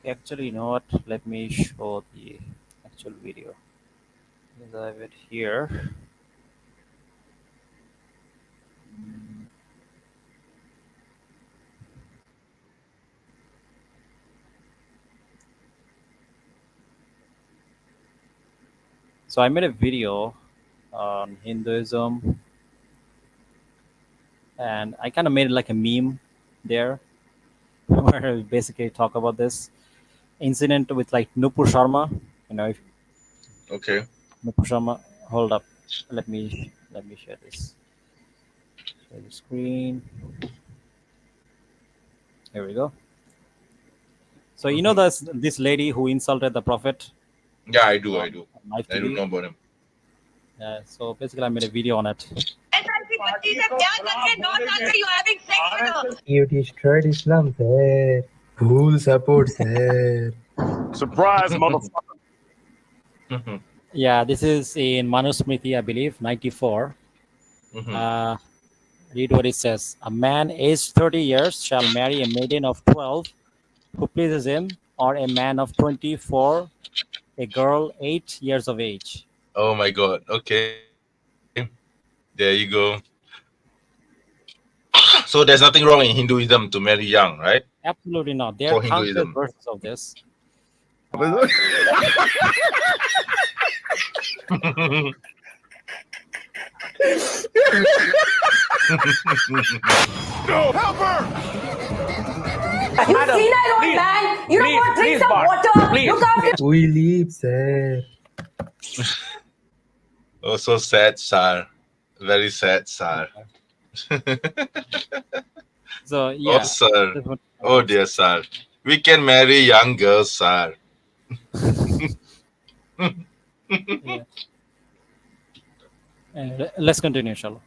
Actually, you know what? Let me show the actual video. Because I have it here. So I made a video on Hinduism, and I kind of made it like a meme there, where I basically talk about this incident with like Nupur Sharma. You know, if Okay. Nupur Sharma, hold up, let me share this. Share the screen. Here we go. So you know this lady who insulted the prophet. Yeah, I do. Live I do TV? know about him. Yeah. So basically, I made a video on it. You destroyed Islam, sir. Full support, sir. Surprise, motherfucker. Yeah, this is in Manusmriti, I believe, 94. Read what it says. A man aged 30 years shall marry a maiden of 12 who pleases him, or a man of 24, a girl 8 years of age. Oh my God. Okay. There you go. So there's nothing wrong in Hinduism to marry young, right? Absolutely not. There For are countless Hinduism. verses of this. No, help her! You senile old man! You don't want to drink some water! Look after We leave, sir. Oh, so sad, sir. Very sad, sir. So yeah. Oh, sir. Oh, dear, sir. We can marry young girls, sir. Yeah. Let's continue, inshallah.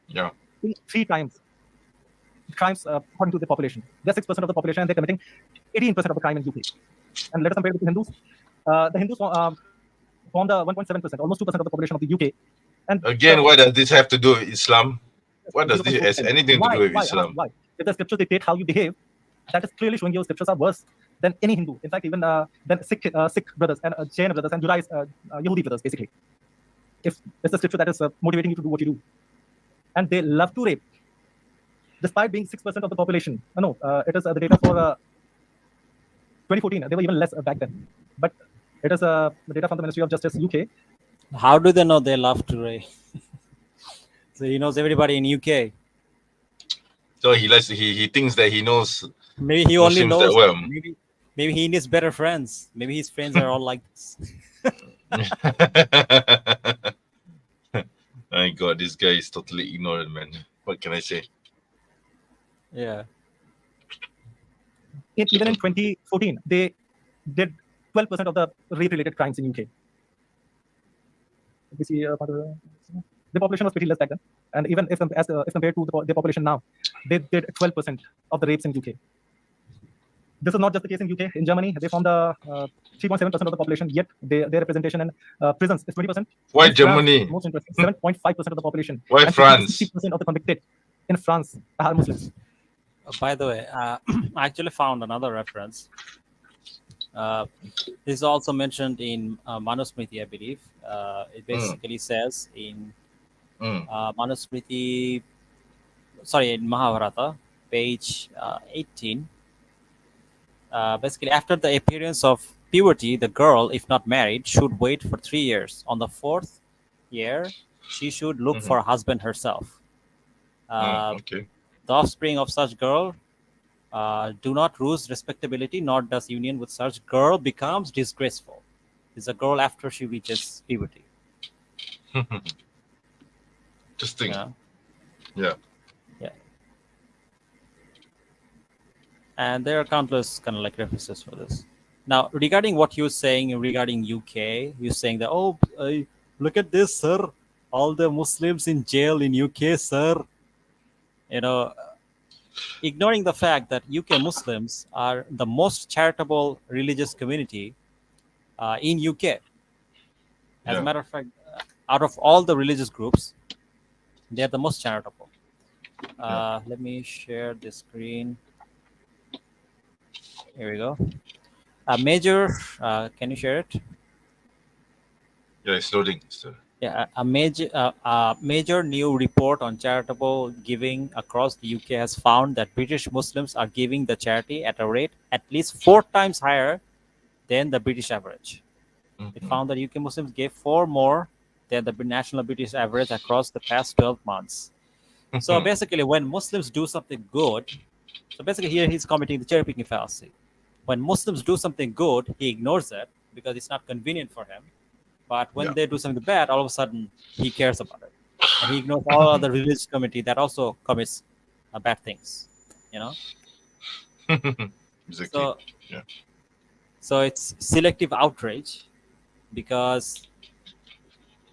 Yeah. 3 times crimes according to the population. They're 6% of the population, and they're committing 18% of the crime in UK. And let us compare it with the Hindus. The Hindus form the 1.7%, almost 2% of the population of the UK. And Again, what does this have to do with Islam? What does this has anything to do with Islam? Why? If the scriptures dictate how you behave, that is clearly showing your scriptures are worse than any Hindu. In fact, even than Sikh brothers and Jain brothers and Yahudi brothers, basically. If it's the scripture that is motivating you to do what you do. And they love to rape. Despite being 6% of the population. It is the data for 2014. They were even less back then. But it is the data from the Ministry of Justice, UK. How do they know they love to rape? So he knows everybody in UK. So he thinks that he knows. Maybe he only Muslims knows. that well. Maybe he needs better friends. Maybe his friends are all like this. My God, this guy is totally ignorant, man. What can I say? Yeah. Even in 2014, they did 12% of the rape-related crimes in UK. We see the population was pretty less back then, and even if compared to the population now, they did 12% of the rapes in UK. This is not just the case in UK. In Germany, they form the 3.7% of the population, yet their representation in prisons is 20%. Why in Germany? France, most interesting, 7.5% of the population. Why and France? 60% of the convicted in France are Muslims. By the way, I actually found another reference. This is also mentioned in Manusmriti, I believe. It basically says in Manusmriti, in Mahabharata, page 18. Basically, after the appearance of puberty, the girl, if not married, should wait for 3 years. On the 4th year, she should look for a husband herself. Okay. The offspring of such girl do not lose respectability, nor does union with such girl becomes disgraceful. It's a girl after she reaches puberty. Interesting. Yeah. And there are countless kind of like references for this. Now, regarding what you're saying regarding UK, you're saying that, look at this, sir. All the Muslims in jail in UK, sir. Ignoring the fact that UK Muslims are the most charitable religious community in UK. As a matter of fact, out of all the religious groups, they are the most charitable. Let me share the screen. Here we go. A major, can you share it? Yeah, it's loading. Yeah, a major new report on charitable giving across the UK has found that British Muslims are giving the charity at a rate at least 4 times higher than the British average. It found that UK Muslims gave 4 more than the national British average across the past 12 months. So basically, when Muslims do something good, so basically here he's committing the cherry-picking fallacy. When Muslims do something good, he ignores it because it's not convenient for him. But when they do something bad, all of a sudden he cares about it, and he ignores all other religious community that also commits bad things. Exactly. So, Yeah. so it's selective outrage because,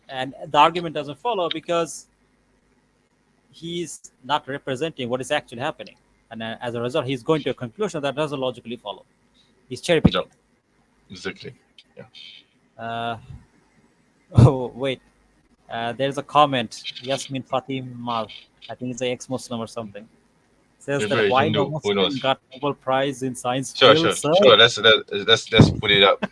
and the argument doesn't follow because he's not representing what is actually happening, and as a result, he's going to a conclusion that doesn't logically follow. He's cherry picking. Yep. Exactly. Yeah. Oh wait, there's a comment. Yasmin Fatima, I think it's an ex-Muslim or something, says that Maybe why Hindu. no Who Muslim knows? got Nobel Prize in science Sure, field, sure, sir? sure. Let's put it up.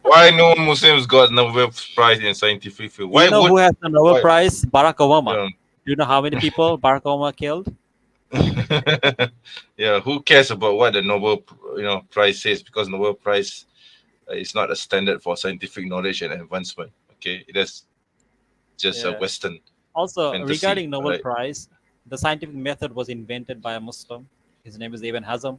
Why no Muslims got Nobel Prize in scientific field? Why You know would? who has the Nobel Why? Prize? Barack Obama. Yeah. Do you know how many people Barack Obama killed? Yeah. Who cares about what the Nobel Prize says? Because Nobel Prize is not a standard for scientific knowledge and advancement. Okay, it is just a Yeah. Western Also, fantasy. regarding Nobel Right? Prize, the scientific method was invented by a Muslim. His name is Ibn Hazm.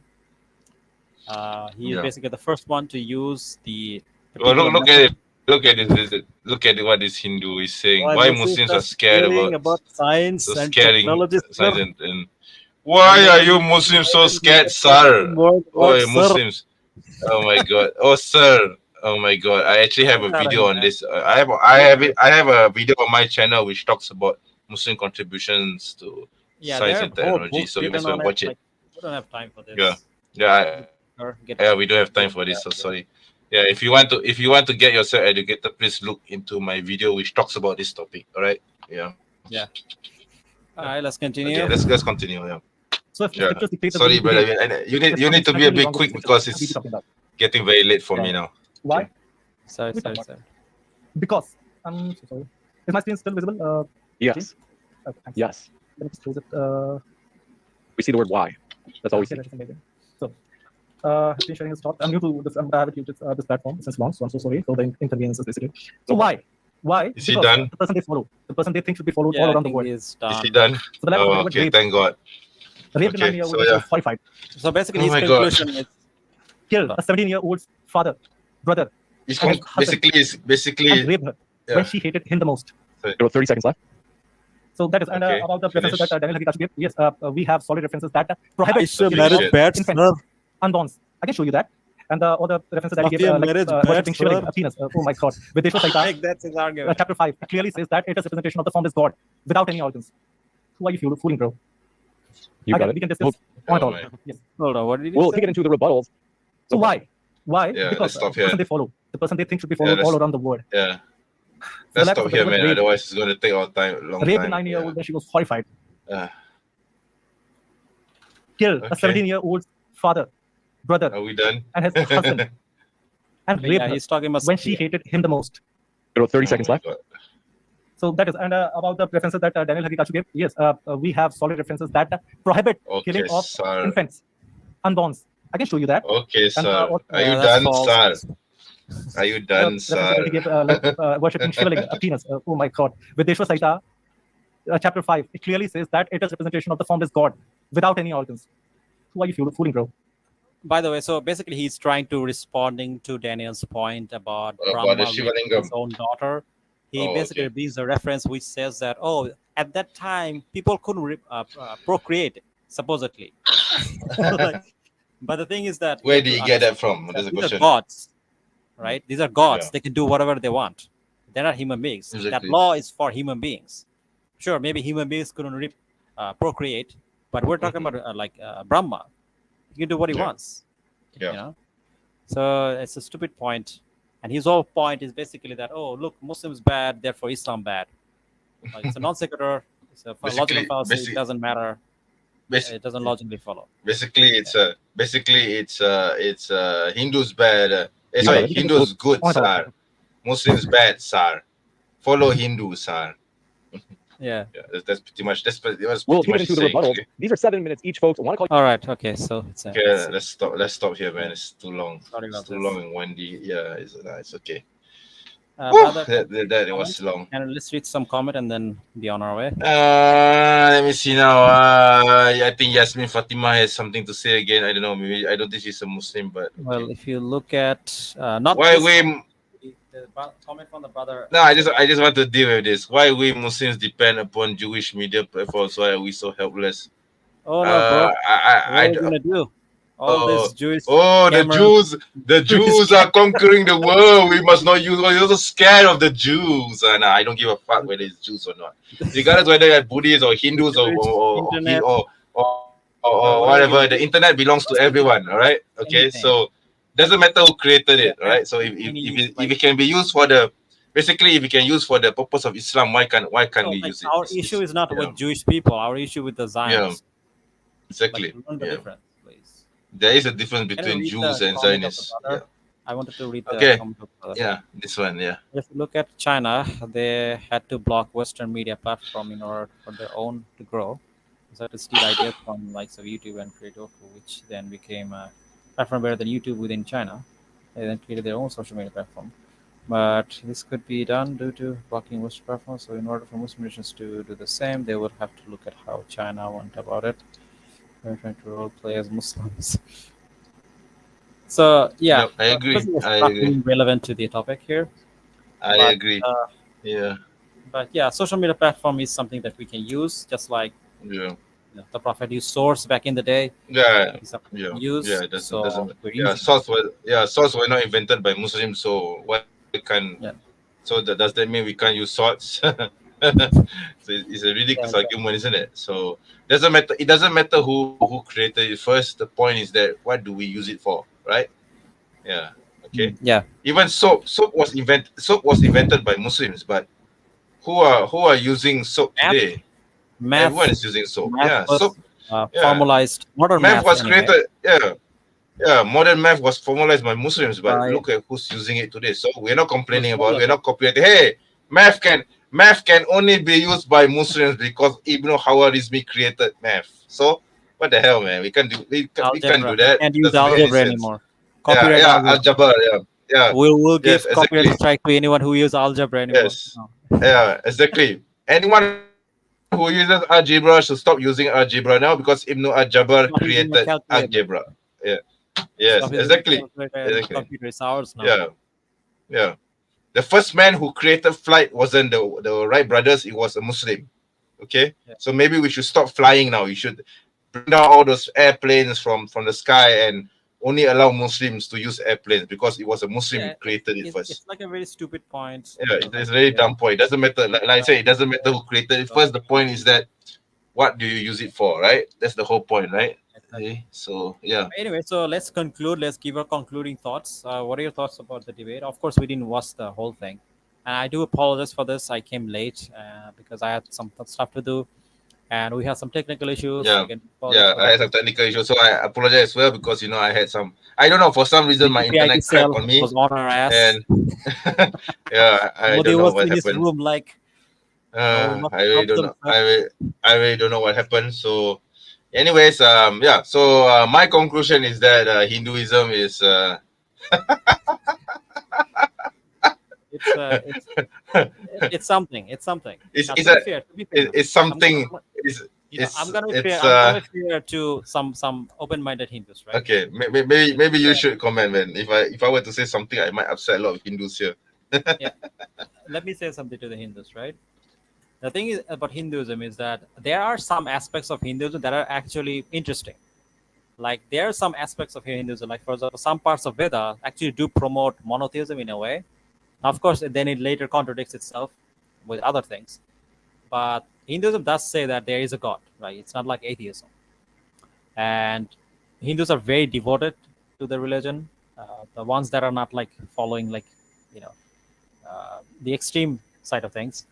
He is Yeah. basically the first one to use the Well, particular look at method. it. Look at it. Look at what this Hindu is saying. Why Why Muslims Muslims are are scared scaring about science so and scaring technology, science sir? and why And are then you Muslims so scared, sir? More Oh, about, sir. Muslims. Oh my God. Oh, sir. Oh my God. I actually have a video on this. I have a video on my channel which talks about Muslim contributions to Yeah, science there and are whole technology. books So you might as written well on it. watch it. Like, we don't have time for this. Yeah. Yeah. Or get Yeah, we don't have time for this. So sorry. Yeah, if you want to get yourself educated, please look into my video which talks about this topic. All right. Yeah. Yeah. All right, let's continue. Okay, let's continue. Yeah. So if Yeah. scriptures dictate the Sorry, way brother. behave, You there's need to something be a fundamentally bit wrong with quick the because scriptures. What are we it's talking about? getting very late for me Yeah. now. Why? Okay. Sorry. Because I'm so sorry. Is my screen still visible? Yes. Okay, thanks. Yes. Let me just close it. We see the word why. That's all we see. Okay, that's amazing. So, screen sharing is stopped. I'm new to this. I haven't used this platform since long, so I'm so sorry for the inconveniences basically. So why? Why? Is he Because done? the person they follow, the person they think should be followed Yeah, all I around the think world. he's Is done. he done? So the level Oh, of okay. rape, Thank God. raped a Okay, 9-year-old so when she yeah. was horrified, So basically, Oh his my God. conclusion is killed a 17-year-old father, brother, It's and his husband, and basically raped her yeah. when she hated him the most. There are 30 seconds left. So that is, and Okay, about the references finish. that Daniel Haqiqatjou gave. Yes, we have solid references that prohibit Aisha Okay, married shit. bad, infants, sir. unborns. I can show you that. And all the references that he gave, Mafia like marriage bad, worshipping shivering, sir. a penis. Oh my God. Videshwa Saita, Like that's his argument. chapter 5, it clearly says that it is representation of the formless God without any organs. Who are you fooling, bro? You got Again, it. we can discuss Oh on it all. my. Yes. Hold on, what did you We'll say? take it into the rebuttals. So why? Why? Yeah, Because let's stop the here. person they follow, the person they think should be Yeah, followed all let's around the world. yeah. So Let's lack stop of here, available man. rape, Otherwise, it's going to take our long raped a time. 9-year-old when she was horrified, Yeah. killed a Okay. 17-year-old father, brother, Are we done? and his husband, and Yeah, raped her he's talking about when she hated him the most. There are 30 Oh seconds my left. God. So that is, and about the references that Daniel Haqiqatjou gave. Yes, we have solid references that prohibit Okay, killing of sir. infants, unborns. I can show you that. Okay, And, sir. what- Are you that's done, false. sir? Are you done, references that he sir? gave, like worshipping shivling, a penis. Oh my God. Videshwa Saita, chapter 5, it clearly says that it is representation of the formless God without any organs. Who are you fooling, bro? By the way, so basically he's trying to responding to Daniel's point about the Brahma raping Shivalingam. his own daughter. He Oh, basically okay. brings a reference which says that, oh, at that time people couldn't procreate, supposedly. Like, but the thing is that Where have did to you get that understand from? that That's the these are question. gods, right? These are gods. Yeah. They can do whatever they want. They're not human beings. That Exactly. law is for human beings. Sure, maybe human beings couldn't procreate, but we're talking about Brahma. He can do what he Yeah. wants. Yeah. You know? So it's a stupid point. And his whole point is basically that, oh, look, Muslims bad, therefore Islam bad. Like, it's a non sequitur. It's a logical fallacy. It doesn't matter. It doesn't logically follow. Basically, it's Hindus bad. Sorry, Hindus good, sir. Muslims bad, sir. Follow Hindus, sir. Yeah. Yeah, that's pretty much. We'll pretty take it much into the saying, rebuttals. okay? These are 7 minutes each, folks. I want to call All right. Okay. So it's Okay, let's stop here, man. It's too long. Sorry It's about too this. long and windy. Yeah, it's okay. brother, That was long. and let's read some comment and then be on our way. Let me see now. I think Yasmin Fatima has something to say again. I don't know. Maybe I don't think she's a Muslim, but okay. Well, if you look at not Why this we? comment, the comment from the brother. No, I just want to deal with this. Why we Muslims depend upon Jewish media platforms? Why are we so helpless? Oh no, bro. I what are you gonna do? all these Jewish the cameras. Jews are conquering the world. We must not use. You're so scared of the Jews, and I don't give a fuck whether it's Jews or not. Regardless whether you're Buddhists or Hindus Internet. or whatever, the internet belongs to everyone. All right. Okay. Anything. So doesn't matter who created it. All right. So if it can be used for the basically if it can use for the purpose of Islam, why can't we use it? Our issue is not with Jewish people. Our issue with the Zionists. Exactly. Learn the difference, please. There is a difference between Jews and Zionists. I wanted to read the comment of the Yeah, this one, yeah. If you look at China, they had to block Western media platform in order for their own to grow. So had to steal ideas from likes of YouTube and Creatoku, which then became a platform better than YouTube within China. They then created their own social media platform. But this could be done due to blocking Western platforms. So in order for Muslim nations to do the same, they would have to look at how China went about it. They're trying to role play as Muslims. So yeah, Yep, I agree. It's I not agree. really relevant to the topic here. I agree. Yeah. But yeah, social media platform is something that we can use, just like Yeah. the Prophet used source back in the day. Yeah. It's something Yeah. we use, Yeah. That's so we're yeah. using Swords were not invented by Muslims, so why can? Yeah. So does that mean we can't use swords? So it's a ridiculous argument, isn't it? So doesn't matter. It doesn't matter who created it first. The point is that what do we use it for, right? Yeah. Okay. Yeah. Even soap was invented by Muslims, but who are using soap today? Math. Everyone is using soap. Math Yeah. was, Soap. formalized. Modern Math was anyway. created. Yeah. Modern math was formalized by Muslims, but Right. look at who's using it today. So we're not complaining about it. We're not copying. Hey, math can only be used by Muslims because Ibn Khawarizmi created math. So what the hell, man? We can't do that. Can't use Doesn't make any algebra sense. anymore. Copyright algebra. Yeah. We'll give Yes, copyright exactly. strike to anyone who uses algebra anymore. Yes. Yeah, exactly. Anyone who uses algebra should stop using algebra now because Ibn al-Jabbar Stop using a created calculator. algebra. Yeah. Yes, Stop using exactly. calculator and Exactly. Computer is ours now. Yeah. Yeah. The first man who created flight wasn't the Wright brothers, it was a Muslim. Okay? So maybe we should stop flying now. We should bring down all those airplanes from the sky and only allow Muslims to use airplanes because it was a Muslim who created it first. It's like a very stupid point. Yeah, it's a very dumb point. It doesn't matter. Like I said, it doesn't matter who created it first. The point is that what do you use it for, right? That's the whole point, right? Okay. So yeah. Anyway, so let's conclude. Let's give our concluding thoughts. What are your thoughts about the debate? Of course, we didn't watch the whole thing, and I do apologize for this. I came late because I had some stuff to do, and we had some technical issues. Yeah, Again, apologize yeah, for I that. had some technical issues, so I apologize as well because I had some. I don't know, for some reason my The internet IP cell cracked on me, was on our ass. and yeah, I Nobody don't know was what in his happened. room, like not I really don't know. problem, I really don't know what happened. So, anyways, yeah. So my conclusion is that Hinduism is it's something. It's something. It's Now, it's to a be fair, it's something. I'm gonna be It's fair. I'm gonna be fair to some open-minded Hindus, right? okay. Maybe you should comment, man. If I were to say something, I might upset a lot of Hindus here. Yeah. Let me say something to the Hindus, right? The thing is about Hinduism is that there are some aspects of Hinduism that are actually interesting. Like there are some aspects of Hinduism, like for example, some parts of Veda actually do promote monotheism in a way. Of course, then it later contradicts itself with other things. But Hinduism does say that there is a God, right? It's not like atheism. And Hindus are very devoted to the religion. The ones that are not like following like, the extreme side of things.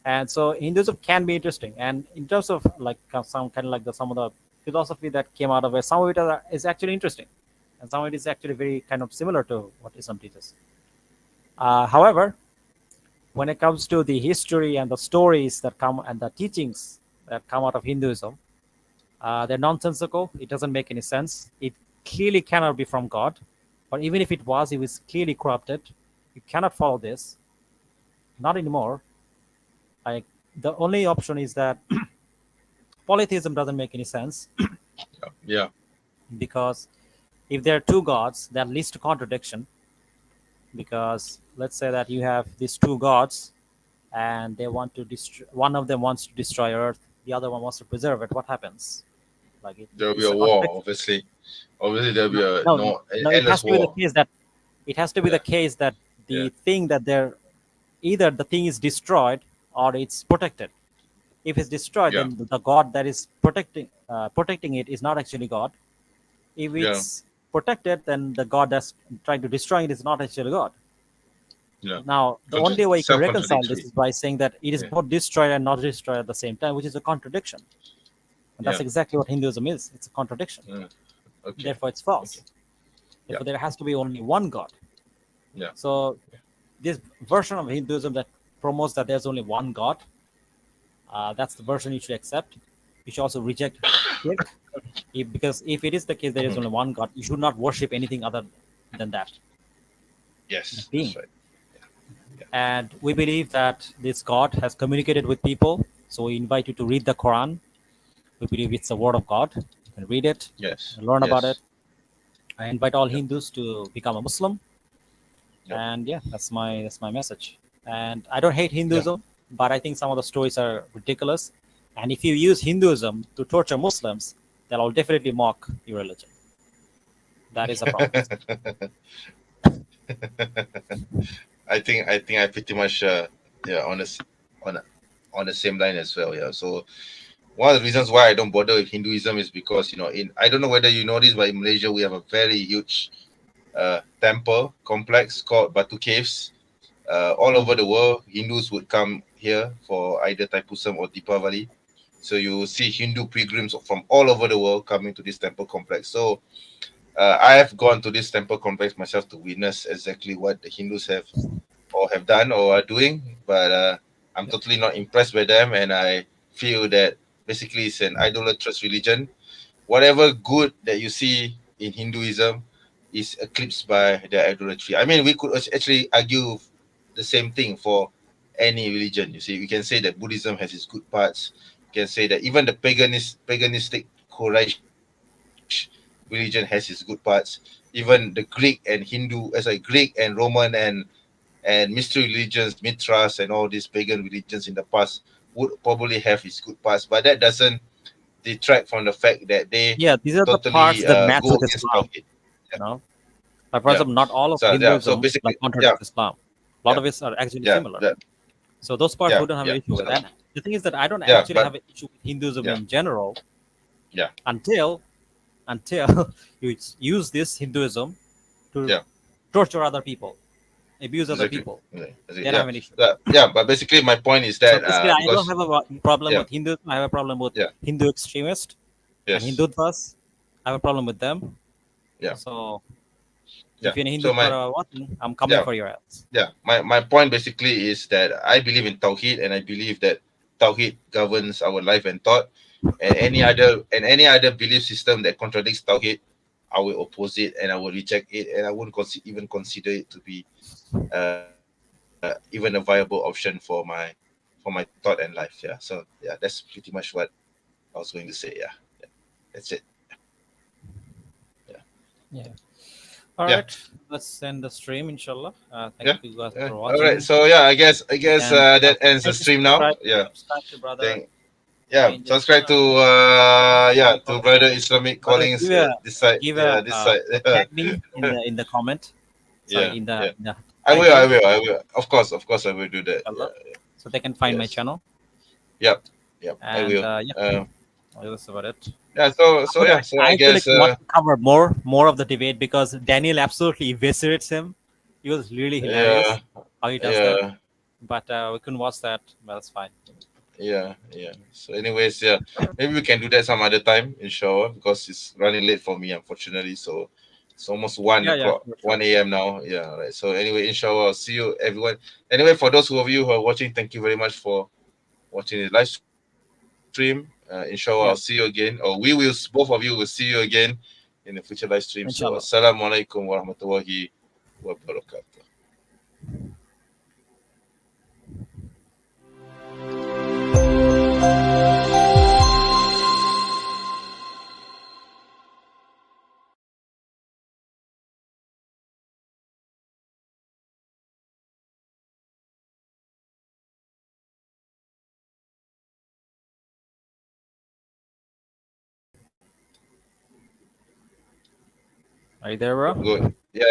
And so Hinduism can be interesting. And in terms of like some kind of like some of the philosophy that came out of it, some of it is actually interesting. And some of it is actually very kind of similar to what Islam teaches. However, when it comes to the history and the stories that come and the teachings that come out of Hinduism, they're nonsensical. It doesn't make any sense. It clearly cannot be from God. Or even if it was clearly corrupted. You cannot follow this. Not anymore. The only option is that polytheism doesn't make any sense. Yeah. Because if there are two gods, that leads to contradiction. Because let's say that you have these two gods and they want to destroy, one of them wants to destroy Earth, the other one wants to preserve it. What happens? There will be a war, obviously. Obviously, there'll be a No, it has endless to be the war. case that the thing that they're either the thing is destroyed or it's protected. If it's destroyed, Yeah. then the God that is protecting it is not actually God. If Yeah. it's protected, then the God that's trying to destroy it is not actually God. Yeah. Now, the only way you can reconcile this Self-contradictory. is by saying that it is Yeah. both destroyed and not destroyed at the same time, which is a contradiction. And that's Yeah. exactly what Hinduism is. It's a contradiction. Okay. Therefore, it's false. Okay. Therefore, there has to be only one God. Yeah. So, this version of Hinduism that promotes that there's only one God, that's the version you should accept. You should also reject shirk. Because if it is the case there is only one God, you should not worship anything other than that. Yes, being. that's right. And we believe that this God has communicated with people. So we invite you to read the Quran. We believe it's the word of God. You can read it, Yes. learn about Yes. it. I invite all Hindus to become a Muslim. Yep. And yeah, that's my message. And I don't hate Hinduism, but I think some of the stories are ridiculous. And if you use Hinduism to torture Muslims, they'll definitely mock your religion. That is a problem. I think I pretty much on the same line as well. Yeah. So one of the reasons why I don't bother with Hinduism is because I don't know whether you know this, but in Malaysia we have a very huge temple complex called Batu Caves. All over the world, Hindus would come here for either Thaipusam or Deepavali. So you see Hindu pilgrims from all over the world coming to this temple complex. So I have gone to this temple complex myself to witness exactly what the Hindus have done or are doing, but I'm totally not impressed by them, and I feel that basically it's an idolatrous religion. Whatever good that you see in Hinduism is eclipsed by their idolatry. I mean, we could actually argue the same thing for any religion. You see, we can say that Buddhism has its good parts. We can say that even the paganistic Quraysh religion has its good parts. Even the Greek and Hindu, as a Greek and Roman and mystery religions, Mithras, and all these pagan religions in the past would probably have its good parts, but that doesn't detract from the fact that they Yeah, these are the parts totally that match go with against Islam. Tawhid. No, but for Yeah. example, not all of So Hinduism basically, like contradicts Islam. A lot of it are actually yeah, similar. So those parts we don't have an issue with. And the thing is that I don't actually have an issue with Hinduism in general. Yeah. Until you use this Hinduism to torture other people, abuse other people. Then I have an issue. But basically my point is So that basically, I don't because have a problem with Hinduism. I have a problem with Hindu extremists and Hindutvas. I have a problem with them. Yeah. So Yeah. if you're a Hindu So for watching, I'm coming for your ass. Yeah. My point basically is that I believe in Tawheed, and I believe that Tawheed governs our life and thought. And any other belief system that contradicts Tawheed, I will oppose it and I will reject it, and I wouldn't even consider it to be even a viable option for my thought and life. Yeah. So yeah, that's pretty much what I was going to say. Yeah. That's it. Yeah. All right. Let's end the stream, inshallah. Thank you guys for watching. All right. So yeah, I guess that ends the stream now. Yeah. Subscribe to brother. Subscribe to to Brother Islamic Callings this side. This side. Tag me in the comment. Sorry, in the I will. Of course, I will do that. So they can find my channel. Yep. And, I will. That's about it. Yeah. So I guess want to cover more of the debate because Daniel absolutely eviscerates him. He was really hilarious how he does that. But we couldn't watch that. But that's fine. Yeah. So anyways, maybe we can do that some other time, inshallah, because it's running late for me, unfortunately. So it's almost 1 o'clock, 1 a.m. now. Yeah, right. So anyway, inshallah, I'll see you everyone. Anyway, for those of you who are watching, thank you very much for watching the live stream. Inshallah, I'll see you again, or both of you will see you again in the future live stream. Inshallah. So assalamu alaikum wa rahmatullahi wa barakatuh. Are you there, bro? Good.